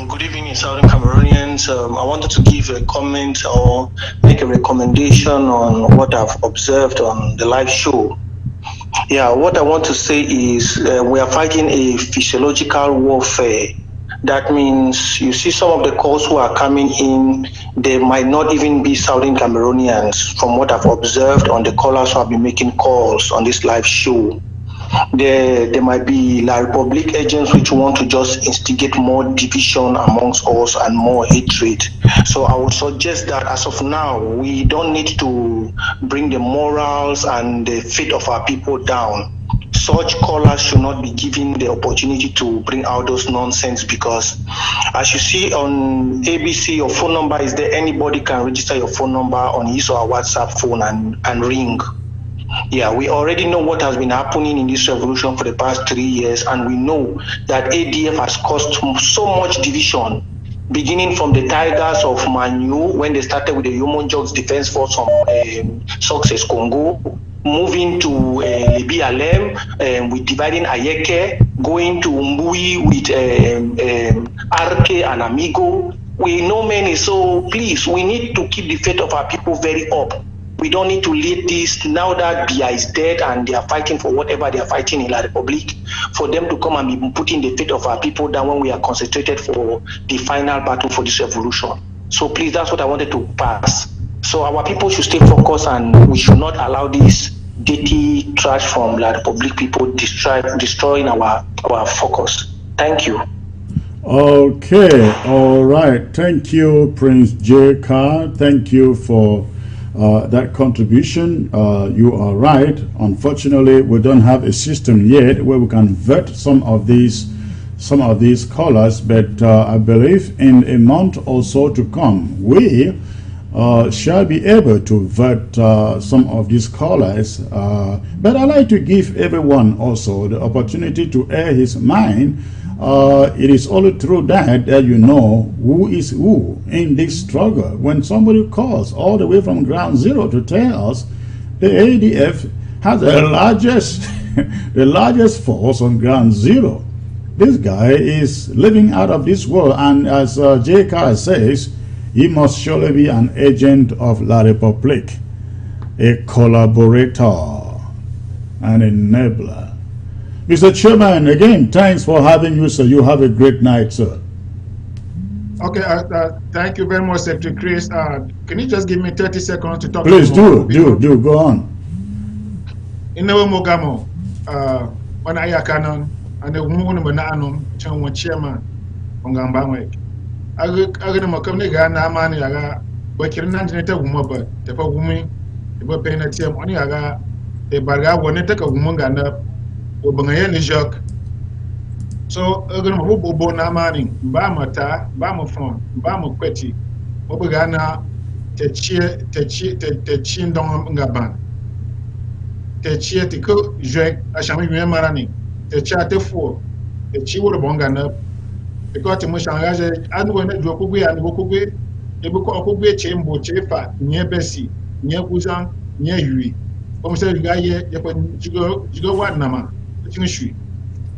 Good evening, Southern Cameroonians. I wanted to give a comment or make a recommendation on what I've observed on the live show. Yeah, what I want to say is we are fighting a physiological warfare. That means you see some of the calls who are coming in, they might not even be Southern Cameroonians from what I've observed on the callers who have been making calls on this live show. There might be La Republic agents which want to just instigate more division amongst us and more hatred. So I would suggest that as of now, we don't need to bring the morals and the faith of our people down. Such callers should not be given the opportunity to bring out those nonsense, because as you see on ABC, your phone number is there. Anybody can register your phone number on his or her WhatsApp phone and ring. Yeah, we already know what has been happening in this revolution for the past 3 years, and we know that ADF has caused so much division, beginning from the Tigers of Manu when they started with the Human Jugs Defense Force from Success Congo, moving to Libi Alem with dividing Ayeke, going to Mbui with Arke and Amigo. We know many, so please, we need to keep the faith of our people very up. We don't need to lead this now that Bia is dead and they are fighting for whatever they are fighting in La Republic, for them to come and be putting the faith of our people down when we are concentrated for the final battle for this revolution. So please, that's what I wanted to pass. So our people should stay focused, and we should not allow this dirty trash from La Republic people destroying our focus. Thank you. Okay, all right. Thank you, Prince JK. Thank you for that contribution. You are right. Unfortunately, we don't have a system yet where we can vet some of these callers, but I believe in a month or so to come, we shall be able to vet some of these callers. But I like to give everyone also the opportunity to air his mind. It is only through that you know who is who in this struggle. When somebody calls all the way from ground zero to tell us the ADF has the largest force on ground zero, this guy is living out of this world, and as JK says, he must surely be an agent of La Republique, a collaborator, an enabler. Mr. Chairman, again, thanks for having you, sir. You have a great night, sir. Okay, thank you very much, Secretary Chris. Can you just give me 30 seconds to talk? Please do, go on. In the Mogamo, when I canon and the woman when I'm chairman on Gambamway. I get my company Ghana money, I got, but you're not a woman, but the woman, the were paying a team on Yaga, the Barga, when take a woman Ghana. So agana bobo na mani ba mata ba mo fon ba mo kweti obugana te ndong ngaban te te ko je a chami mi marani te te fo te wo bonga na because mo changaje anu na do kugwe anu kugwe e bu ko kugwe chembo chefa nye besi nye kuzan nye yui comme ça le gars ye ko jigo wa nama.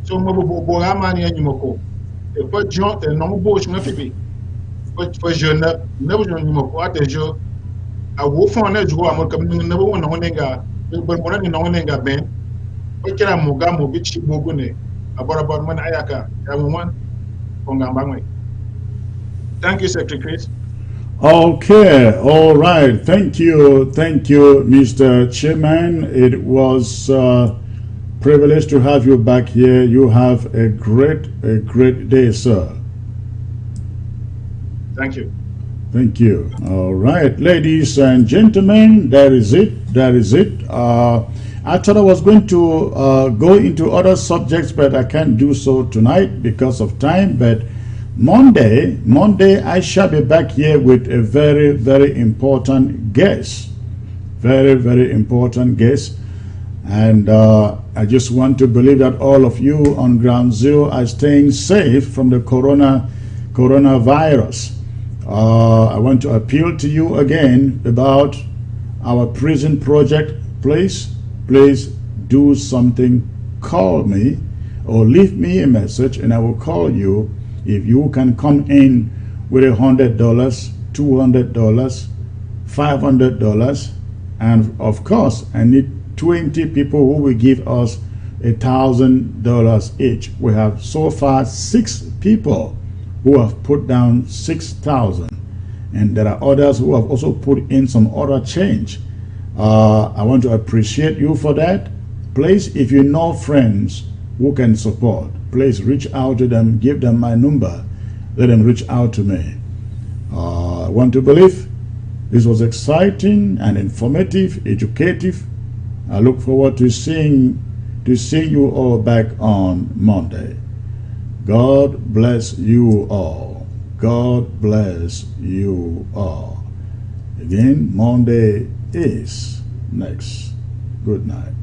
So Mabo Boramani and Yumoko. pas John, et non, beau, je me fais bien. Pas jeune, never je me vois déjà. A wolf on a joie, I'm coming never one on nega, but one in on nega ben. What can I mogamo, which mogune? About one ayaka, I want Pongambang. Thank you, Secretary Chris. Okay, all right. Thank you, Mr. Chairman. It was a privilege to have you back here. You have a great day, sir. Thank you. Thank you. All right, ladies and gentlemen, that is it. I thought I was going to go into other subjects, but I can't do so tonight because of time. But Monday, I shall be back here with a very important guest. Very important guest. And I just want to believe that all of you on Ground Zero are staying safe from the coronavirus. I want to appeal to you again about our prison project. Please do something. Call me or leave me a message and I will call you. If you can come in with $100, $200, $500, and of course I need 20 people who will give us $1,000 each. We have so far 6 people who have put down 6,000, and there are others who have also put in some other change. I want to appreciate you for that. Please, if you know friends who can support, please reach out to them, give them my number, let them reach out to me. I want to believe this was exciting and informative, educative. I look forward to seeing you all back on Monday. God bless you all. God bless you all. Again, Monday is next. Good night.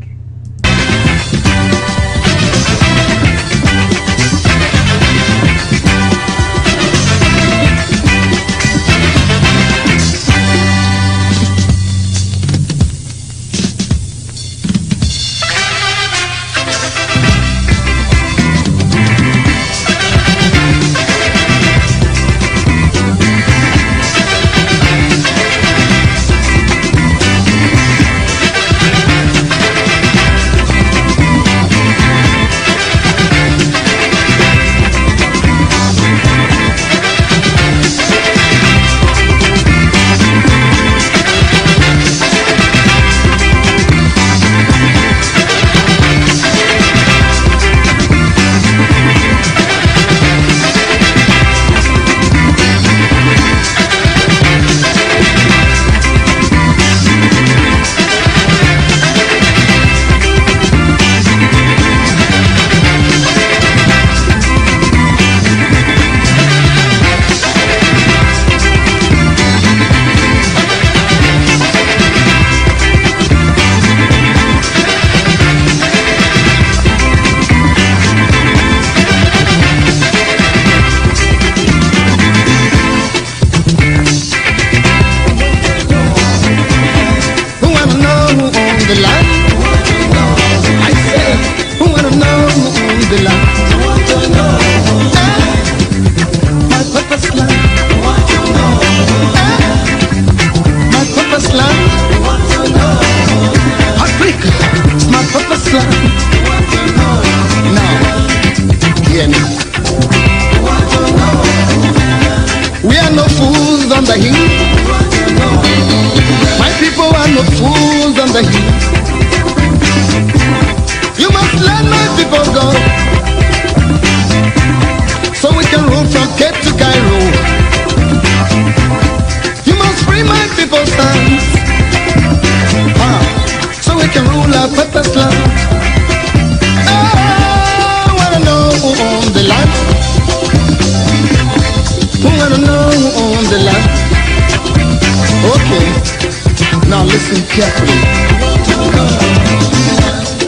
Carefully.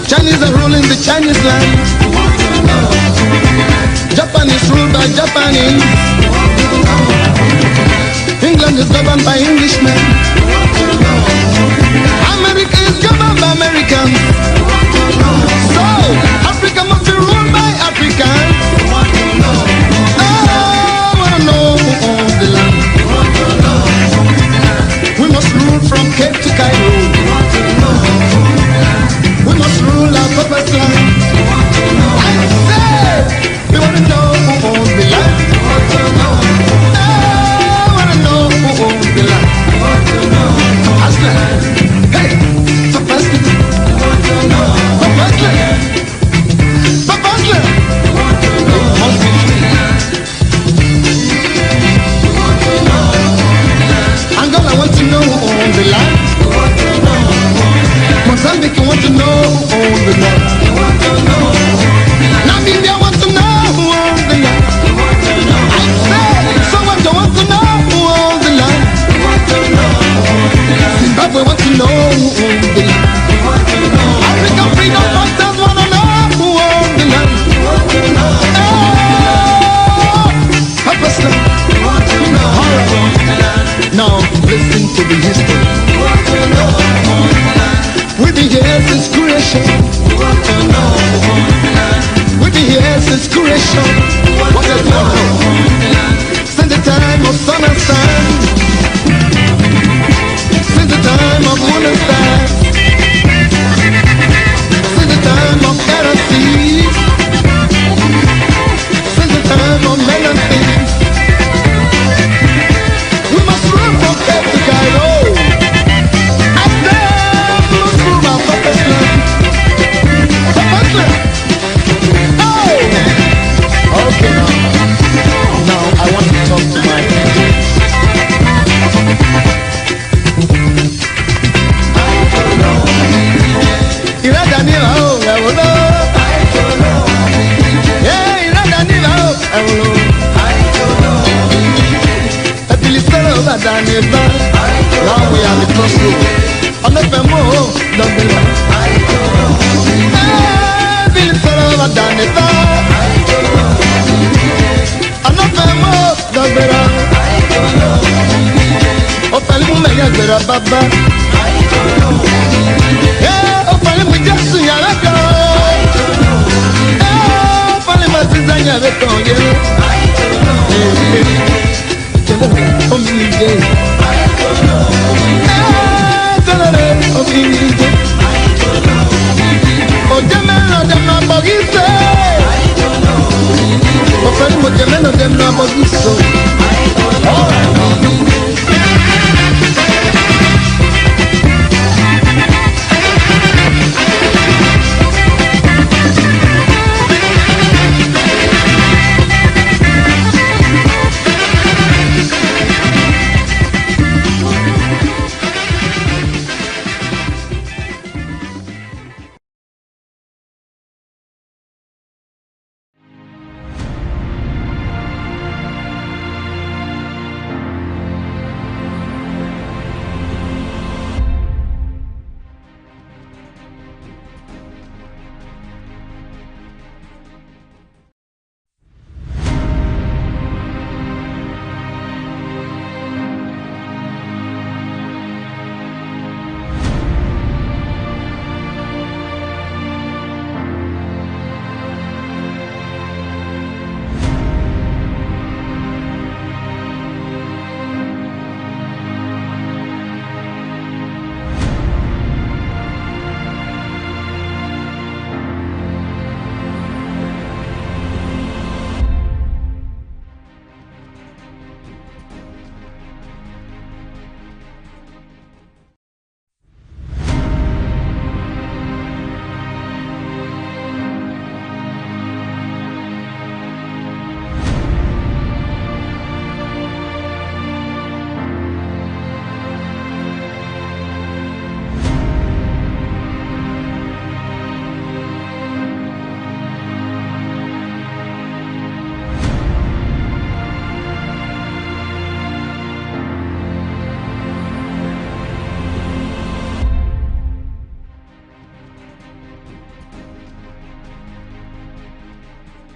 Chinese are ruling the Chinese land. Japan is ruled by Japanese. England is governed by Englishmen. America is governed by Americans. So Africa must be ruled by Africans. Daneva. Now we are the crossroads. On the Mamo, Daneva. Bill Sarava Daneva. On the Mamo, Daneva. Opalimu Maya Zera Baba. Opalimu Jasu Yaraka. Opalimu Zizanya Betonye. Oh,